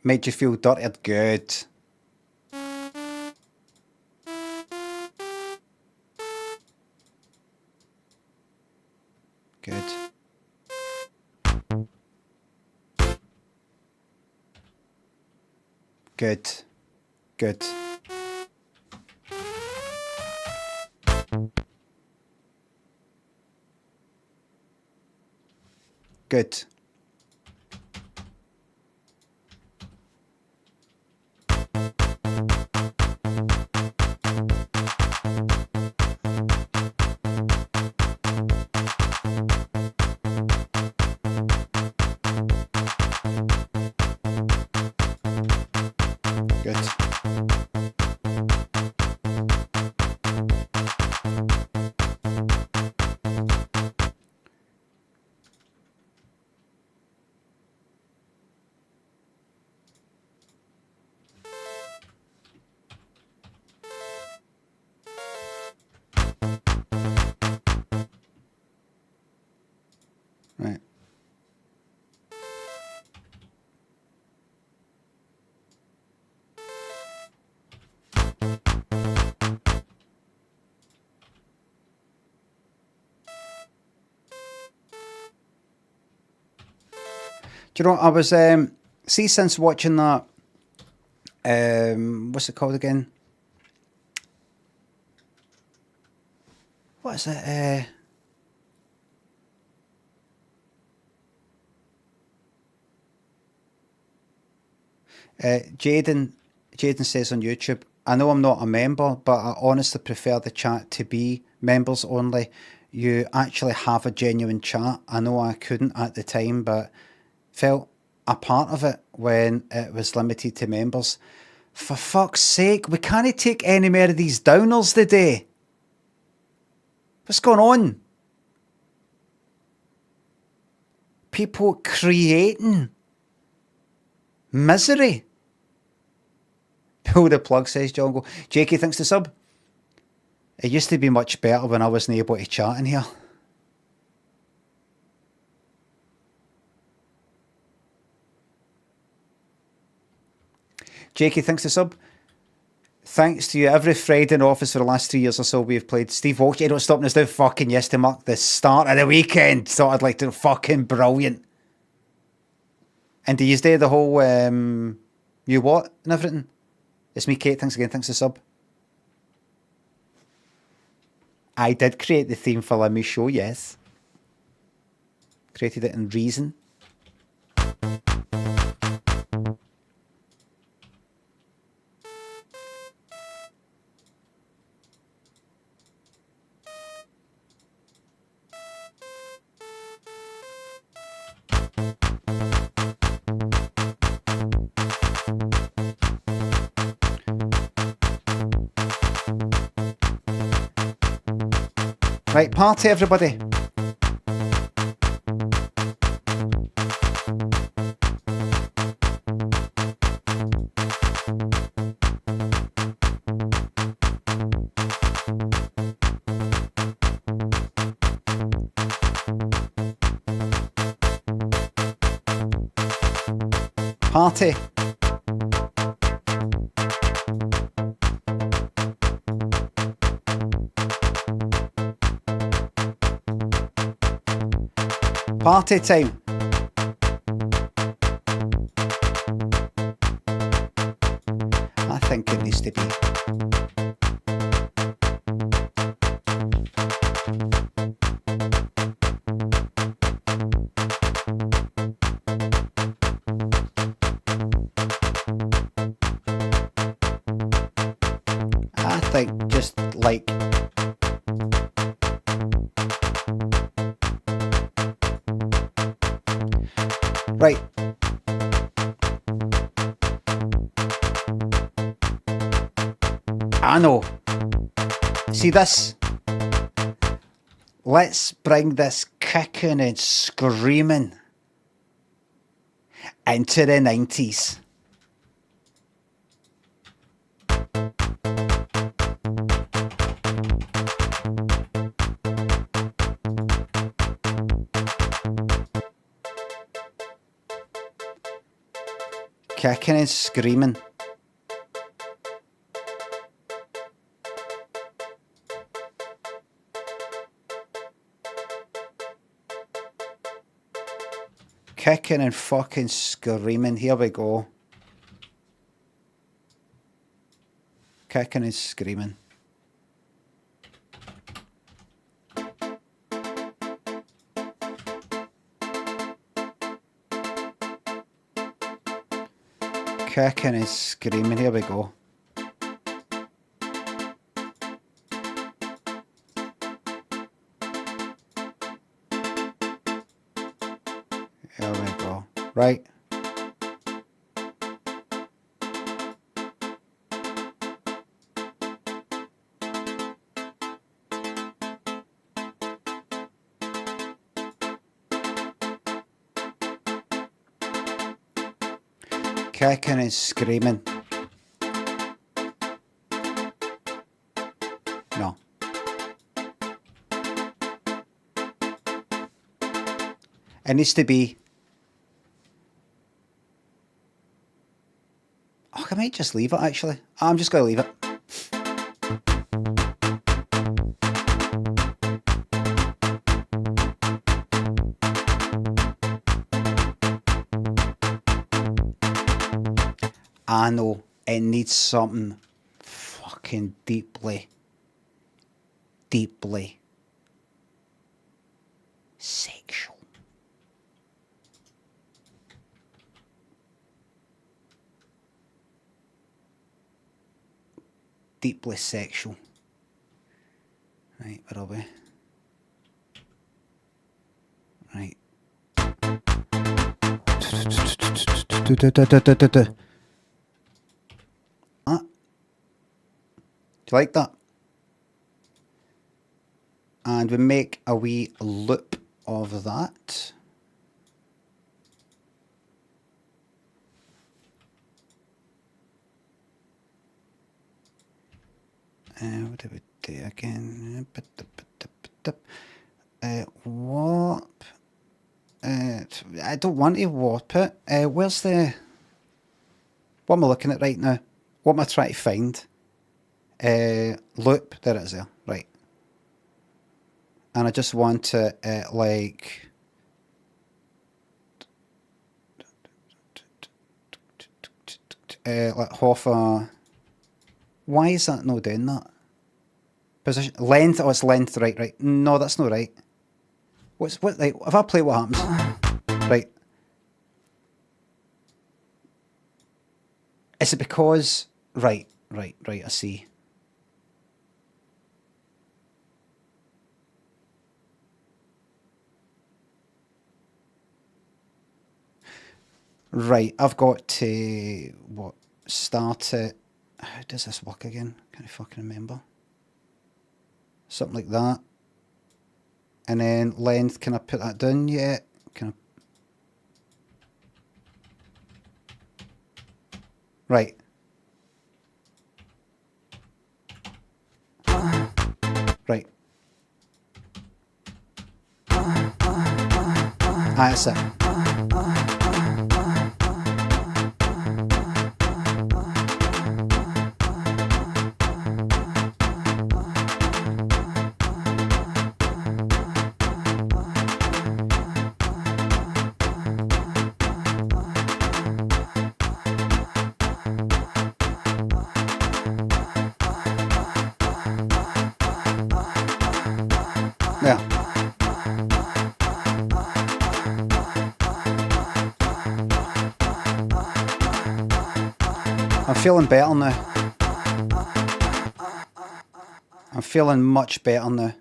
Made you feel dirty? Good. Good. Good. Good. Good. Good. Right. Do you know, I was, see, since watching that, what's it called again? What is it? Jaden says on YouTube, I know I'm not a member, but I honestly prefer the chat to be members only. You actually have a genuine chat. I know I couldn't at the time, but felt a part of it when it was limited to members. For fuck's sake, we can't take any more of these downers today. What's going on? People creating misery. Pull the plug, says Jongo. Jakey thinks the sub. It used to be much better when I wasn't able to chat in here. Jakey thinks the sub. Thanks to you, every Friday in office for the last 3 years or so, we've played Steve Walsh. You don't stop us now. Fucking yes to mark the start of the weekend. Thought I'd like to. Fucking brilliant. And do you do the whole you what and everything? It's me, Kate. Thanks again. Thanks the sub. I did create the theme for Lemmy Show, yes. Created it in Reason. Right, party everybody. Party. Party time. I think it needs to be. I think just like right. I know. See this? Let's bring this kicking and screaming into the 90s. Kicking and screaming. Kicking and fucking screaming. Here we go. Kicking and screaming. Kicking and screaming. Here we go. Here we go. Right. Kicking and screaming. No. It needs to be. Oh, I might just leave it actually. I'm just going to leave it. I know it needs something fucking deeply sexual. Deeply sexual. Right, where are we? Right. Do you like that? And we make a wee loop of that. What do we do again? Warp. I don't want to warp it. Where's the... What am I looking at right now? What am I trying to find? Loop. There it is there. Right. And I just want to, like... like Hoffa. Why is that not doing that? Position length. Oh, it's length. Right. No, that's not right. What? Like, if I play, what happens? Right. Is it because? Right. I see. Right, I've got to start it. How does this work again? Can't fucking remember. Something like that. And then length, can I put that down yet? Can I... Right. Right. That's it. Yeah. I'm feeling better now. I'm feeling much better now.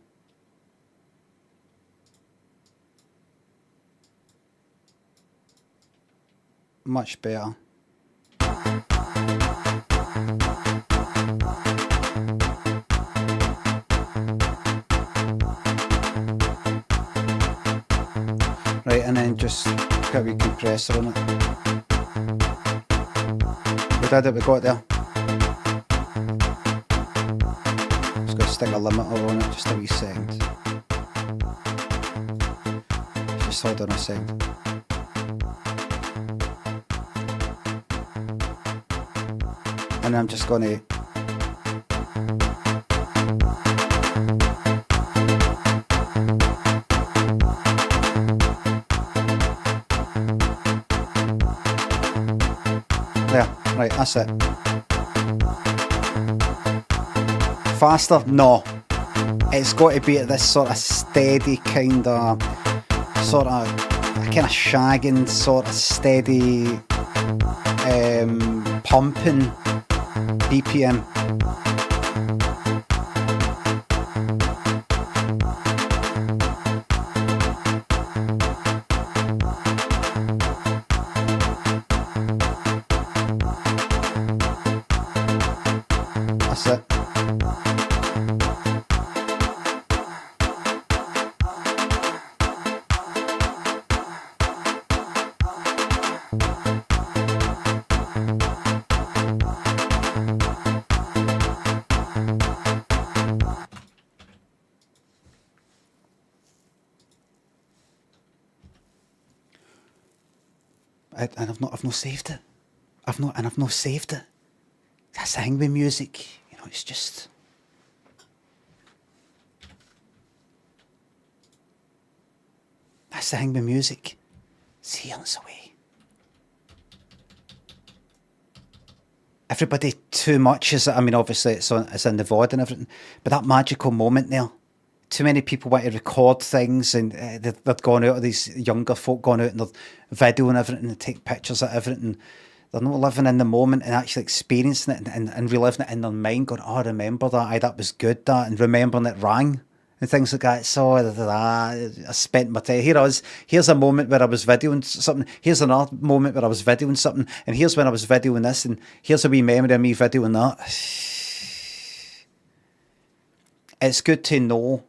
Much better. Right, and then just get a wee compressor on it. We did it, we got it there. Just got to stick a limiter on it, just a wee second. Just hold on a second. And I'm just going to... There, right, that's it. Faster? No. It's got to be at this sort of steady kind of shagging, sort of steady pumping BPM. That's it. And I've not saved it. I've not saved it. That's the thing with music, you know. It's just. That's the thing with music. It's here and it's away. Everybody too much is. I mean, obviously it's in the VOD and everything, but that magical moment there. Too many people want to record things, and they've gone out, these younger folk gone out and they're videoing everything and take pictures of everything. They're not living in the moment and actually experiencing it and reliving it in their mind, going, oh, I remember that, aye, that was good, that, and remembering it rang and things like that. So I spent my time. Here's a moment where I was videoing something. Here's another moment where I was videoing something. And here's when I was videoing this. And here's a wee memory of me videoing that. It's good to know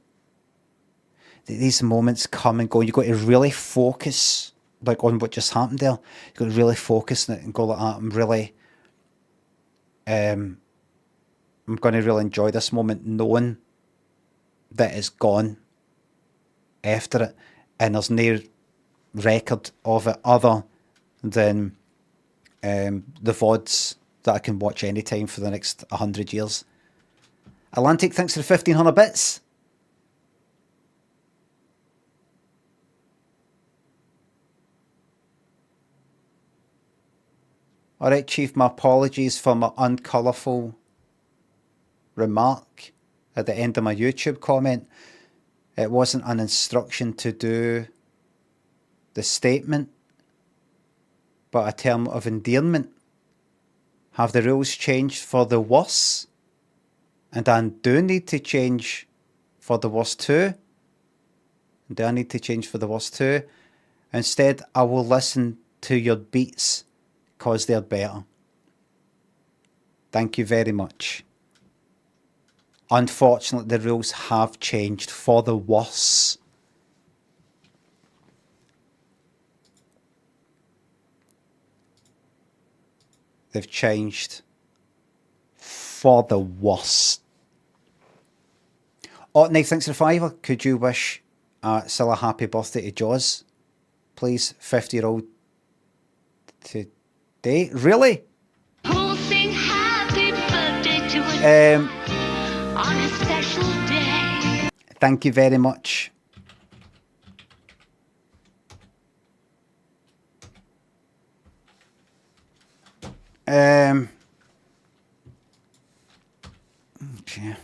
these moments come and go. You've got to really focus, like, on what just happened there. You've got to really focus on it and go like that and really I'm going to really enjoy this moment knowing that it's gone after it, and there's no record of it other than the VODs that I can watch anytime for the next 100 years. Atlantic, thanks for the 1500 bits. Alright, Chief, my apologies for my uncolourful remark at the end of my YouTube comment. It wasn't an instruction to do the statement, but a term of endearment. Have the rules changed for the worse? And I do need to change for the worse too. Do I need to change for the worse too? Instead, I will listen to your beats because they're better. Thank you very much. Unfortunately, the rules have changed for the worse. They've changed for the worse. Oh, Nick, thanks for the fiver. Could you wish Scylla happy birthday to Jaws? Please, 50-year-old today. Really? Who'll sing happy birthday to us on a special day? Thank you very much. Okay.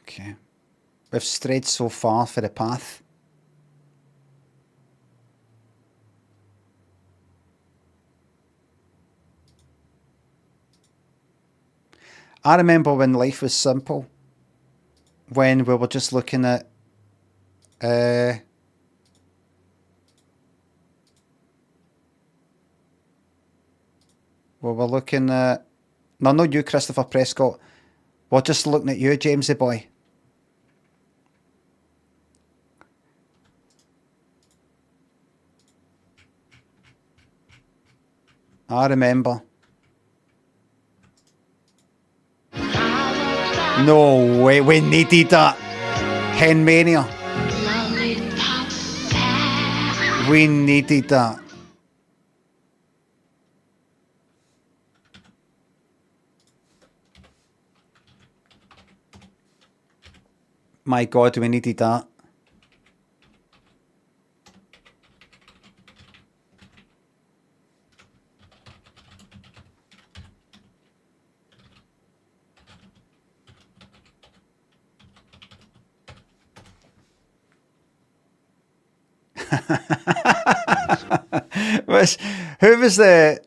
Okay. We've strayed so far for the path. I remember when life was simple, when we were just looking at we were looking at, no, not you, Christopher Prescott. We're just looking at you, Jamesy boy. I remember. No way, we needed that. Henmania. We needed that. My God, we needed that. Who was the...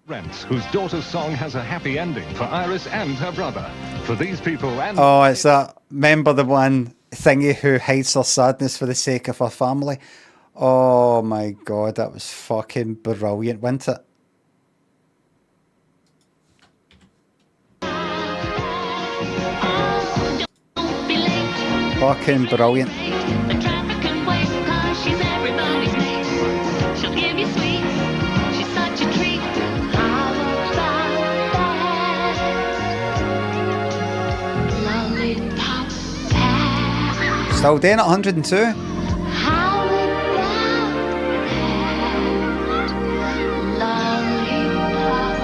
Rents, whose daughter's song has a happy ending for Iris and her brother. For these people and... Oh, it's that, remember the one thingy who hides her sadness for the sake of her family? Oh my God, that was fucking brilliant, wasn't it? Fucking brilliant. The traffic can wait 'cause she's everybody's mate. She'll give you sweets. She's such a treat. How about that? Lollipop fast. Still doing it, 102. How about that? Lollipop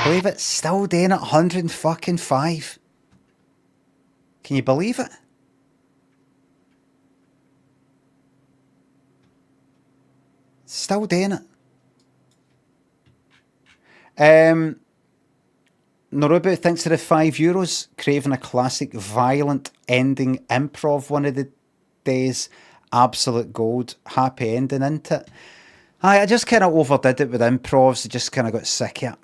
Believe it? Still doing it, 105. Can you believe it? Still doing it. Norubu, thanks to the €5. Craving a classic violent ending improv one of the days. Absolute gold. Happy ending, isn't it? I just kind of overdid it with improvs. I just kind of got sick of it.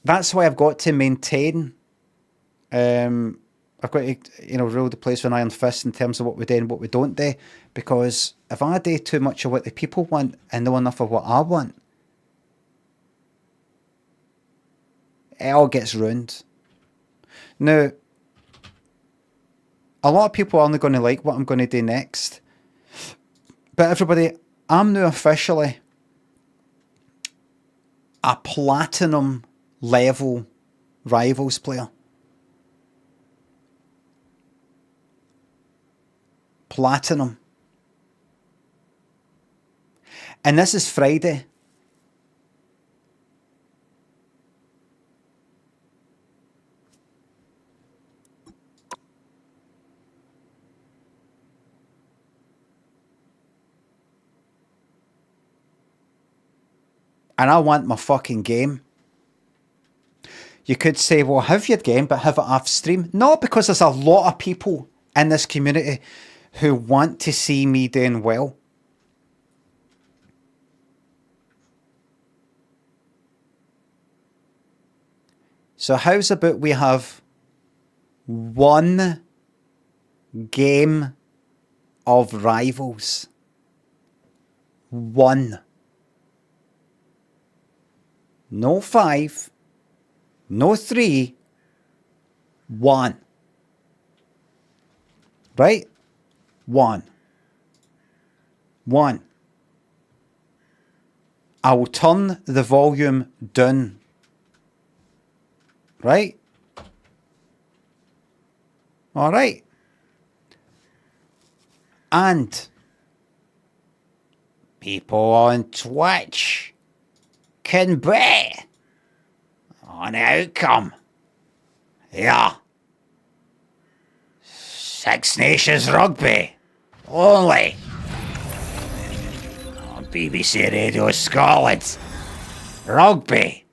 That's why I've got to maintain. I've got to, rule the place with an iron fist in terms of what we do and what we don't do. Because if I do too much of what the people want and not enough of what I want, it all gets ruined. Now, A lot of people are only going to like what I'm going to do next. But everybody, I'm now officially a platinum level Rivals player. Platinum. And this is Friday. And I want my fucking game. You could say, well, have your game, but have it off stream. No, because there's a lot of people in this community who want to see me doing well. So how's about we have one game of Rivals? One. No 5. No 3. 1. Right? 1. 1. I will turn the volume down. Right? Alright. And people on Twitch can bet on the outcome. Yeah. Six Nations Rugby. Only. On BBC Radio Scotland. Rugby.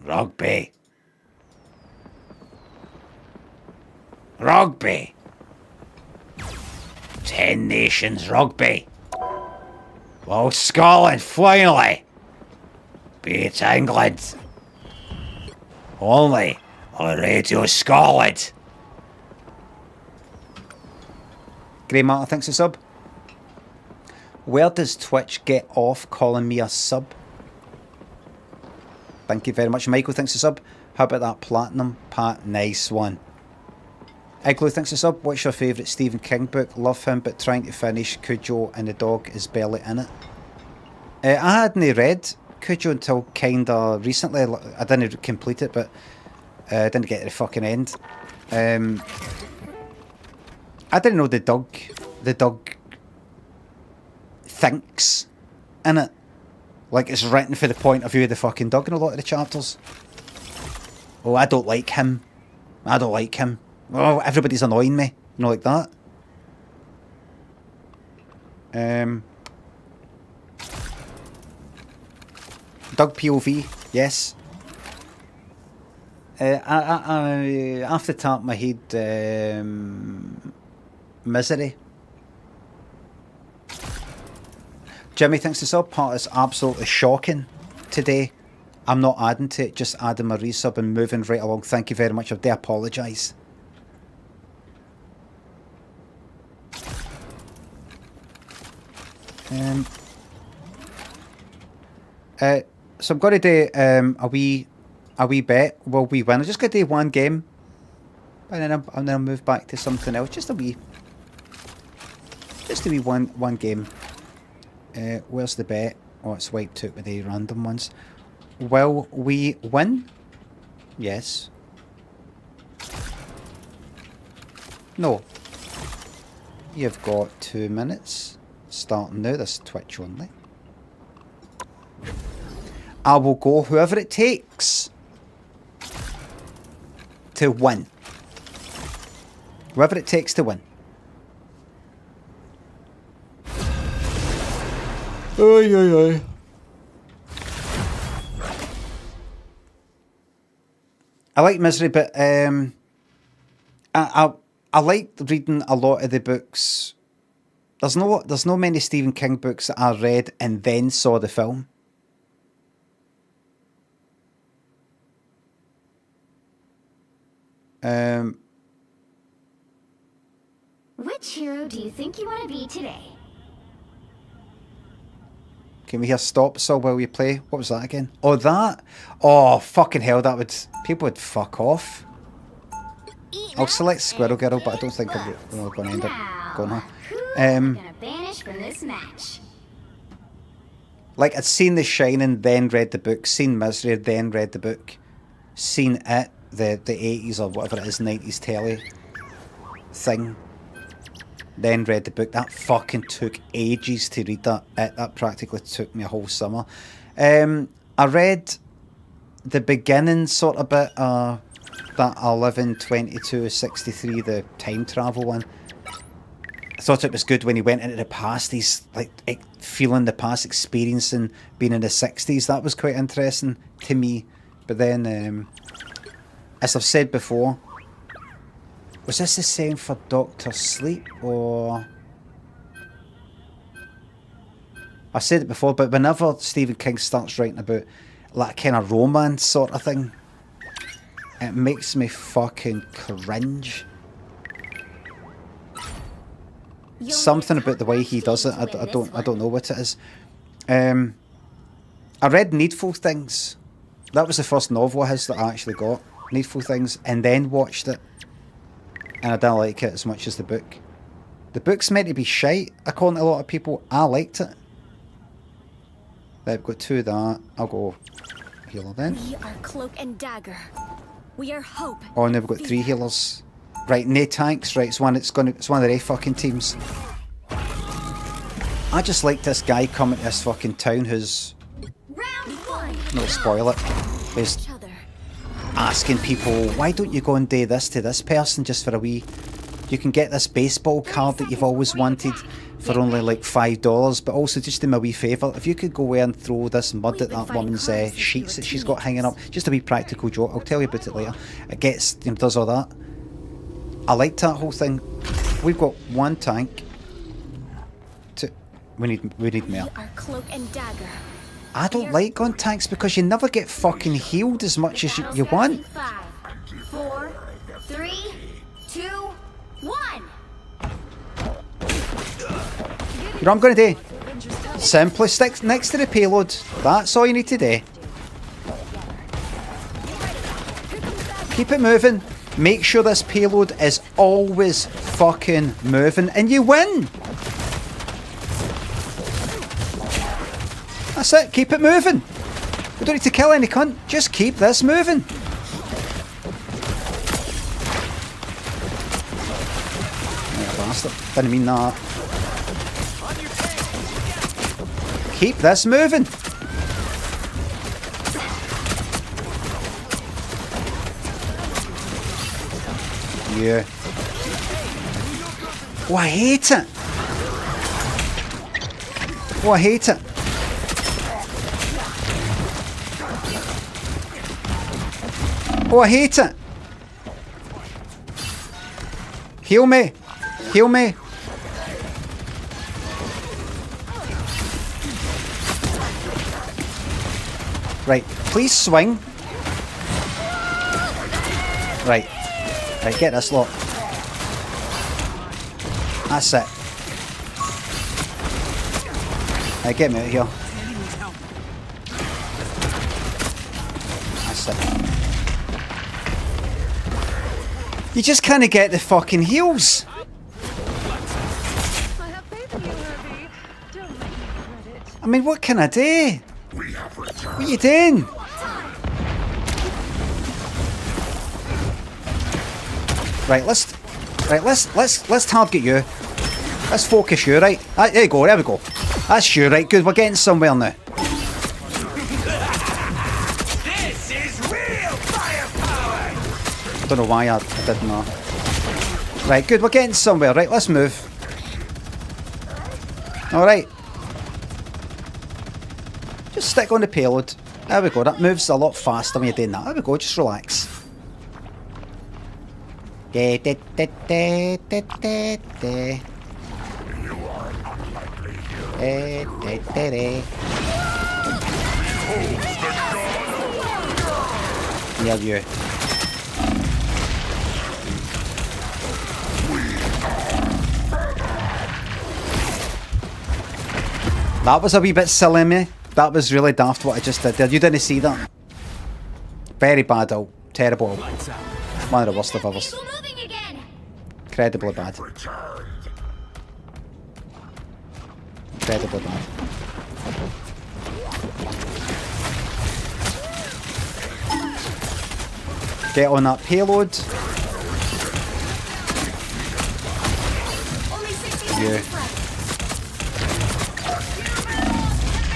Rugby. Rugby. 10 Nations Rugby. Will Scotland finally beat England? Only on Radio Scotland. Grey Martin thinks a sub. Where does Twitch get off calling me a sub? Thank you very much. Michael thinks a sub. How about that platinum? Pat, nice one. Igloo thinks a sub. What's your favourite Stephen King book? Love him, but trying to finish Cujo and the dog is barely in it. I hadn't read Cujo until kinda recently. I didn't complete it, but I didn't get to the fucking end. I didn't know the dog thinks in it. Like it's written for the point of view of the fucking dog in a lot of the chapters. Oh, I don't like him. I don't like him. Oh, everybody's annoying me. You know, like that. Dog POV, yes. Off the top of my head, Misery. Jimmy thinks the sub part is absolutely shocking today. I'm not adding to it, just adding my resub and moving right along. Thank you very much. I do apologise. So I'm going to do a wee bet. Will we win? I'm just going to do one game, and then I'll move back to something else. Just a wee one game. Where's the bet? Oh, it's wiped out with the random ones. Will we win? Yes. No. You've got 2 minutes. Starting now, this Twitch only. I will go whoever it takes to win. Whoever it takes to win. Oy, oy, oy. I like Misery, but I like reading a lot of the books. There's no many Stephen King books that I read and then saw the film. Which hero do you think you want to be today? Can we hear stop so while we play? What was that again? Oh, that? Oh, fucking hell, that would... People would fuck off. I'll select Squirrel Girl, but I don't think I'm really going to end up going her. Who am I gonna banish from this match? Like, I'd seen The Shining, then read the book, seen Misery, then read the book, seen It, the 80s or whatever it is, 90s telly thing, then read the book. That fucking took ages to read that. That practically took me a whole summer. I read the beginning sort of bit, that 11/22/63, the time travel one. I thought it was good when he went into the past. He's like feeling the past, experiencing being in the 60s. That was quite interesting to me. But then, as I've said before, was this the same for Doctor Sleep or? I said it before, but whenever Stephen King starts writing about that kind of romance sort of thing, it makes me fucking cringe. Something about the way he does it, I don't know what it is. I read Needful Things. That was the first novel of his that I actually got, Needful Things, and then watched it. And I didn't like it as much as the book. The book's meant to be shite, according to a lot of people. I liked it. I've got 2 of that. I'll go healer then. We are Cloak and Dagger. We are Hope. Oh, and then we've got 3 healers. Right, no tanks. Right, it's one of their fucking teams. I just like this guy coming to this fucking town who's, Round one. no spoil it, who's Each other. asking people, why don't you go and do this to this person just for a wee... You can get this baseball card that you've always wanted for only like $5, but also just do me a wee favour. If you could go away and throw this mud at that woman's sheets that she's got hanging up, just a wee practical joke. I'll tell you about it later. It gets, does all that. I liked that whole thing. We've got 1 tank. We need more. We are Cloak and Dagger. I don't like gun tanks because you never get fucking healed as much as you want. 5, 4, 3, 2, 1. You know what I'm going to do? Simply stick next to the payload. That's all you need to do. Keep it moving. Make sure this payload is always fucking moving and you win. That's it. Keep it moving. We don't need to kill any cunt. Just keep this moving. Yeah, bastard. Didn't mean that. Keep this moving. Yeah. Oh, I hate it. Oh, I hate it. Oh, I hate it. Heal me. Heal me. Right, please swing. Right. Right, get this lot. That's it. Right, get me out of here. That's it. You just kind of get the fucking heals. I have faith in you, Herbie. Don't make me regret it. I mean, what can I do? What are you doing? Right, let's target you. Let's focus you, right? There you go, there we go. That's you, right? Good, we're getting somewhere now. This is real firepower! Don't know why I didn't know. Right, good, we're getting somewhere, right? Let's move. Alright. Just stick on the payload. There we go, that moves a lot faster when you're doing that. There we go, just relax. Da, da, da, da, da, da, da. Da, da, da, da. Yeah, you. That was a wee bit silly, me. That was really daft what I just did there. You didn't see that. Very bad out. Terrible out. One of the worst of others. People moving Incredibly bad. Incredibly bad. Get on that payload. Only 60 Yeah. seconds left.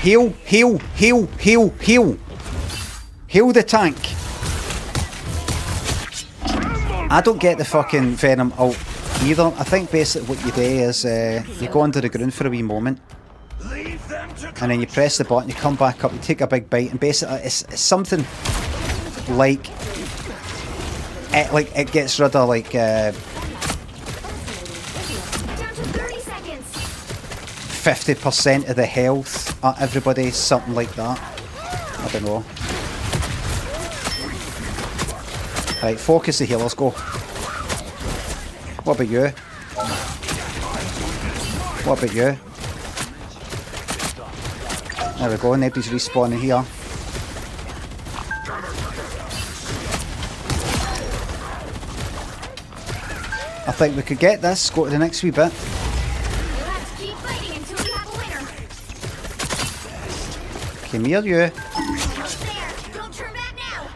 Heal, heal, heal, heal, heal. Heal the tank. I don't get the fucking Venom ult either. I think basically what you do is you go under the ground for a wee moment Leave them to and then you press the button, you come back up, you take a big bite, and basically it's something like it gets rid of like Down to 30 seconds. 50% of the health at everybody, something like that. I don't know. Right, focus the healers, go. What about you? What about you? There we go, nobody's respawning here. I think we could get this, go to the next wee bit. You'll have to keep fighting until we have a winner. Come here, you. Almost there. Don't turn back now.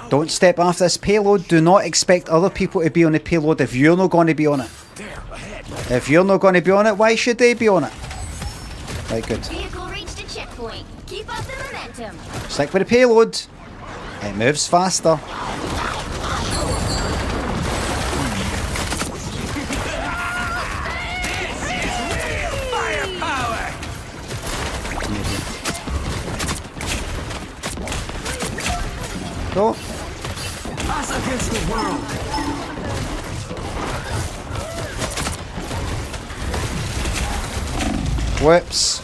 Don't step off this payload. Do not expect other people to be on the payload if you're not going to be on it. If you're not going to be on it, why should they be on it? Right, good. Vehicle reached a checkpoint. Keep up the momentum. Stick with the payload. It moves faster. firepower. Go. Us against the world. Whoops.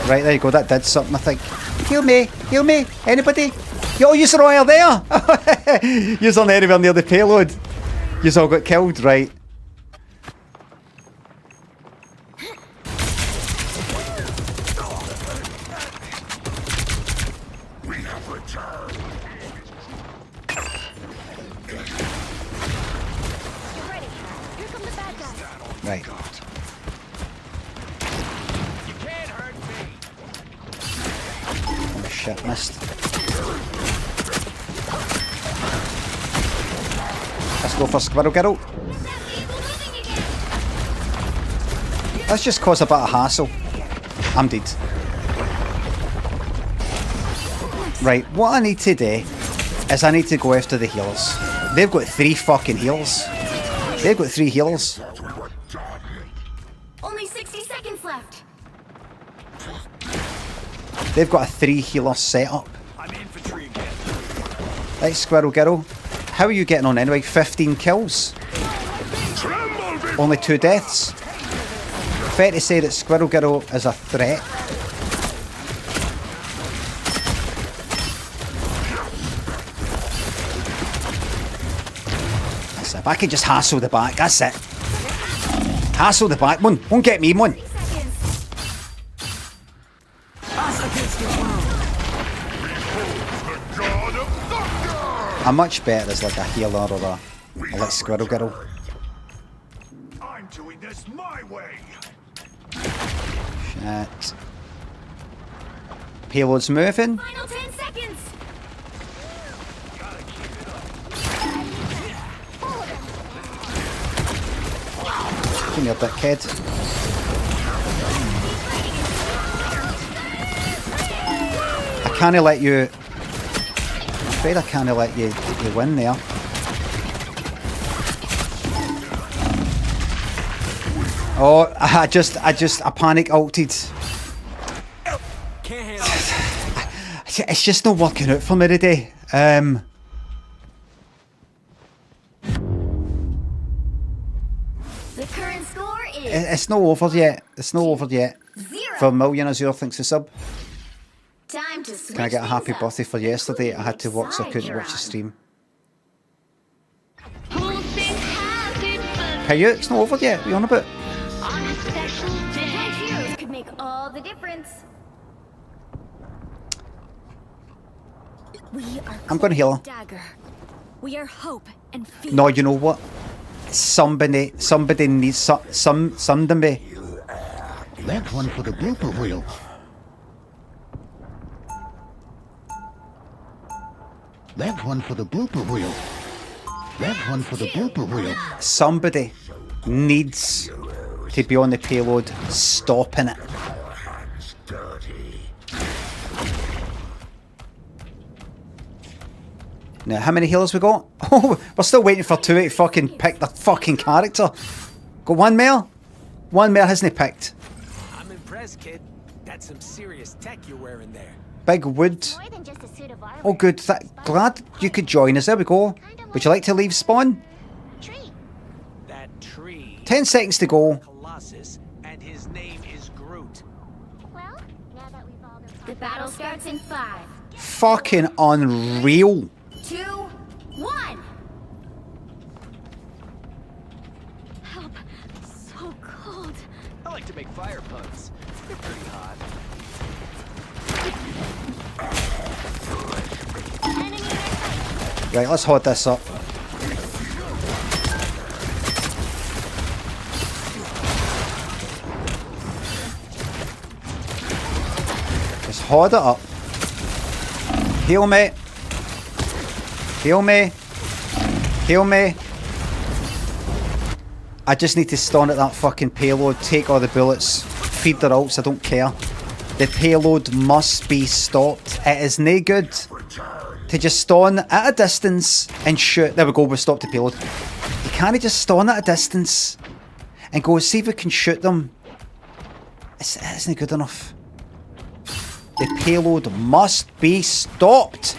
Right, there you go. That did something, I think. Heal me. Heal me. Anybody? Yo, you're all there. You're not anywhere near the payload. You're all got killed, right? Get ready. Here come the bad guys. Right. You can't hurt me. Oh, shit, missed. Let's go for Squirrel Girl. That vehicle moving again. Let's just cause a bit of hassle. I'm dead. Right, what I need to do is I need to go after the healers. They've got 3 fucking healers. They've got 3 healers. Only 60 seconds left. They've got a 3 healer setup. I'm infantry again. Right, Squirrel Girl. How are you getting on anyway? 15 kills. Only 2 deaths. Fair to say that Squirrel Girl is a threat. That's it. If I can just hassle the back, that's it. Hassle the back, one. Won't get me, one. 30 seconds. Us against the world. I'm much better as like a healer or a like Squirrel Girl. I'm doing this my way. Shit. Payload's moving. Final 10 seconds. Come here, dickhead. I can't let you. I'm afraid I can't let you win there. Oh, I panic ulted. Can't handle It's just not working out for me today. The current score is It's not over yet. It's not over yet. 0. For Million Azure thinks a sub. Time to switch Can I get a happy things up, birthday for yesterday? I had to work, so I couldn't Side watch the round. stream. Who thinks has it but Hey, you, it's not over yet. What are you on about? on a special Five day? heroes could make all the difference. We are I'm gonna heal her. Dagger. We are hope and fear. No, you know what? Somebody needs somebody. That's one for the blooper reel. That's one for the blooper reel. That's one for the blooper reel. Somebody needs to be on the payload stopping it. Now, how many healers we got? Oh, we're still waiting for two to fucking pick the fucking character. Got one more? One more hasn't he picked? I'm impressed, kid. That's some serious tech you're wearing there. Big wood. More than just a suit of armor. Oh, good. Glad you could join us. There we go. Would you like to leave spawn? Tree. That tree. 10 seconds to go. Colossus, and his name is Groot. Well, now that we've all the battle starts in 5, Fucking unreal. 2, 1. Help. So cold. I like to make fire puns. They're pretty hot. Enemy in sight. Right, let's hold this up. Just hold it up. Heal me. Heal me. Heal me. I just need to stun at that fucking payload, take all the bullets, feed their ults, I don't care. The payload must be stopped. It is no good to just stun at a distance and shoot. There we go, we stopped the payload. You can't just stun at a distance and go see if we can shoot them. It isn't good enough. The payload must be stopped.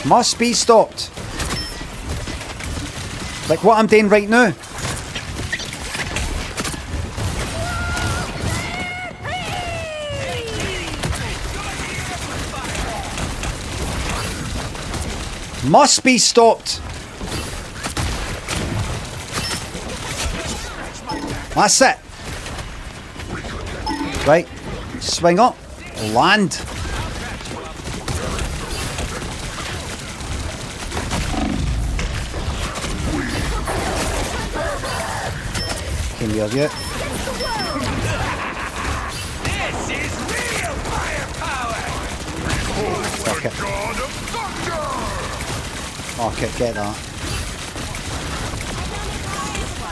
Must be stopped. Like what I'm doing right now. Must be stopped. That's it. Right. Swing up. Land. Can you have it? This is real firepower! Fuck it. God of thunder! Fuck it, get that.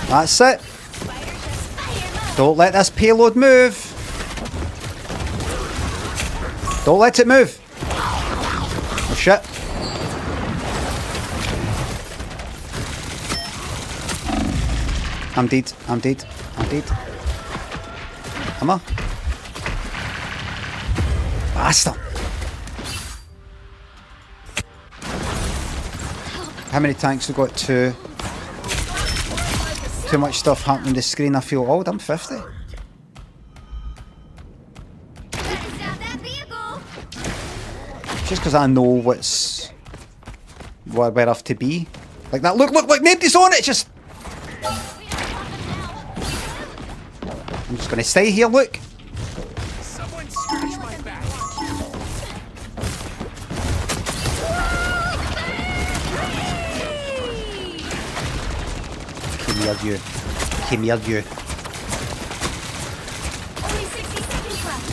That's it. Don't let this payload move. Don't let it move. Oh shit. I'm dead. I'm dead. I'm dead. Am I? Bastard. How many tanks we got? 2. Too much stuff happening on the screen. I feel old. I'm 50. Just because I know where I have to be. Like that. Look, nobody's on it. Just. I'm just gonna stay here. Look. Someone scratch my back. Come here, you. Come here, you. Only 60 seconds left.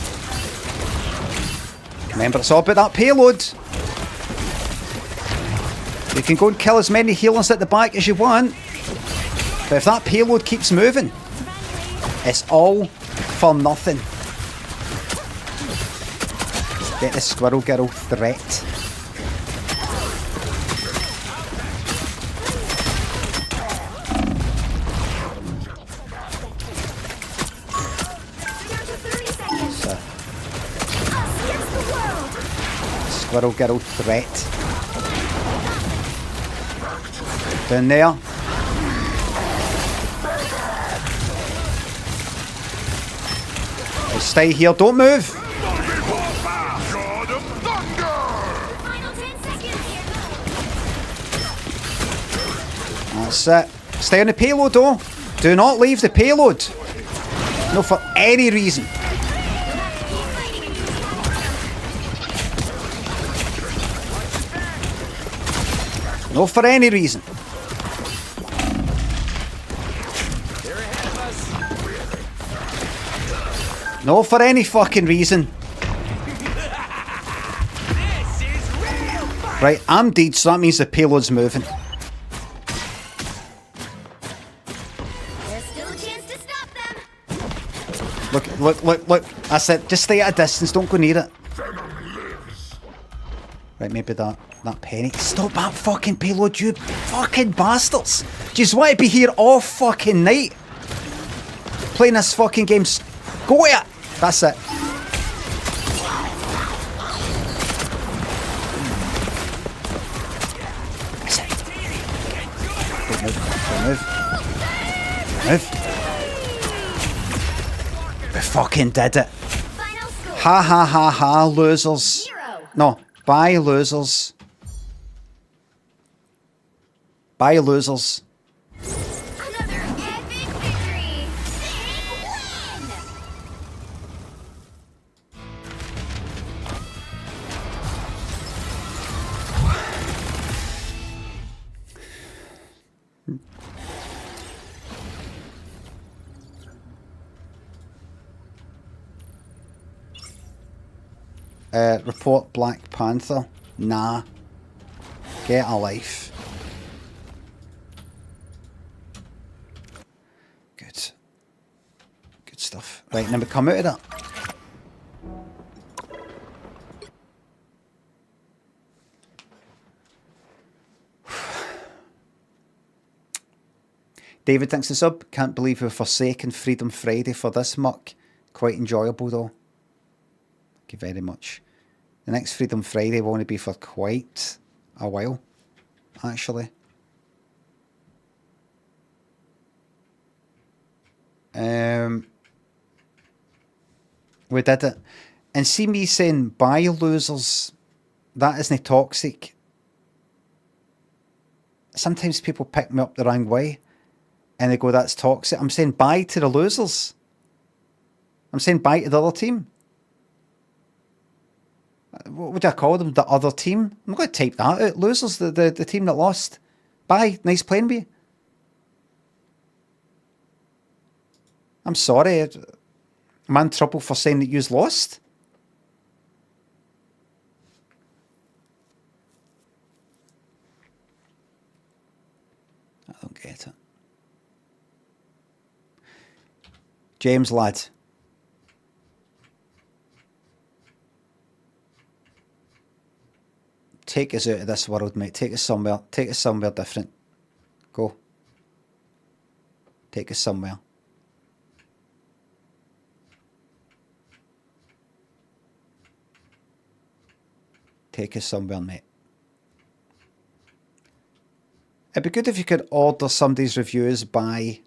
Remember, it's all about that payload. You can go and kill as many healers at the back as you want, but if that payload keeps moving, it's all for nothing. Get the Squirrel Girl threat. Down to 30 seconds. So, Us against the world. Squirrel Girl threat. Down there. Stay here, don't move. God of thunder! Final 10 seconds here. That's it. Stay on the payload though. Do not leave the payload. No, for any reason. No, for any reason. They're ahead of us. No, for any fucking reason. This is real fun. Right, I'm dead, so that means the payload's moving. There's still a chance to stop them. Look. That's it. Just stay at a distance. Don't go near it. Right, maybe that penny. Stop that fucking payload, you fucking bastards. Do you just want to be here all fucking night? Playing this fucking game. Go at it. That's it. That's it. Don't move. Move. We fucking did it. Final score. Ha ha ha ha, losers. 0. No, bye losers. Bye losers. Another epic victory. Big win. Report Black Panther. Nah. Get a life. Good. Good stuff. Right, now we come out of that. David thinks the sub. Can't believe we've forsaken Freedom Friday for this muck. Quite enjoyable though. Thank you very much. The next Freedom Friday will only be for quite a while, actually. We did it. And see me saying bye losers, that isn't toxic. Sometimes people pick me up the wrong way and they go, that's toxic. I'm saying bye to the losers. I'm saying bye to the other team. What would I call them? The other team? I'm going to type that out. Losers, the team that lost. Bye. Nice playing with you. I'm sorry. I'm in trouble for saying that you's lost. I don't get it. James, lad. Take us out of this world, mate. Take us somewhere. Take us somewhere different. Go. Take us somewhere. Take us somewhere, mate. It'd be good if you could order somebody's reviews by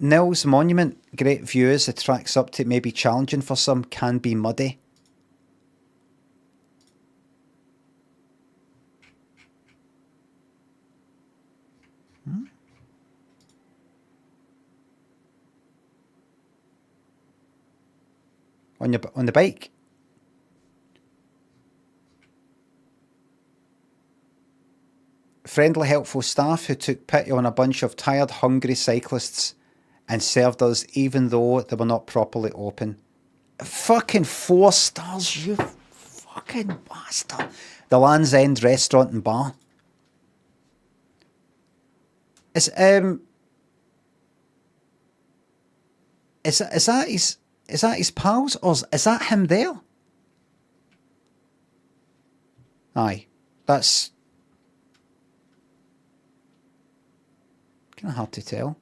Nils Monument. Great views. The tracks up to maybe challenging for some, can be muddy. On the bike. Friendly, helpful staff who took pity on a bunch of tired, hungry cyclists and served us even though they were not properly open. Fucking 4 stars, you fucking bastard. The Land's End Restaurant and Bar. Is that his pals, or is that him there? Aye, that's kind of hard to tell.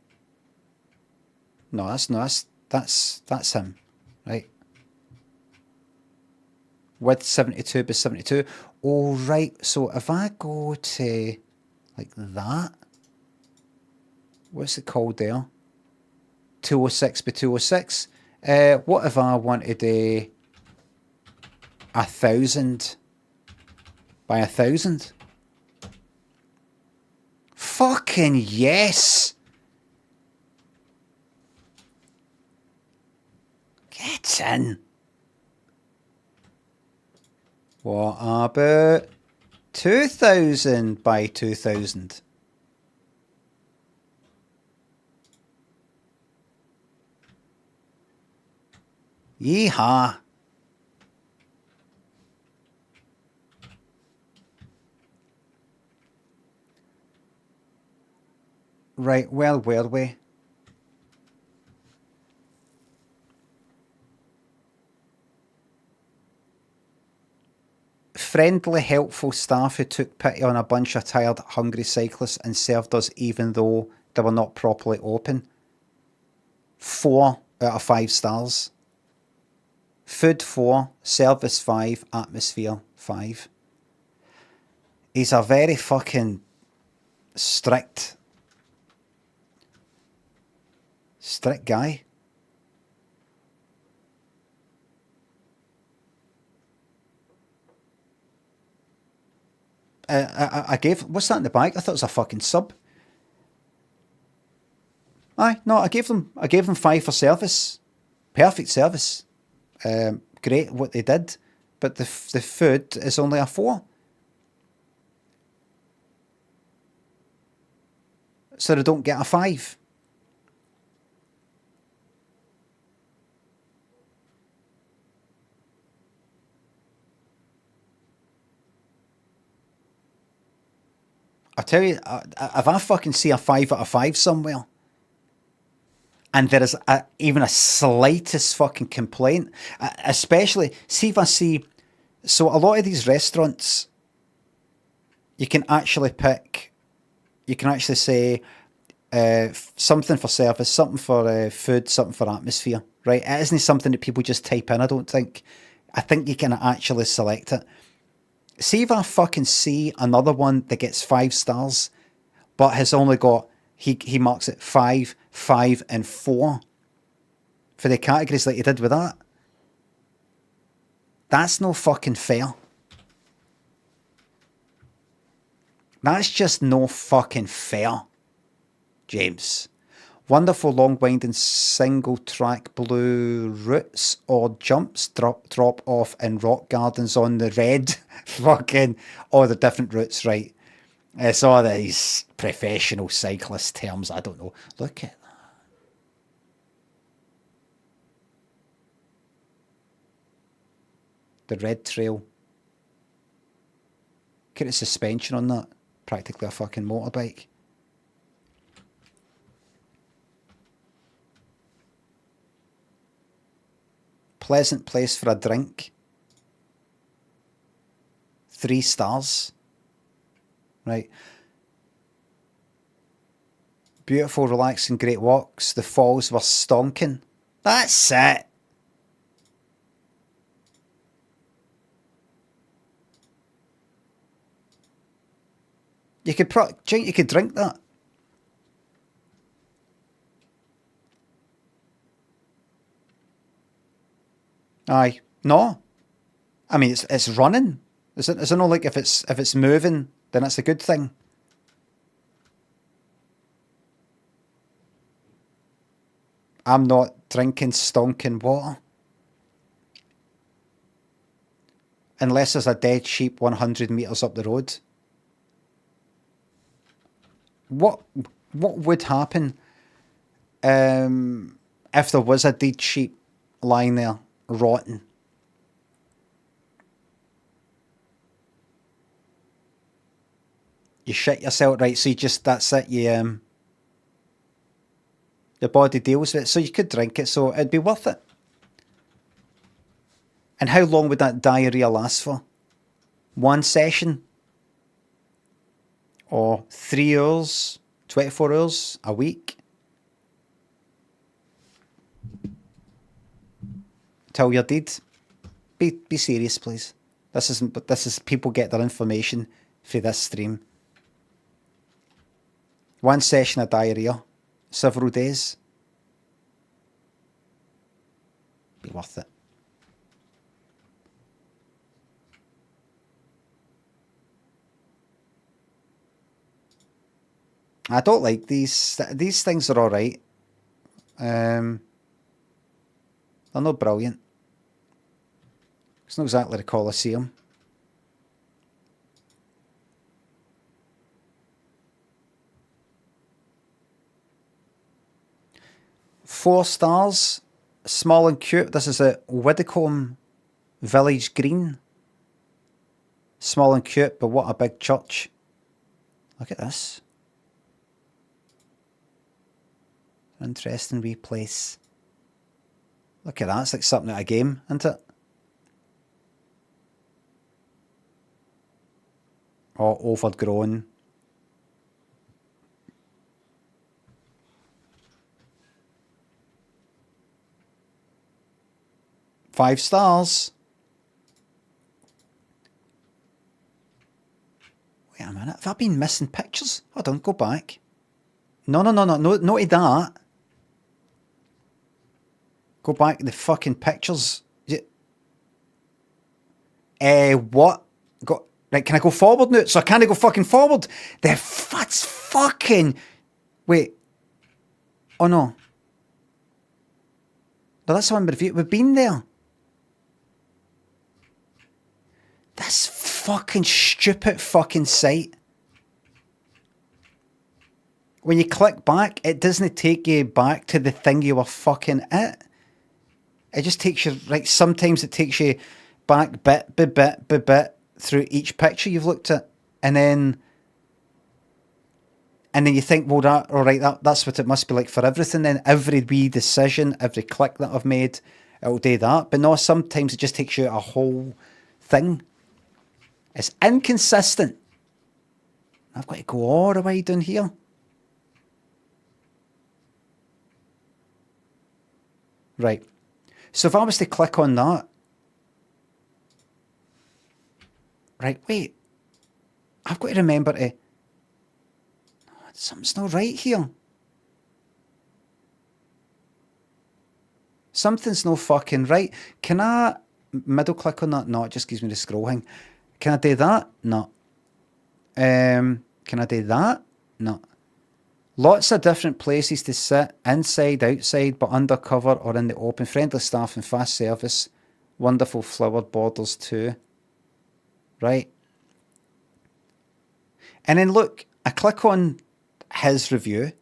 No, that's him, right? With 72 by 72. Oh, right. So if I go to like that, what's it called there? 206 by 206. What if I wanted a 1,000 by 1,000? Fucking yes! Get in. What about 2000 by 2000? Yeehaw. Right, well, were we? Friendly, helpful staff who took pity on a bunch of tired, hungry cyclists and served us even though they were not properly open. 4 out of 5 stars. Food 4, service 5, atmosphere 5. He's a very fucking strict guy. I gave, what's that in the bag? I thought it was a fucking sub. Aye, no, I gave them 5 for service. Perfect service. Great what they did, but the food is only a 4. So they don't get a 5. I tell you, if I fucking see a 5 out of 5 somewhere, and there is even a slightest fucking complaint, especially, see if I see, so a lot of these restaurants, you can actually say something for service, something for food, something for atmosphere, right? It isn't something that people just type in, I don't think. I think you can actually select it. See if I fucking see another one that gets 5 stars, but has only got, he marks it 5, 5, and 4 for the categories like he did with that. That's no fucking fair. That's just no fucking fair, James. Wonderful long winding single track blue routes or jumps drop off in rock gardens on the red. Fucking all the different routes, right? It's all these professional cyclist terms. I don't know. Look at that. The red trail. Look at the suspension on that. Practically a fucking motorbike. Pleasant place for a drink. 3 stars. Right. Beautiful, relaxing, great walks. The falls were stonking. That's it. You could you could drink that. Aye. No. I mean, it's running. Is it not like if it's moving, then it's a good thing? I'm not drinking stonking water. Unless there's a dead sheep 100 metres up the road. What would happen if there was a dead sheep lying there rotten? You shit yourself, right? So you just, that's it. You the body deals with it. So you could drink it, so it'd be worth it. And how long would that diarrhea last for? 1 session? Or 3 hours? 24 hours? A week? Till you're dead? Be serious, please. This is people get their information for this stream. 1 session of diarrhea, several days. Be worth it. I don't like these things are all right. They're not brilliant. It's not exactly the Colosseum. Four stars. Small and cute. This is at Widdicombe Village Green. Small and cute, but what a big church. Look at this. Interesting wee place. Look at that. It's like something at a game, isn't it? Oh, overgrown. Five stars. Wait a minute. Have I been missing pictures? Hold on, go back. No, not to that. Go back to the fucking pictures. What? Go right, can I go forward now? So can I go fucking forward? That's fucking... Wait. Oh no. No, that's the one we've been there. This fucking stupid fucking site. When you click back, it doesn't take you back to the thing you were fucking at. It just takes you, like, sometimes it takes you back bit by bit by bit through each picture you've looked at. And then you think, well, that's what it must be like for everything. Then every wee decision, every click that I've made, it'll do that. But no, sometimes it just takes you a whole thing. It's inconsistent. I've got to go all the way down here. Right. So if I was to click on that. Right, wait. I've got to remember to... Something's not right here. Something's no fucking right. Can I middle click on that? No, it just gives me the scrolling. Can I do that? No. Can I do that? No. Lots of different places to sit, inside, outside, but undercover or in the open. Friendly staff and fast service. Wonderful flowered borders too. Right. And then look, I click on his review.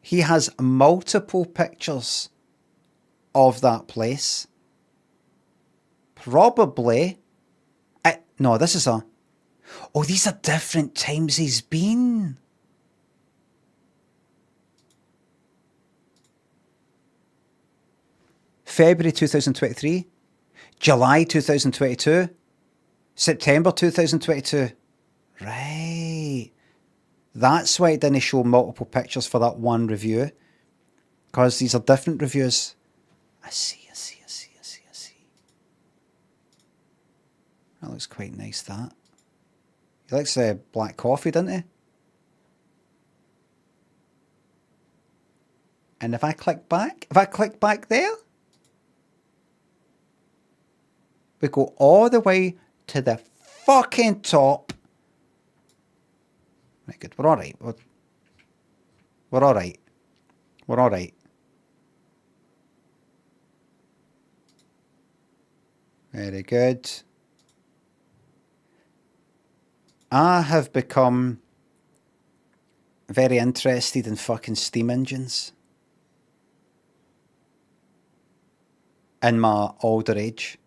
He has multiple pictures of that place. Probably. No, this is a... Oh, these are different times he's been. February 2023. July 2022. September 2022. Right. That's why it didn't show multiple pictures for that one review. Because these are different reviews. I see. That looks quite nice, that. He likes black coffee, doesn't he? And if I click back there, we go all the way to the fucking top. Right, good. We're all right. We're all right. We're all right. Very good. I have become very interested in fucking steam engines in my older age.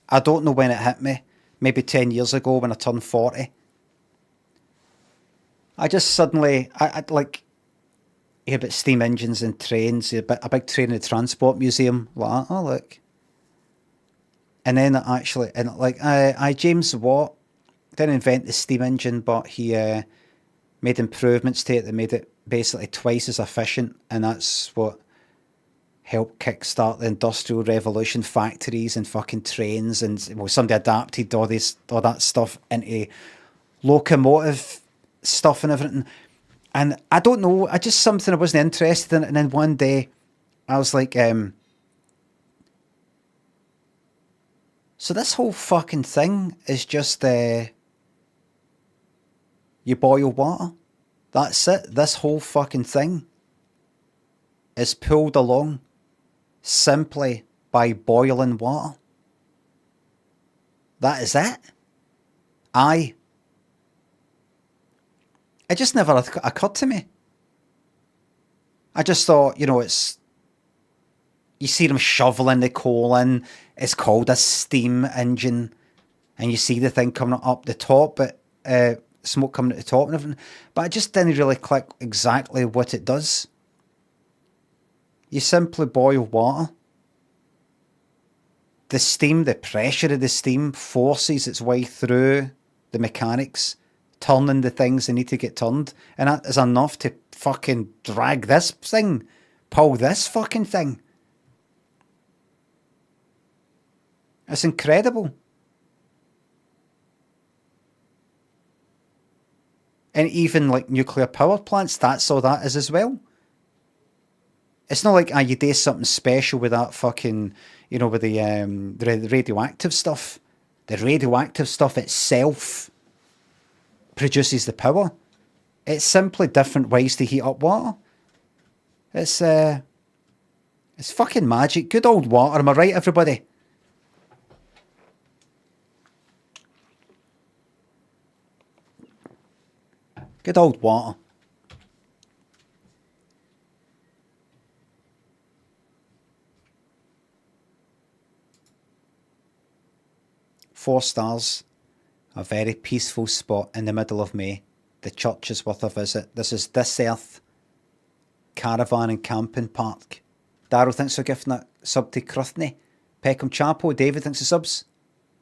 I don't know when it hit me. Maybe 10 years ago when I turned 40. I just suddenly, I like, hear about steam engines and trains, a big train in the transport museum. Like, oh, look. And then James Watt didn't invent the steam engine, but he made improvements to it that made it basically twice as efficient, and that's what helped kickstart the Industrial Revolution, factories and fucking trains, and somebody adapted all that stuff into locomotive stuff and everything. And I don't know, just something I wasn't interested in, and then one day I was like, so this whole fucking thing is just you boil water. That's it. This whole fucking thing. is pulled along simply by boiling water. That is it. Aye. It just never occurred to me. I just thought, you know, it's... You see them shoveling the coal in. It's called a steam engine. And you see the thing coming up the top, but smoke coming at the top and everything. But I just didn't really click exactly what it does. You simply boil water. The steam, the pressure of the steam forces its way through the mechanics, turning the things that need to get turned. And that is enough to fucking drag this thing, pull this fucking thing. It's incredible. And even like nuclear power plants, that's all that is as well. It's not like you do something special with that fucking, you know, with the radioactive stuff. The radioactive stuff itself produces the power. It's simply different ways to heat up water. It's fucking magic. Good old water, am I right, everybody? Good old water. Four stars. A very peaceful spot in the middle of May. The church is worth a visit. This is This Earth Caravan and Camping Park. Daryl, thanks for gifting that sub to Cruthny. Peckham Chapel. David, thanks for subs.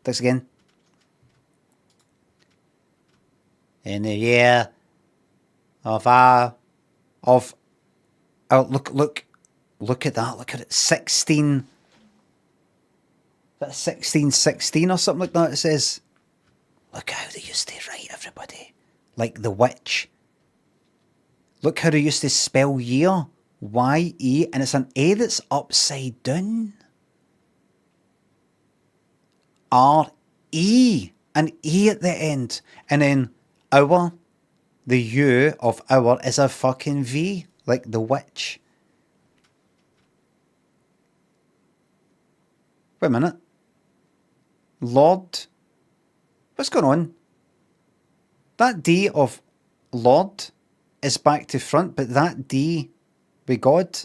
Thanks again. In the year of look at that, look at it, 1616 or something like that it says. Look how they used to write, everybody, like The Witch. Look how they used to spell year, Y-E, and it's an A that's upside down. R-E, an E at the end, and then hour. The U of hour is a fucking V, like The Witch. Wait a minute. Lord? What's going on? That D of Lord is back to front, but that D with God,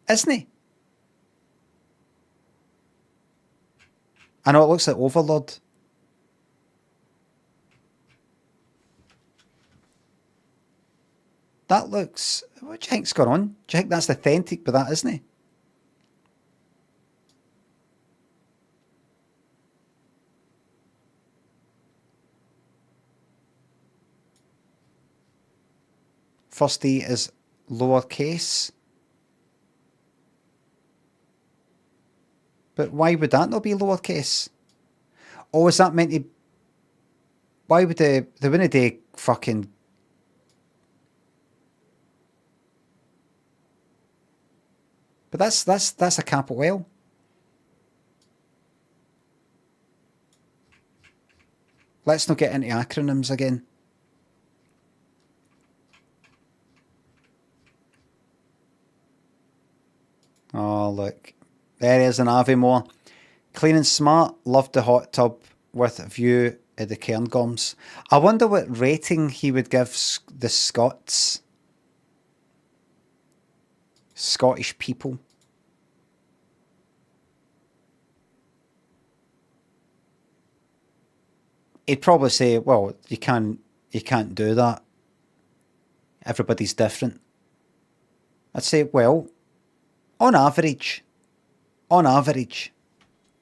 isn't he? I know it looks like Overlord. That looks... What do you think's going on? Do you think that's authentic, but that isn't it? First E is lowercase. But why would that not be lowercase? Or is that meant to... Why would they wouldn't do fucking... But that's a capital L. Let's not get into acronyms again. Oh, look. There is an Aviemore. Clean and smart. Loved the hot tub with a view of the Cairngorms. I wonder what rating he would give the Scots. Scottish people. He'd probably say, well, you can't do that. Everybody's different. I'd say, well, on average,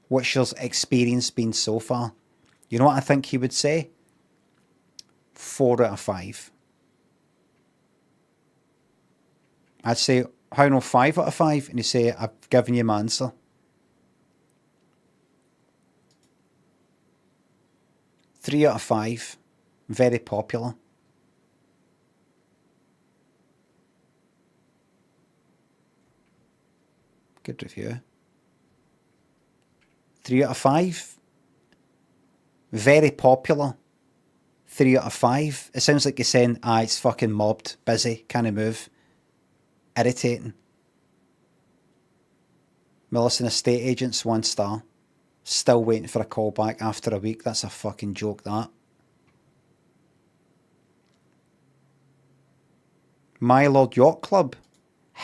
what's your experience been so far? You know what I think he would say? 4 out of 5. I'd say, how no 5 out of 5? And he'd say, I've given you my answer. 3 out of 5. Very popular. Good review. 3 out of 5. Very popular. 3 out of 5. It sounds like you're saying, it's fucking mobbed, busy, can't move. Irritating. Millicent Estate Agents, 1 star. Still waiting for a call back after a week. That's a fucking joke, that. My Lord Yacht Club.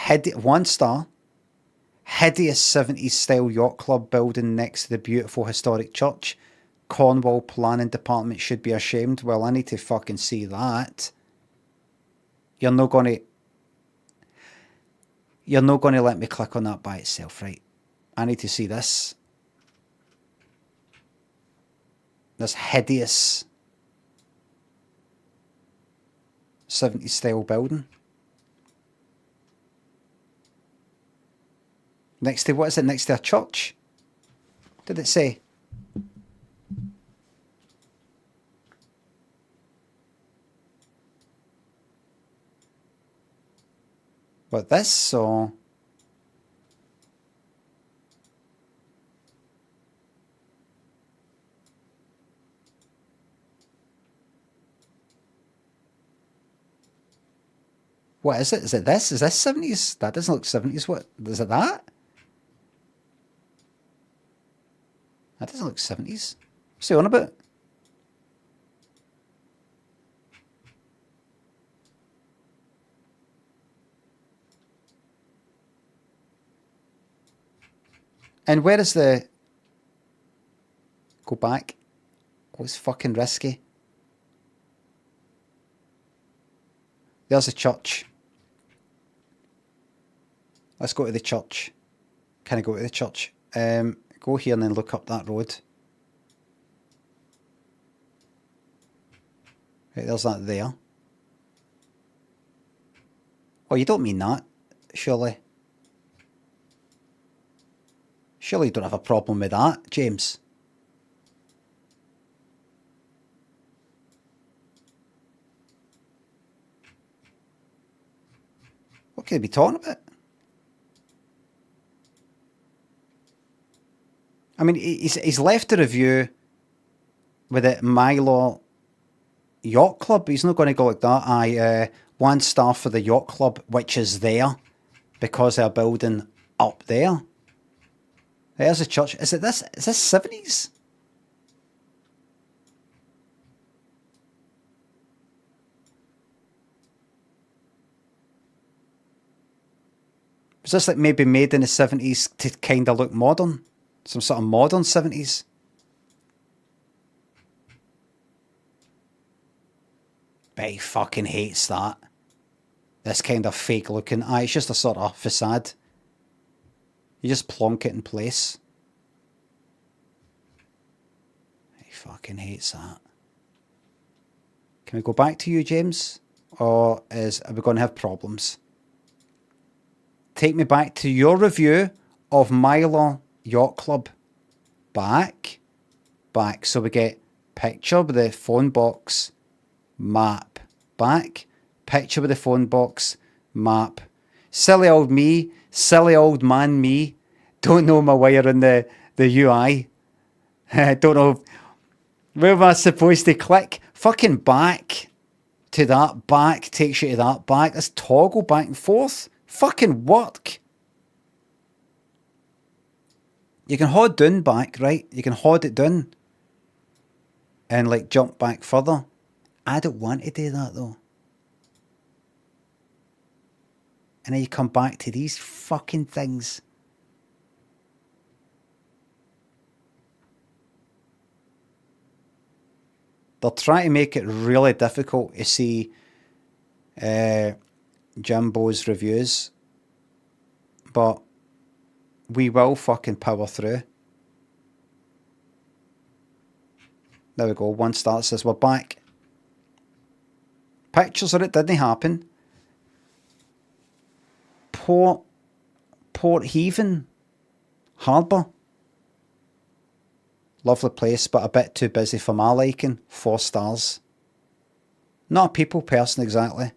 1 star. Hideous 70s style yacht club building next to the beautiful historic church. Cornwall Planning Department should be ashamed. Well, I need to fucking see that. You're not gonna let me click on that by itself, right? I need to see this. This hideous 70s style building. Next to, what is it? Next to a church? What did it say? But this, so... What is it? Is it this? Is this 70s? That doesn't look 70s. What? Is it that? That doesn't look 70s. What's he on about? And where is the... Go back. Oh, it's fucking risky. There's a church. Let's go to the church. Can I go to the church? Go here and then look up that road. Right, there's that there. Oh, you don't mean that, surely? Surely you don't have a problem with that, James? What could he be talking about? I mean, he's left a review with it, Milo Yacht Club. He's not going to go like that. 1 star for the yacht club, which is there because they're building up there. There's a church. Is this 70s? Was this like maybe made in the 70s to kind of look modern? Some sort of modern 70s? But he fucking hates that. This kind of fake looking... it's just a sort of facade. You just plonk it in place. He fucking hates that. Can we go back to you, James? Or are we going to have problems? Take me back to your review of Milo Yacht Club. Back. So we get picture with the phone box, map. Back. Picture with the phone box, map. Silly old me, silly old man me. Don't know my way around the UI. Don't know. Where am I supposed to click? Fucking back to that. Back takes you to that. Back. Let's toggle back and forth. Fucking work. You can hold down back, right? You can hold it down and like jump back further. I don't want to do that though. And then you come back to these fucking things. They're trying to make it really difficult to see Jimbo's reviews. But we will fucking power through. There we go. 1 star says we're back. Pictures of it didn't happen. Port Haven Harbour. Lovely place, but a bit too busy for my liking. 4 stars. Not a people person exactly.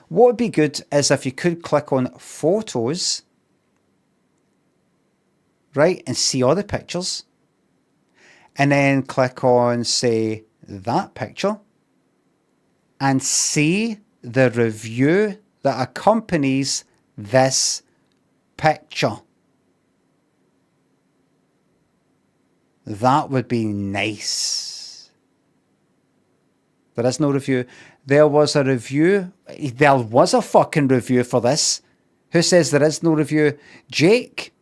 What would be good is if you could click on photos, right, and see all the pictures. and then click on, say, that picture, and see the review that accompanies this picture. That would be nice. There is no review. There was a review. There was a fucking review for this. Who says there is no review? Jake.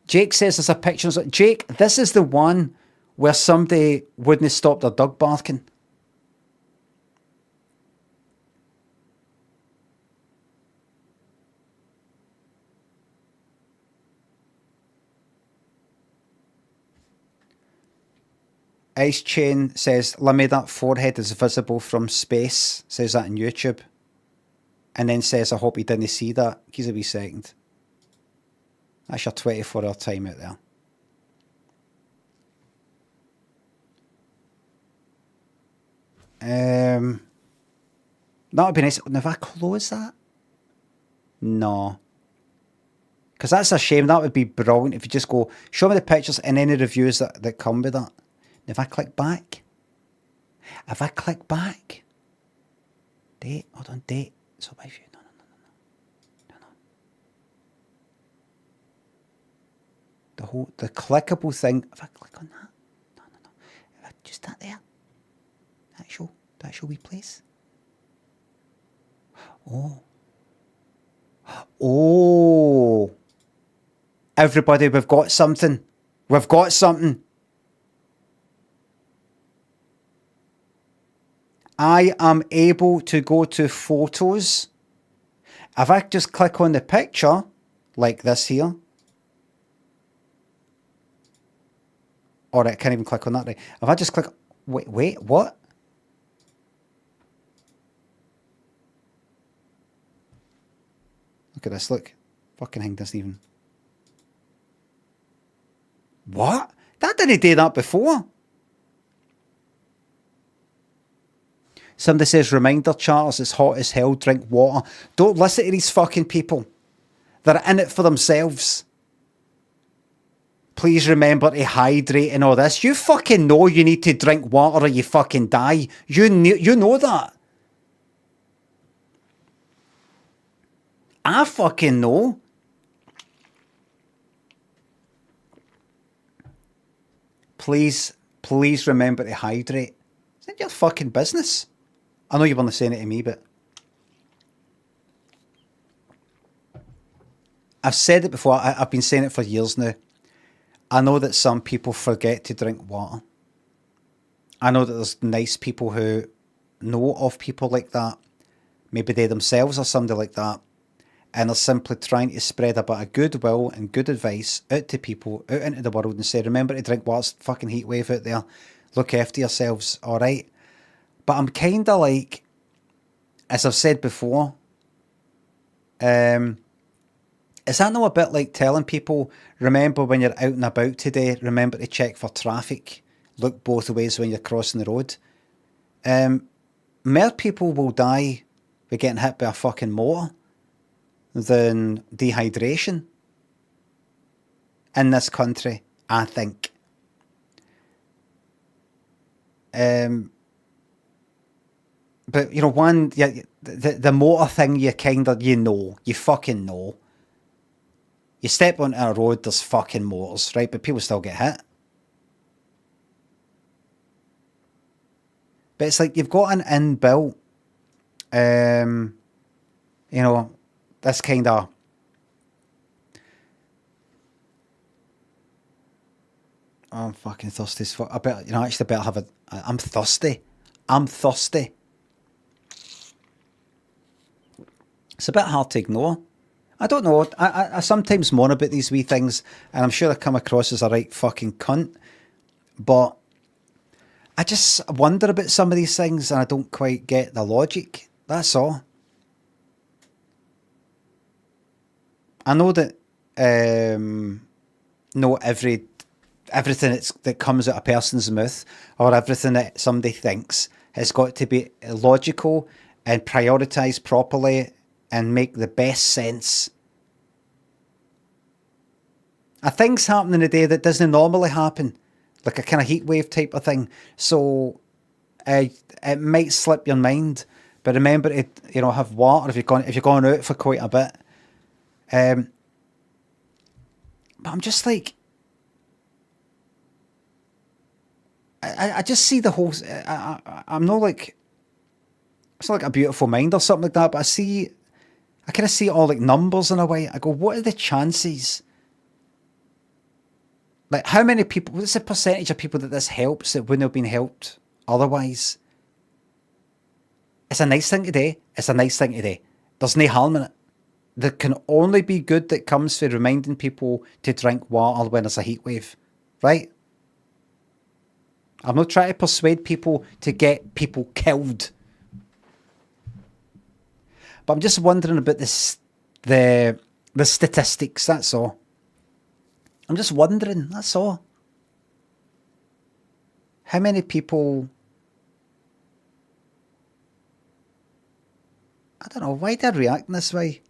Jake says there's a picture. Jake, this is the one where somebody wouldn't stop their dog barking. Ice Chain says, Limmy, that forehead is visible from space. Says that on YouTube. And then says, I hope he didn't see that. Give us a wee second. That's your 24-hour time out there. That would be nice. Now, if I close that? No. Because that's a shame. That would be brilliant if you just go, show me the pictures and any reviews that come with that. If I click back, date, hold on, date, so my view, no. The clickable thing, if I click on that, no. If I just that there, that show we place. Oh, everybody, we've got something. I am able to go to photos. If I just click on the picture, like this here, or I can't even click on that, right? If I just click, wait, what? Look at this, look. Fucking thing doesn't even. What? That didn't do that before. Somebody says, reminder, Charles, it's hot as hell, drink water. Don't listen to these fucking people. They're in it for themselves. Please remember to hydrate and all this. You fucking know you need to drink water or you fucking die. You know that. I fucking know. Please remember to hydrate. Is that your fucking business? I know you weren't saying it to me, but I've said it before. I've been saying it for years now. I know that some people forget to drink water. I know that there's nice people who know of people like that. Maybe they themselves are somebody like that. And they're simply trying to spread a bit of goodwill and good advice out to people, out into the world, and say, remember to drink water, it's fucking heat wave out there. Look after yourselves, all right? But I'm kind of like, as I've said before, is that not a bit like telling people, remember when you're out and about today, remember to check for traffic, look both ways when you're crossing the road? More people will die by getting hit by a fucking motor than dehydration in this country, I think. But, you know, the motor thing, you fucking know. You step onto a road, there's fucking motors, right? But people still get hit. But it's like you've got an inbuilt, you know, this kind of... I'm fucking thirsty as fuck. I better have a... I'm thirsty. It's a bit hard to ignore. I don't know. I sometimes moan about these wee things, and I'm sure I come across as a right fucking cunt. But I just wonder about some of these things, and I don't quite get the logic. That's all. I know that not everything that comes out of a person's mouth or everything that somebody thinks has got to be logical and prioritised properly and make the best sense. Are things happening today that doesn't normally happen? like a kind of heat wave type of thing. So it might slip your mind, but remember to, you know, have water if you're going out for quite a bit. But I'm just like, I just see the whole. I'm not like, it's not like A Beautiful Mind or something like that, but I kind of see it all like numbers in a way. I go, what are the chances? Like, how many people, what's the percentage of people that this helps that wouldn't have been helped otherwise? It's a nice thing to do. It's a nice thing to do. There's no harm in it. There can only be good that comes from reminding people to drink water when there's a heat wave, right? I'm not trying to persuade people to get people killed. But I'm just wondering about this, the statistics, that's all. I'm just wondering, that's all. How many people... I don't know, why do I react in this way?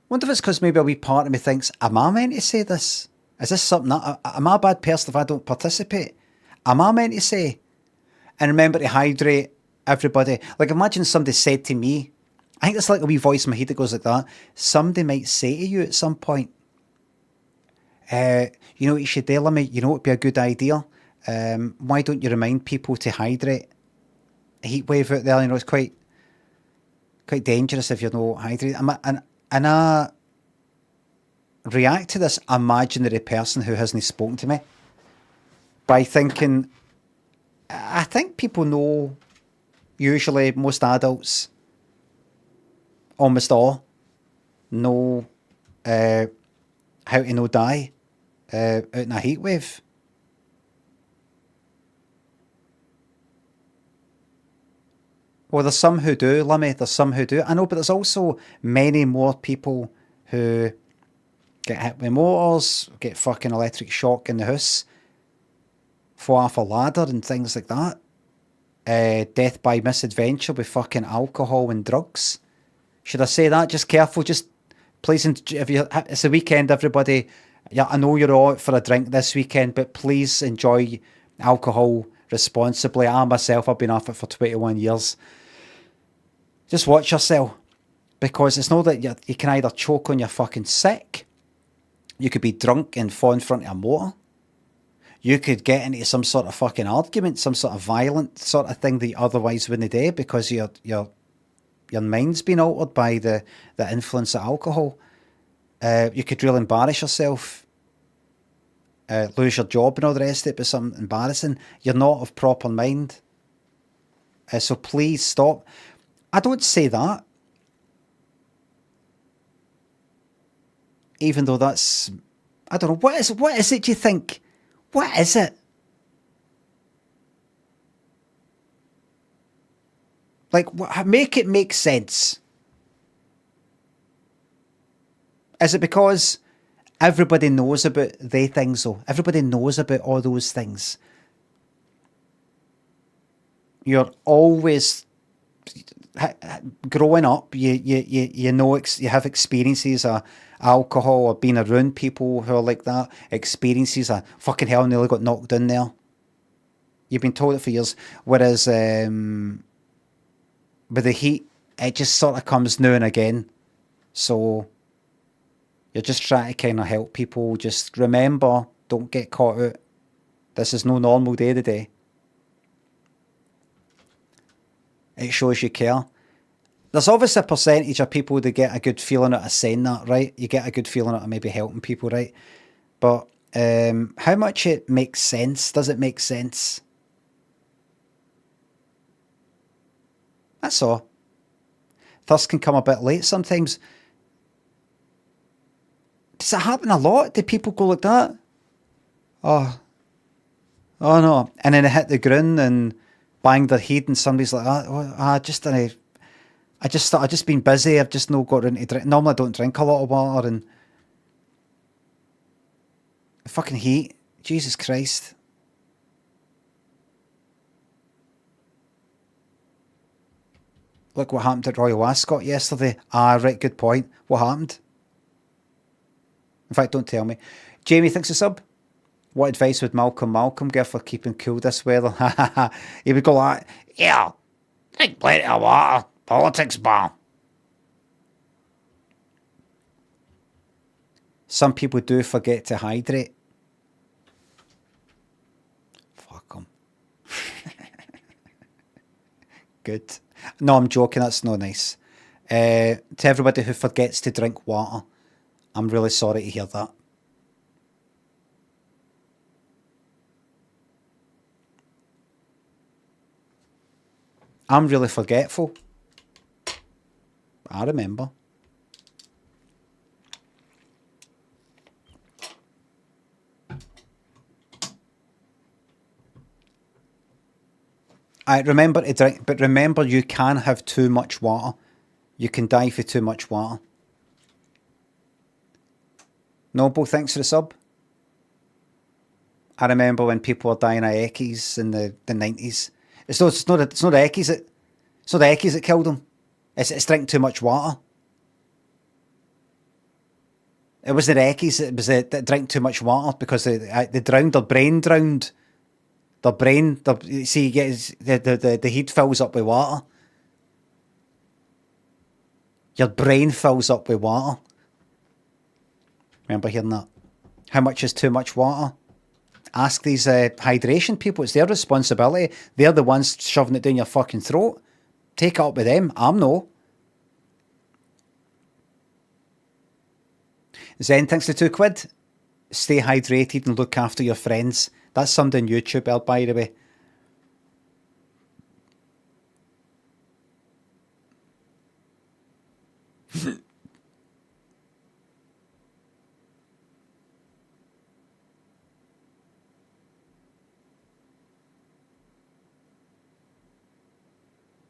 Wonder if it's because maybe a wee part of me thinks, am I meant to say this? Is this something that... Am I a bad person if I don't participate? Am I meant to say? And remember to hydrate, everybody. Like, imagine somebody said to me, I think it's like a wee voice in my head that goes like that. Somebody might say to you at some point, you know what you should do, Limmy? You know what would be a good idea? Why don't you remind people to hydrate? A heat wave out there, you know, it's quite dangerous if you're not hydrating. And I react to this imaginary person who hasn't spoken to me by thinking, I think people know, usually most adults, almost all, know how to not die out in a heat wave. Well, there's some who do, Limmy, there's some who do. I know, but there's also many more people who get hit with motors, get fucking electric shock in the house, fall off a ladder and things like that. Death by misadventure with fucking alcohol and drugs. Should I say that? Just careful, just please, if you, it's a weekend, everybody. Yeah, I know you're all out for a drink this weekend, but please enjoy alcohol responsibly. I myself, I've been off it for 21 years. Just watch yourself, because it's not that you can either choke on your fucking sick, you could be drunk and fall in front of a motor, you could get into some sort of fucking argument, some sort of violent sort of thing that you otherwise wouldn't do because your mind's been altered by the influence of alcohol. You could really embarrass yourself, lose your job and all the rest of it, but something embarrassing. You're not of proper mind. So please stop. I don't say that, even though that's, I don't know, what is it do you think? What is it? Like, make it make sense. Is it because everybody knows about they things though? Everybody knows about all those things. You're always growing up. You know, you have experiences of alcohol or being around people who are like that. Experiences of fucking hell, nearly got knocked in there. You've been told it for years. Whereas with the heat, it just sort of comes now and again. So you're just trying to kind of help people. Just remember, don't get caught out. This is no normal day to day. It shows you care. There's obviously a percentage of people that get a good feeling out of saying that, right? You get a good feeling out of maybe helping people, right? But how much it makes sense? Does it make sense? That's all. Thirst can come a bit late sometimes. Does it happen a lot? Do people go like that? Oh no. And then they hit the ground and bang their head and somebody's like, I've just been busy. I've just not got around to drink. Normally I don't drink a lot of water, and the fucking heat. Jesus Christ. Look what happened at Royal Ascot yesterday. Right, good point. What happened? In fact, don't tell me. Jamie thinks a sub. What advice would Malcolm give for keeping cool this weather? He would go like, yeah, drink plenty of water, politics bar. Some people do forget to hydrate. Fuck them. Good. No, I'm joking, that's not nice. To everybody who forgets to drink water, I'm really sorry to hear that. I'm really forgetful. I remember. I remember to drink, but remember you can have too much water. You can die for too much water. Noble, thanks for the sub. I remember when people were dying of Eckies in the 90s. It's not the Eckies that killed them. It's drinking too much water. It wasn't the Eckies, it was that drank too much water because they drowned, their brain drowned. Their brain, you see, the heat fills up with water. Your brain fills up with water. Remember hearing that? How much is too much water? Ask these hydration people. It's their responsibility. They're the ones shoving it down your fucking throat. Take it up with them. I'm no. Zen, thanks for £2. Stay hydrated and look after your friends. That's something on YouTube, by the way.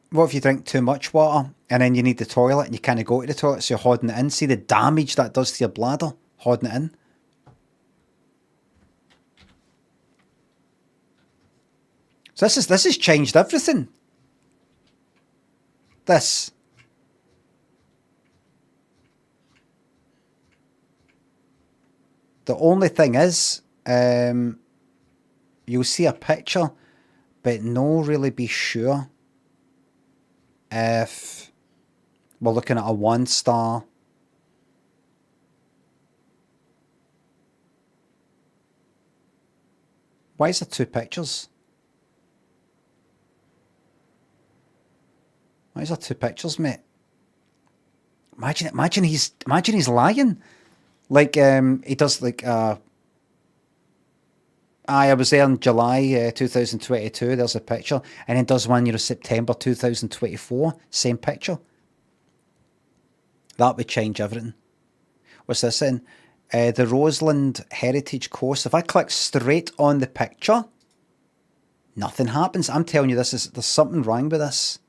What if you drink too much water and then you need the toilet and you can't go to the toilet, so you're holding it in? See the damage that does to your bladder, holding it in. So this has changed everything. This. The only thing is, you'll see a picture, but no really be sure if we're looking at a 1-star. Why is there 2 pictures? Why is there 2 pictures, mate? Imagine he's lying. Like he does like I was there in July 2022, there's a picture, and then does one September 2024, same picture. That would change everything. What's this in? The Roseland Heritage Course. If I click straight on the picture, nothing happens. I'm telling you, there's something wrong with this.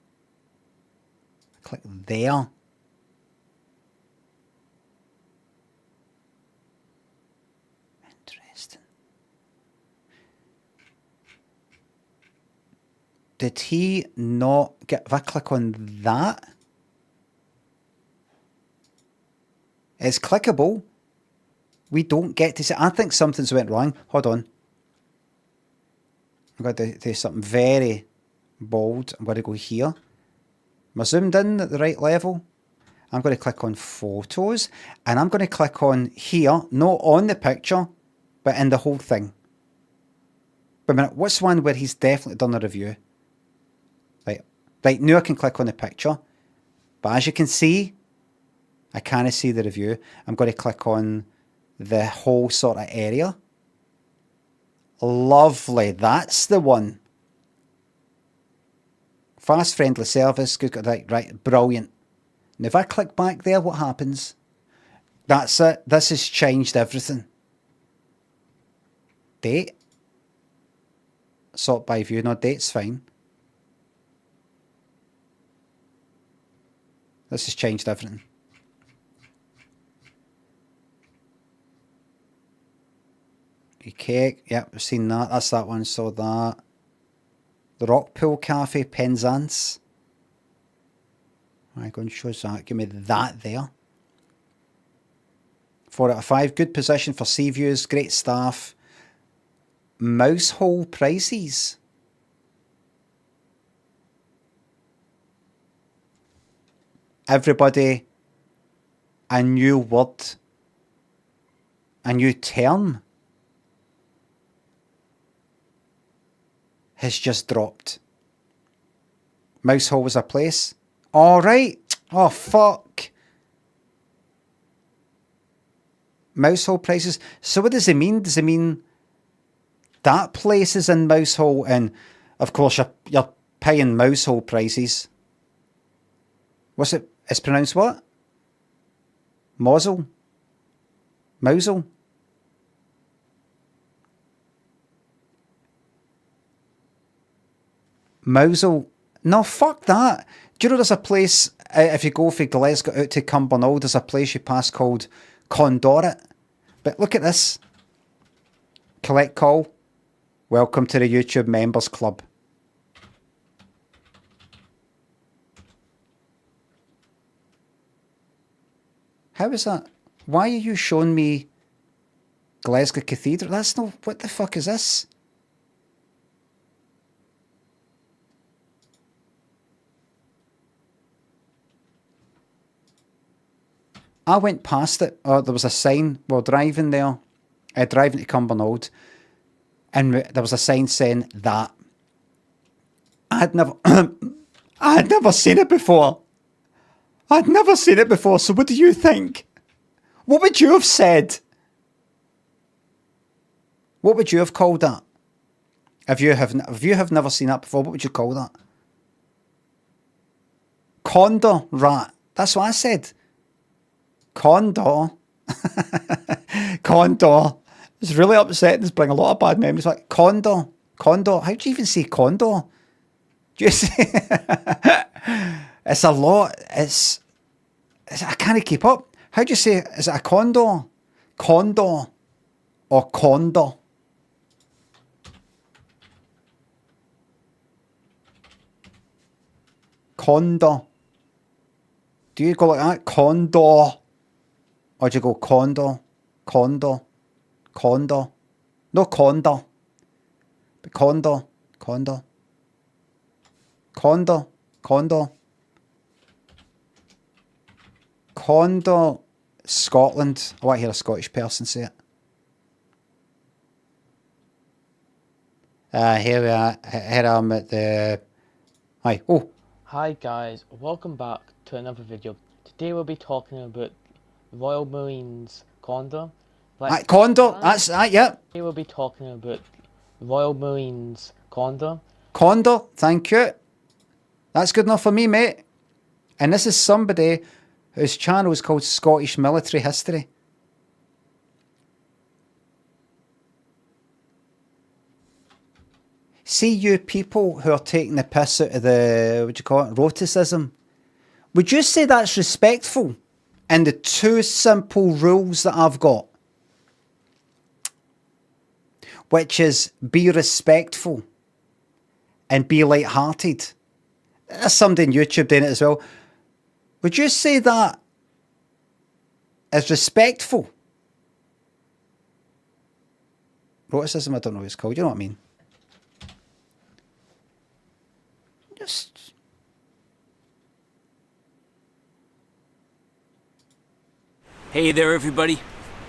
Click there. Interesting. Did he not get... If I click on that, it's clickable. We don't get to see... I think something's went wrong. Hold on. I'm going to do something very bold. I'm going to go here. Am I zoomed in at the right level? I'm going to click on photos, and I'm going to click on here, not on the picture, but in the whole thing. Wait a minute, what's one where he's definitely done a review? Right, now I can click on the picture, but as you can see, I can't see the review. I'm going to click on the whole sort of area. Lovely, that's the one. Fast, friendly service, good, right, brilliant. And if I click back there, what happens? That's it. This has changed everything. Date. Sort by view. No, date's fine. This has changed everything. Okay, yeah, we've seen that. That's that one. Saw that. The Rockpool Cafe, Penzance. Right, go and show us that. Give me that there. 4 out of 5. Good position for sea views. Great staff. mousehole prices. Everybody, a new word, a new term has just dropped. Mousehole was a place. All right. Oh, fuck. Mousehole prices. So what does it mean? Does it mean that place is in Mousehole, and of course you're paying Mousehole prices? What's it? It's pronounced what? Mosul? Mosul? Mosul? No, fuck that. Do you know there's a place, if you go from Glasgow out to Cumbernauld, there's a place you pass called Condorit. But look at this. Collect call. Welcome to the YouTube Members Club. How is that? Why are you showing me Glasgow Cathedral? That's no... What the fuck is this? I went past it. Oh, there was a sign. We're driving there. Driving to Cumbernauld. And there was a sign saying that. I had never seen it before. I'd never seen it before, so what do you think? What would you have said? What would you have called that? If you have never seen that before, what would you call that? Condor rat. That's what I said. Condor. Condor. It's really upsetting. It's bringing a lot of bad memories. Like condor. Condor. How do you even say condor? Do you say... It's a lot. It's I can't keep up. How do you say it? Is it a condor? Condor or condor? Condor. Do you go like that? Condor. Or do you go condor? Condor. Condor. No condor. But condor. Condor. Condor. Condor. Condor, Scotland. I want to hear a Scottish person say it. Here we are. Here I'm at the... Hi. Oh. Hi guys, welcome back to another video. Today we'll be talking about Royal Marines Condor. Condor, that's that, yep. Today we'll be talking about Royal Marines Condor. Condor, thank you. That's good enough for me, mate. And this is somebody whose channel is called Scottish Military History. See you people who are taking the piss out of the, what do you call it, roticism. Would you say that's respectful? And the two simple rules that I've got, which is be respectful and be light-hearted. There's somebody on YouTube doing it as well. Would you say that is respectful? Roticism, I don't know what it's called. You know what I mean? Just... Hey there, everybody.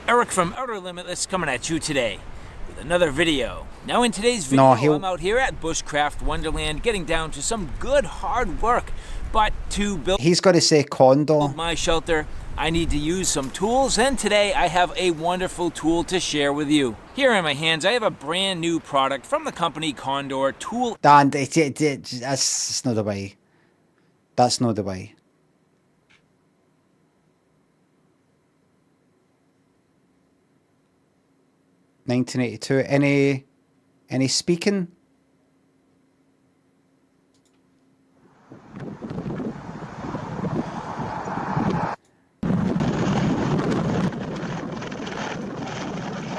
Eric from Outer Limitless coming at you today with another video. Now, in today's video, I'm out here at Bushcraft Wonderland getting down to some good hard work. But to build... He's got to say condor. ...my shelter, I need to use some tools, and today I have a wonderful tool to share with you. Here in my hands, I have a brand new product from the company Condor Tool. And that's not the way. That's not the way. $1982. Any speaking?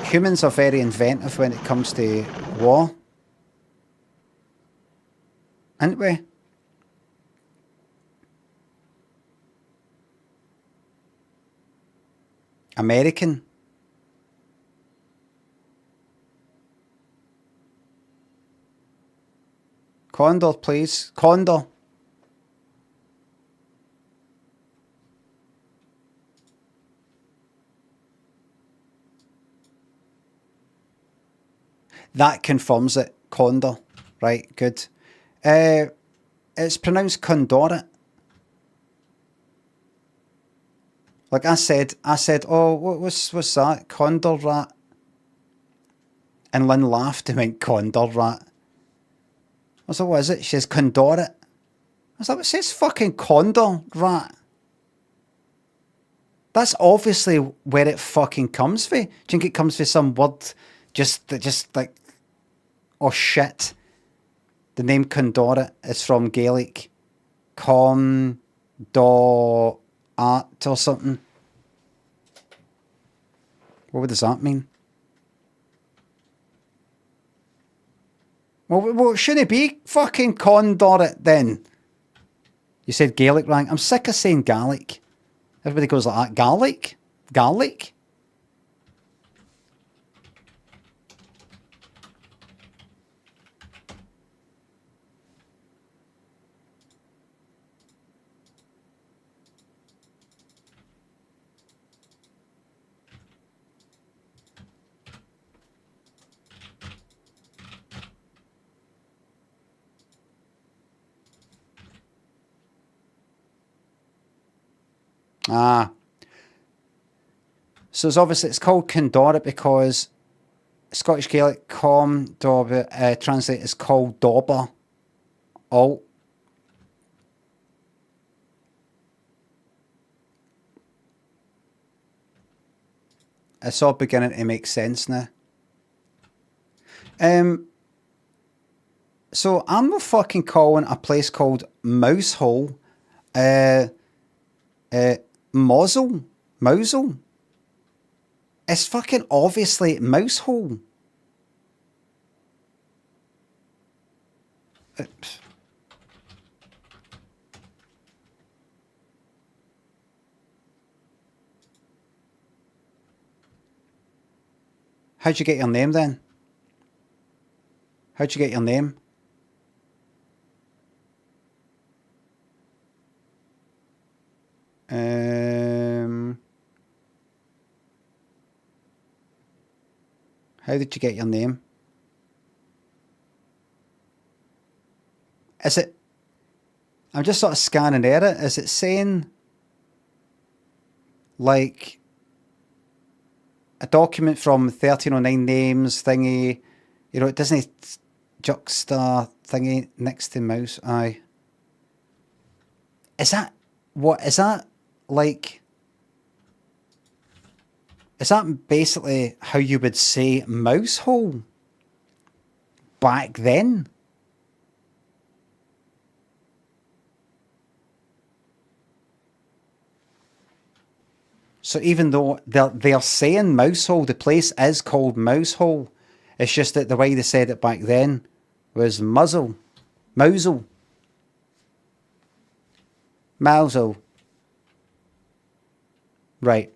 Humans are very inventive when it comes to war. Aren't we? American. Condor, please. Condor. That confirms it. Condor. Right, good. It's pronounced Condorit. Like I said, oh, what's that? Condor rat. And Lynn laughed and went, Condor rat. I was like, what is it? She says, Condorit. I was like, it says fucking Condor rat. That's obviously where it fucking comes from. Do you think it comes from some word just like, oh shit. The name Condorit is from Gaelic. Con do art or something. What does that mean? Well, shouldn't it be fucking Condorit then? You said Gaelic, right? I'm sick of saying Gaelic. Everybody goes like that. Gaelic? Gaelic? Ah. So it's called Condorit because Scottish Gaelic translate is called Dobber. Oh. It's all beginning to make sense now. So I'm not fucking calling a place called Mousehole Mousehole. It's fucking obviously Mousehole. Oops. How'd you get your name then? How'd you get your name? How did you get your name? Is it... I'm just sort of scanning at it. Is it saying... like... a document from 1309 names thingy... You know, it doesn't... Juxta thingy next to mouse. Aye. Is that... what... is that... like... is that basically how you would say Mousehole back then? So even though they're saying Mousehole, the place is called Mousehole. It's just that the way they said it back then was Mousehole. Mousehole. Mousehole. Right.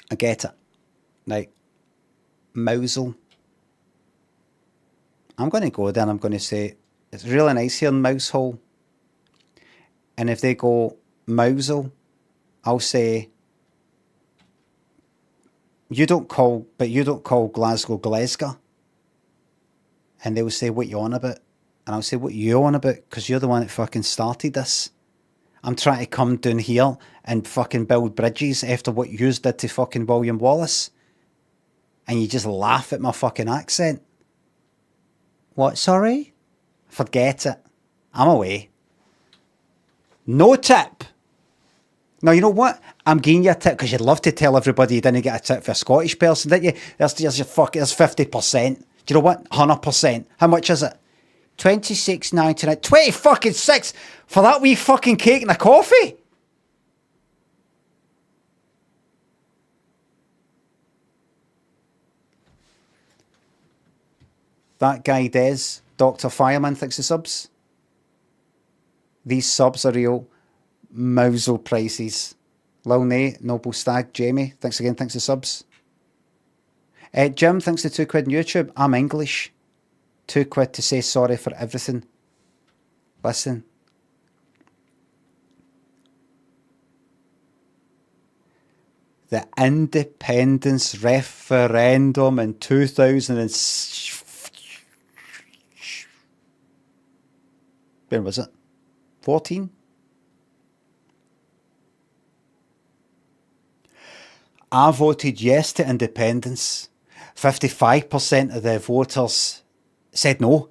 I get it. Right. Mousehole. I'm going to go there and I'm going to say, it's really nice here in Mousehole. And if they go Mousehole, I'll say, you don't call Glasgow Glasgow. And they'll say, what you on about? And I'll say, what you on about? Because you're the one that fucking started this. I'm trying to come down here and fucking build bridges after what you did to fucking William Wallace. And you just laugh at my fucking accent. What, sorry? Forget it. I'm away. No tip. Now, you know what? I'm giving you a tip because you'd love to tell everybody you didn't get a tip for a Scottish person, didn't you? There's your fucking, there's 50%. Do you know what? 100%. How much is it? $26.99. 20 fucking 6 for that wee fucking cake and a coffee? That guy Des, Dr. Fireman, thanks the subs. These subs are real Mousehole prices. Lil Nay, Noble Stag, Jamie, thanks again, thanks the subs. Jim, thanks to £2 on YouTube. I'm English. £2 to say sorry for everything. Listen. The independence referendum in 2006. When was it? 14? I voted yes to independence. 55% of the voters said no.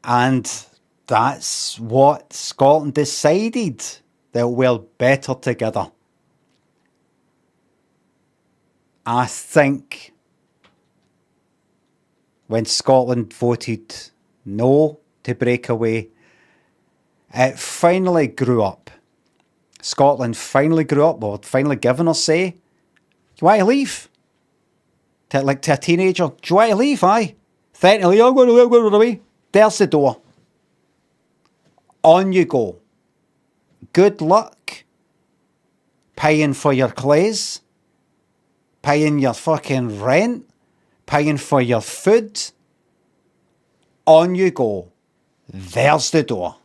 And that's what Scotland decided, that we're better together. I think when Scotland voted no to break away, it finally grew up. Scotland finally grew up, or finally given us say, do you want to leave? To a teenager, do you want to leave? Aye. Threatening, I'm going to go away. There's the door. On you go. Good luck paying for your clothes, paying your fucking rent, paying for your food. On you go. There's the door.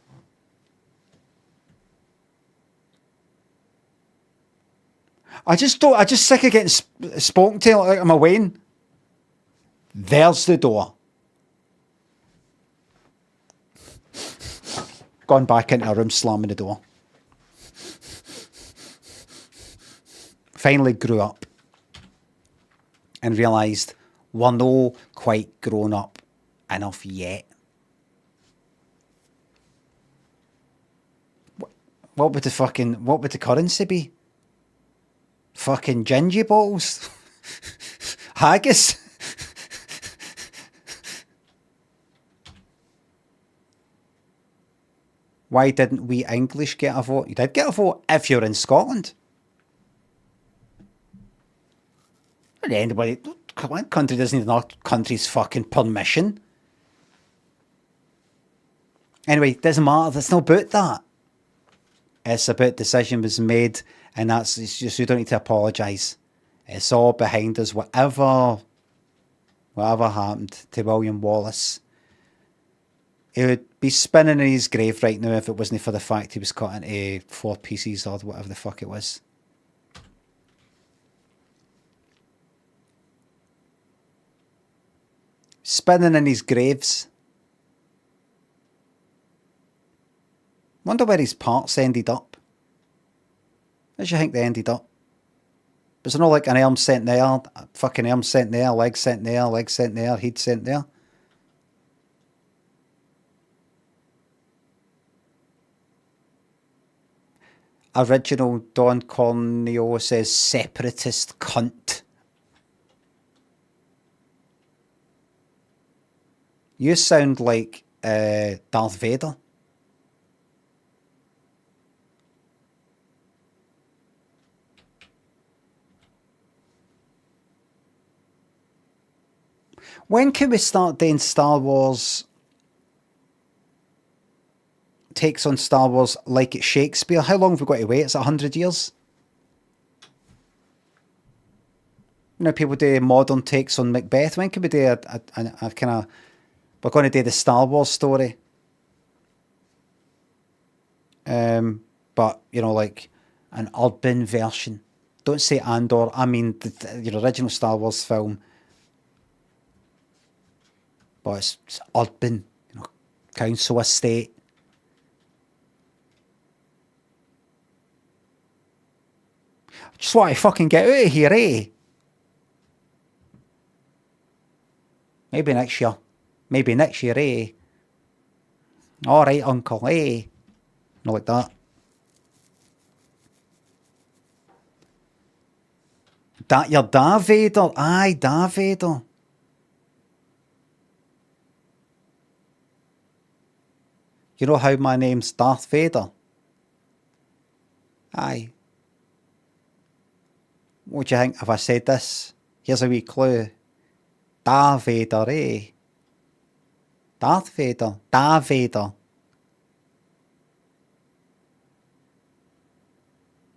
I just sick of getting spoken to like I'm a Wayne. There's the door. Gone back into a room, slamming the door. Finally grew up and realised we're no quite grown up enough yet. What would the currency be? Fucking gingy balls? Haggis? Why didn't we English get a vote? You did get a vote if you're in Scotland. Anybody, one country doesn't need another country's fucking permission. Anyway, doesn't matter. It's not about that. It's about decision was made, and it's just you don't need to apologise. It's all behind us. Whatever happened to William Wallace, he would be spinning in his grave right now if it wasn't for the fact he was cut into 4 pieces or whatever the fuck it was. Spinning in his graves. Wonder where his parts ended up. Where do you think they ended up? Was there not like an arm sent there, a fucking arm sent there, leg sent there, leg sent there, head sent there? Original Don Corneo says separatist cunt. You sound like Darth Vader. When can we start doing Star Wars takes on Star Wars like it's Shakespeare? How long have we got to wait? Is it 100 years? You know, people do modern takes on Macbeth. When can we do a kind of... We're going to do the Star Wars story. But, you know, like an urban version. Don't say Andor. I mean the original Star Wars film. But it's urban. You know, council estate. Just want to fucking get out of here, eh? Maybe next year. Maybe next year, eh? Alright, uncle, eh? Not like that. You're Darth Vader? Aye, Darth Vader. You know how my name's Darth Vader? Aye. What do you think if I said this? Here's a wee clue. Darth Vader, eh? Darth Vader. Darth Vader.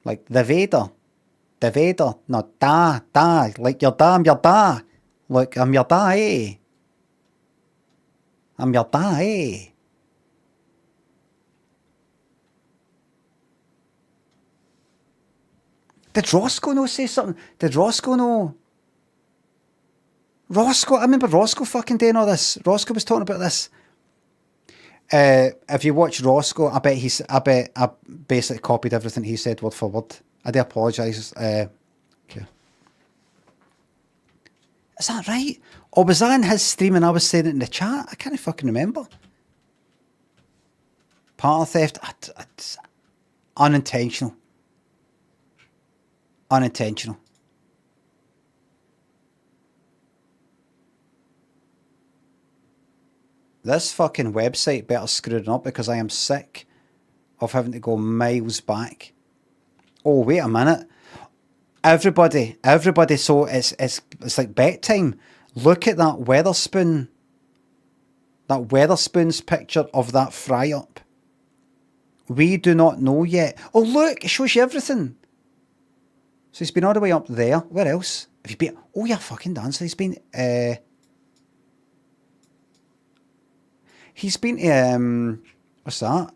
Like the Vader. The Vader. No, da. Like your da, I'm your da. Look, I'm your da, eh? I'm your dad. Did Roscoe no say something? Did Roscoe no? Roscoe, I remember Roscoe fucking doing all this. Roscoe was talking about this. If you watch Roscoe, I bet I basically copied everything he said word for word. I do apologise. Okay. Is that right? Or was that in his stream and I was saying it in the chat? I can't fucking remember. Part theft, it's unintentional. Unintentional. This fucking website better screw it up because I am sick of having to go miles back. Oh, wait a minute. Everybody, so it's like bedtime. Look at that Weatherspoon. That Weatherspoon's picture of that fry-up. We do not know yet. Oh, look, it shows you everything. So he's been all the way up there. Where else? Have you been? Oh, yeah, fucking dancer. He's been to, what's that?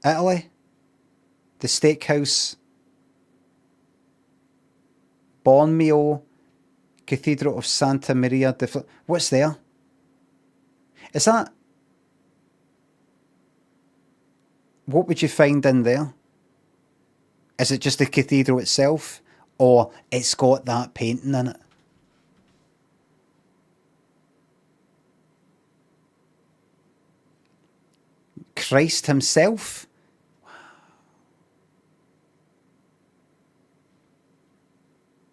Italy. The steakhouse. Bormio. Cathedral of Santa Maria de... What's there? Is that... What would you find in there? Is it just the cathedral itself? Or it's got that painting in it? Christ himself?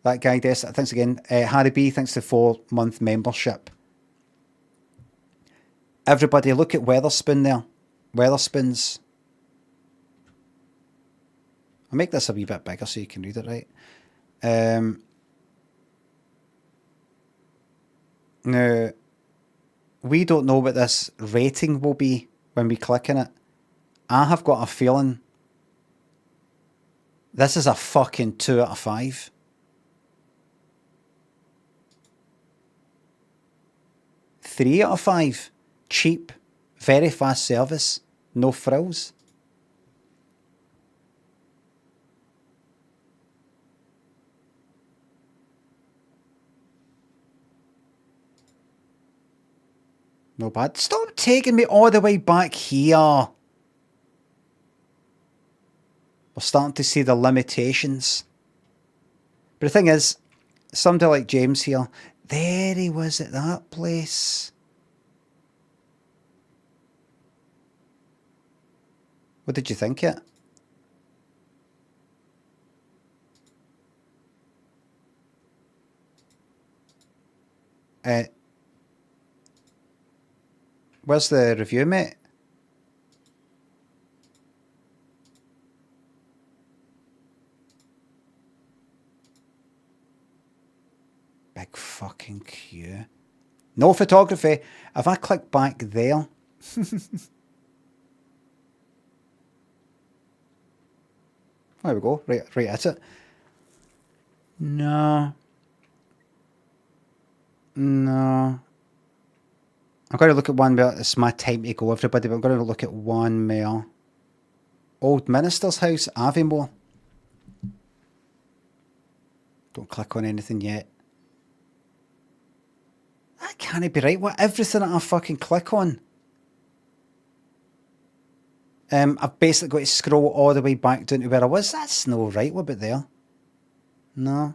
That guy, thanks again. Harry B, thanks for 4-month membership. Everybody, look at Weatherspoon there. Weatherspoons. I'll make this a wee bit bigger so you can read it right. Now, we don't know what this rating will be when we click on it. I have got a feeling this is a fucking 2 out of 5. Three out of 5. Cheap. Very fast service. No frills. No bad. Stop taking me all the way back here. We're starting to see the limitations. But the thing is, somebody like James here, there he was at that place. What did you think it? Where's the review, mate? Big fucking queue. No photography. If I click back there... There we go. Right at it. No. I'm going to look at one where it's my time to go, everybody, but I'm going to look at one more. Old Minister's House, Aviemore. Don't click on anything yet. That can't be right. What, everything that I fucking click on? I've basically got to scroll all the way back down to where I was. That's no right. What about there? No.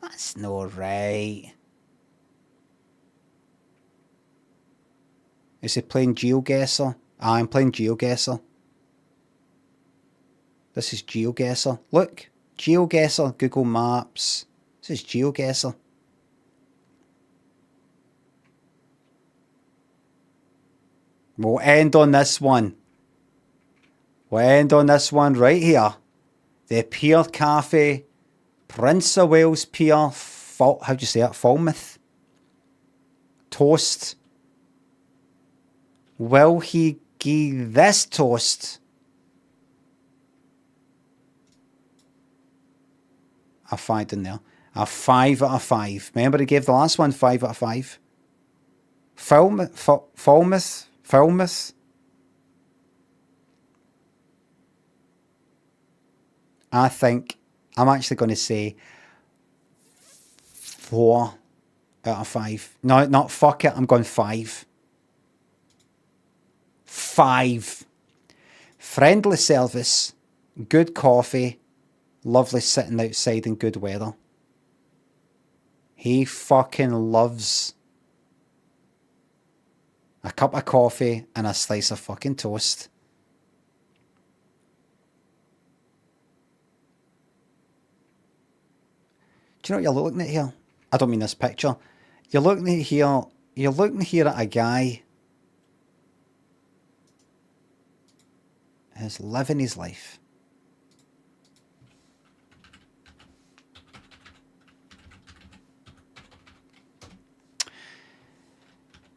That's no right. Is he playing GeoGuessr? I'm playing GeoGuessr. This is GeoGuessr. Look. GeoGuessr. Google Maps. This is GeoGuessr. We'll end on this one. We'll end on this one right here. The Pier Cafe, Prince of Wales Pier, how do you say it? Falmouth. Toast. Will he give this toast a 5 in there? A 5 out of 5. Remember, he gave the last one 5 out of 5. Falmouth. I think I'm actually going to say 4 out of 5. No, not fuck it. I'm going 5. 5. Friendly service, good coffee, lovely sitting outside in good weather. He fucking loves a cup of coffee and a slice of fucking toast. Do you know what you're looking at here? I don't mean this picture. You're looking here at a guy who's living his life.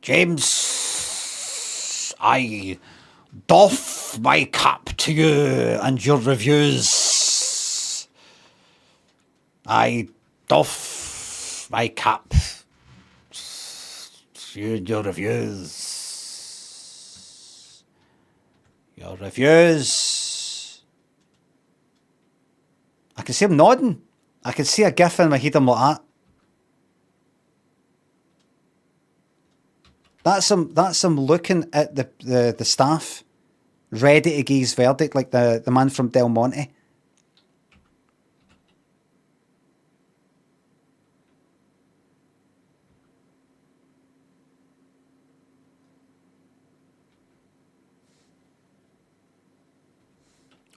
James, I doff my cap to you and your reviews. I doff my cap to you and your reviews. Your reviews. I can see him nodding. I can see a gif in my head. I'm like that. That's him looking at the staff, ready to give his verdict, like the man from Del Monte.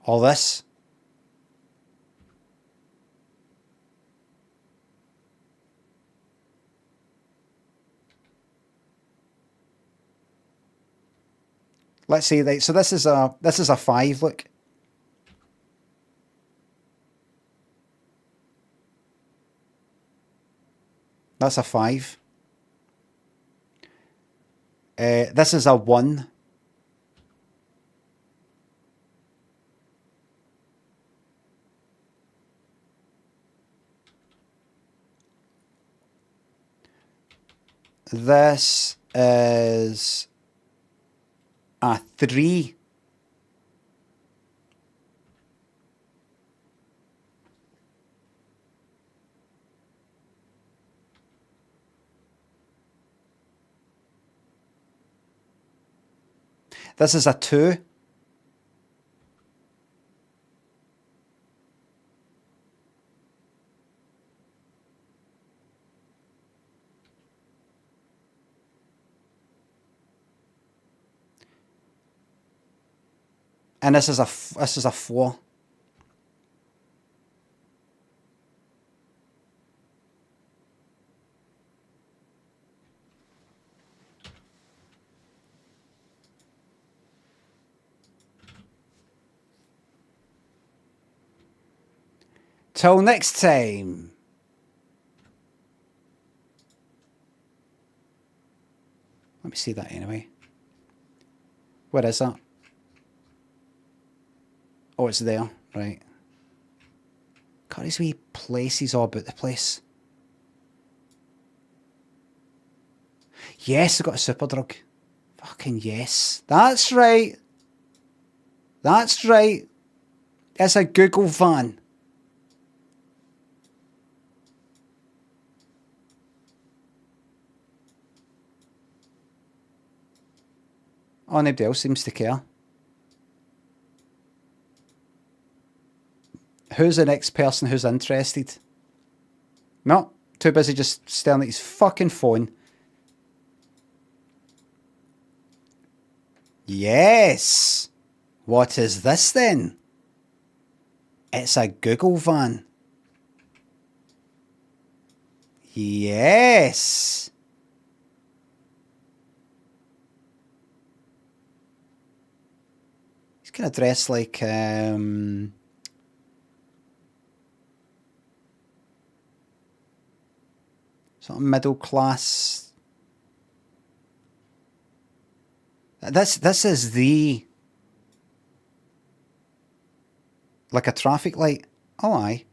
All this. Let's see, right, so this is a 5, look. That's a 5. This is a 1. This is a 3. This is a 2. And this is a 4. Till next time. Let me see that anyway. Where is that? Oh, it's there, right. Got his wee places all about the place. Yes, I got a super drug. Fucking yes. That's right. That's right. It's a Google van. Oh, nobody else seems to care. Who's the next person who's interested? No, too busy just staring at his fucking phone. Yes. What is this then? It's a Google van. Yes. He's kind of dressed like sort of middle class. This is the like a traffic light. Oh aye.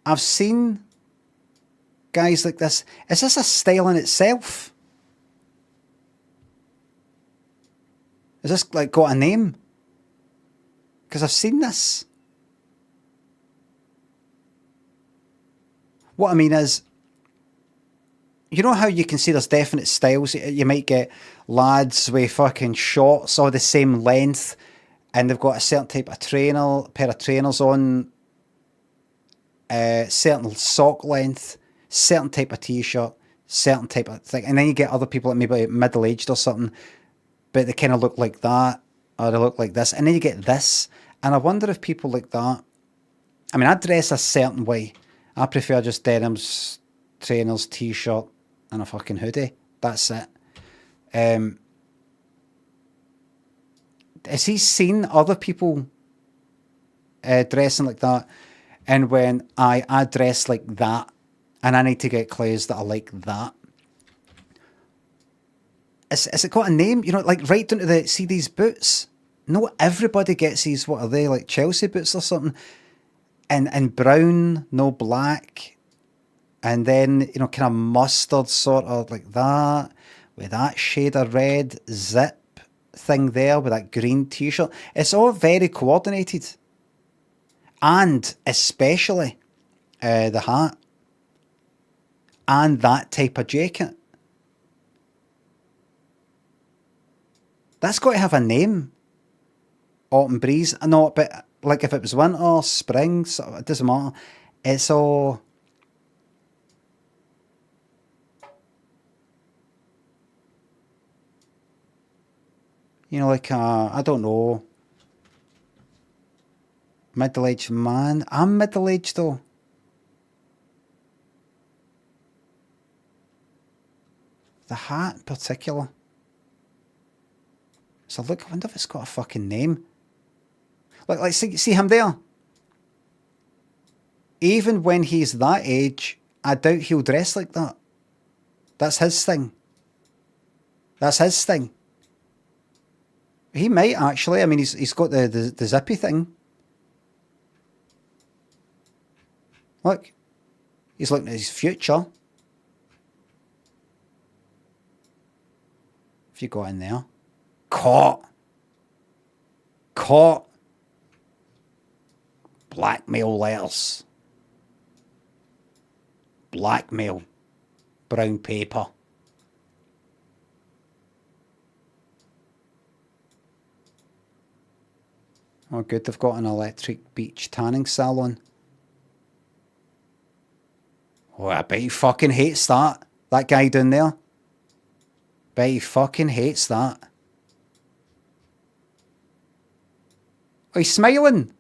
I've seen guys like this. Is this a style in itself? Is this like got a name? Because I've seen this. What I mean is, you know how you can see there's definite styles? You might get lads with fucking shorts all the same length and they've got a certain type of pair of trainers on, certain sock length, certain type of t-shirt, certain type of thing. And then you get other people that maybe middle-aged or something, but they kind of look like that, or they look like this. And then you get this. And I wonder if people like that, I mean, I dress a certain way. I prefer just denims, trainers, t-shirt, and a fucking hoodie. That's it. Has he seen other people dressing like that? And when I dress like that, and I need to get clothes that are like that, is it got a name? You know, like right down to see these boots. Not everybody gets these, what are they, like Chelsea boots or something? And brown, no black. And then, you know, kind of mustard sort of like that, with that shade of red zip thing there, with that green t-shirt. It's all very coordinated. And especially the hat. And that type of jacket. That's got to have a name. Autumn breeze. I know, but like if it was winter, spring, it doesn't matter. It's all... You know, like, I don't know. Middle-aged man. I'm middle-aged, though. The hat in particular. So look, I wonder if it's got a fucking name. Like see him there? Even when he's that age, I doubt he'll dress like that. That's his thing. That's his thing. He might actually. I mean, he's got the zippy thing. Look, he's looking at his future. If you go in there, caught, blackmail letters, blackmail, brown paper. Oh good, they've got an electric beach tanning salon. Oh, I bet he fucking hates that. That guy down there. Bet he fucking hates that. Oh, he's smiling.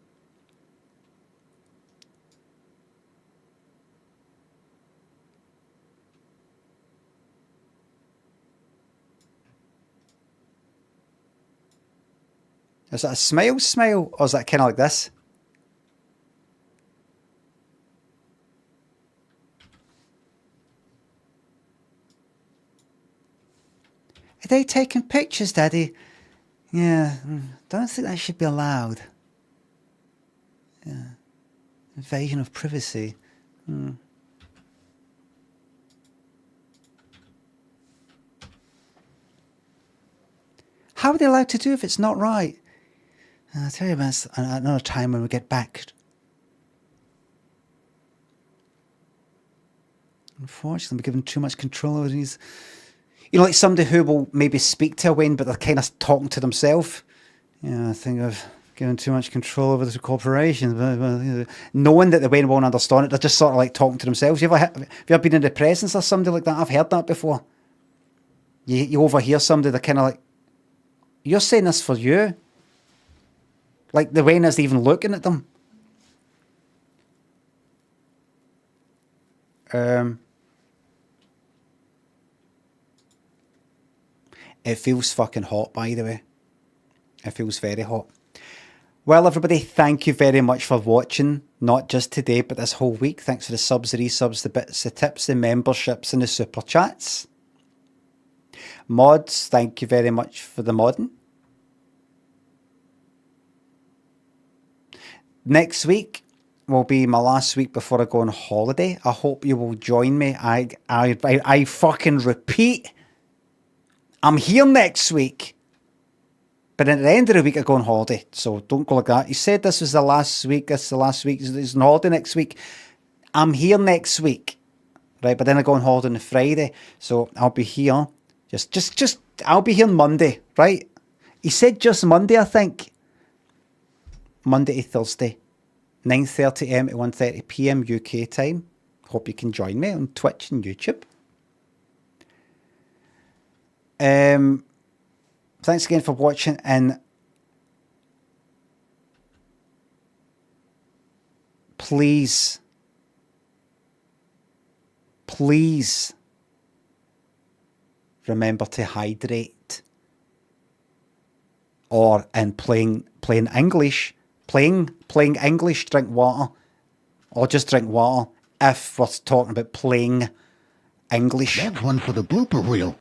Is that a smile, or is that kind of like this? Are they taking pictures, Daddy? Yeah, don't think that should be allowed. Yeah, invasion of privacy. How are they allowed to do if it's not right? I'll tell you about another time when we get back. Unfortunately, we're given too much control over these. You know, like somebody who will maybe speak to a Wayne, but they're kind of talking to themselves. Yeah, I think I've given too much control over the corporation. Knowing that the Wayne won't understand it, they're just sort of like talking to themselves. Have you ever been in the presence of somebody like that? I've heard that before. You overhear somebody, they're kind of like, you're saying this for you. Like the Wayne isn't even looking at them. It feels fucking hot, by the way. It feels very hot. Well, everybody, thank you very much for watching. Not just today, but this whole week. Thanks for the subs, the resubs, the bits, the tips, the memberships, and the super chats. Mods, thank you very much for the modding. Next week, will be my last week before I go on holiday. I hope you will join me. I fucking repeat, I'm here next week. But at the end of the week, I go on holiday. So don't go like that. You said this was the last week. This is the last week. It's on holiday next week. I'm here next week. Right, but then I go on holiday on the Friday. So I'll be here. Just I'll be here Monday, right? He said just Monday, I think. Monday to Thursday. 9:30 AM to 1:30 PM UK time. Hope you can join me on Twitch and YouTube. Thanks again for watching, and please remember to hydrate. Or in playing English, playing English, drink water, or just drink water if we're talking about playing English. That's one for the blooper reel.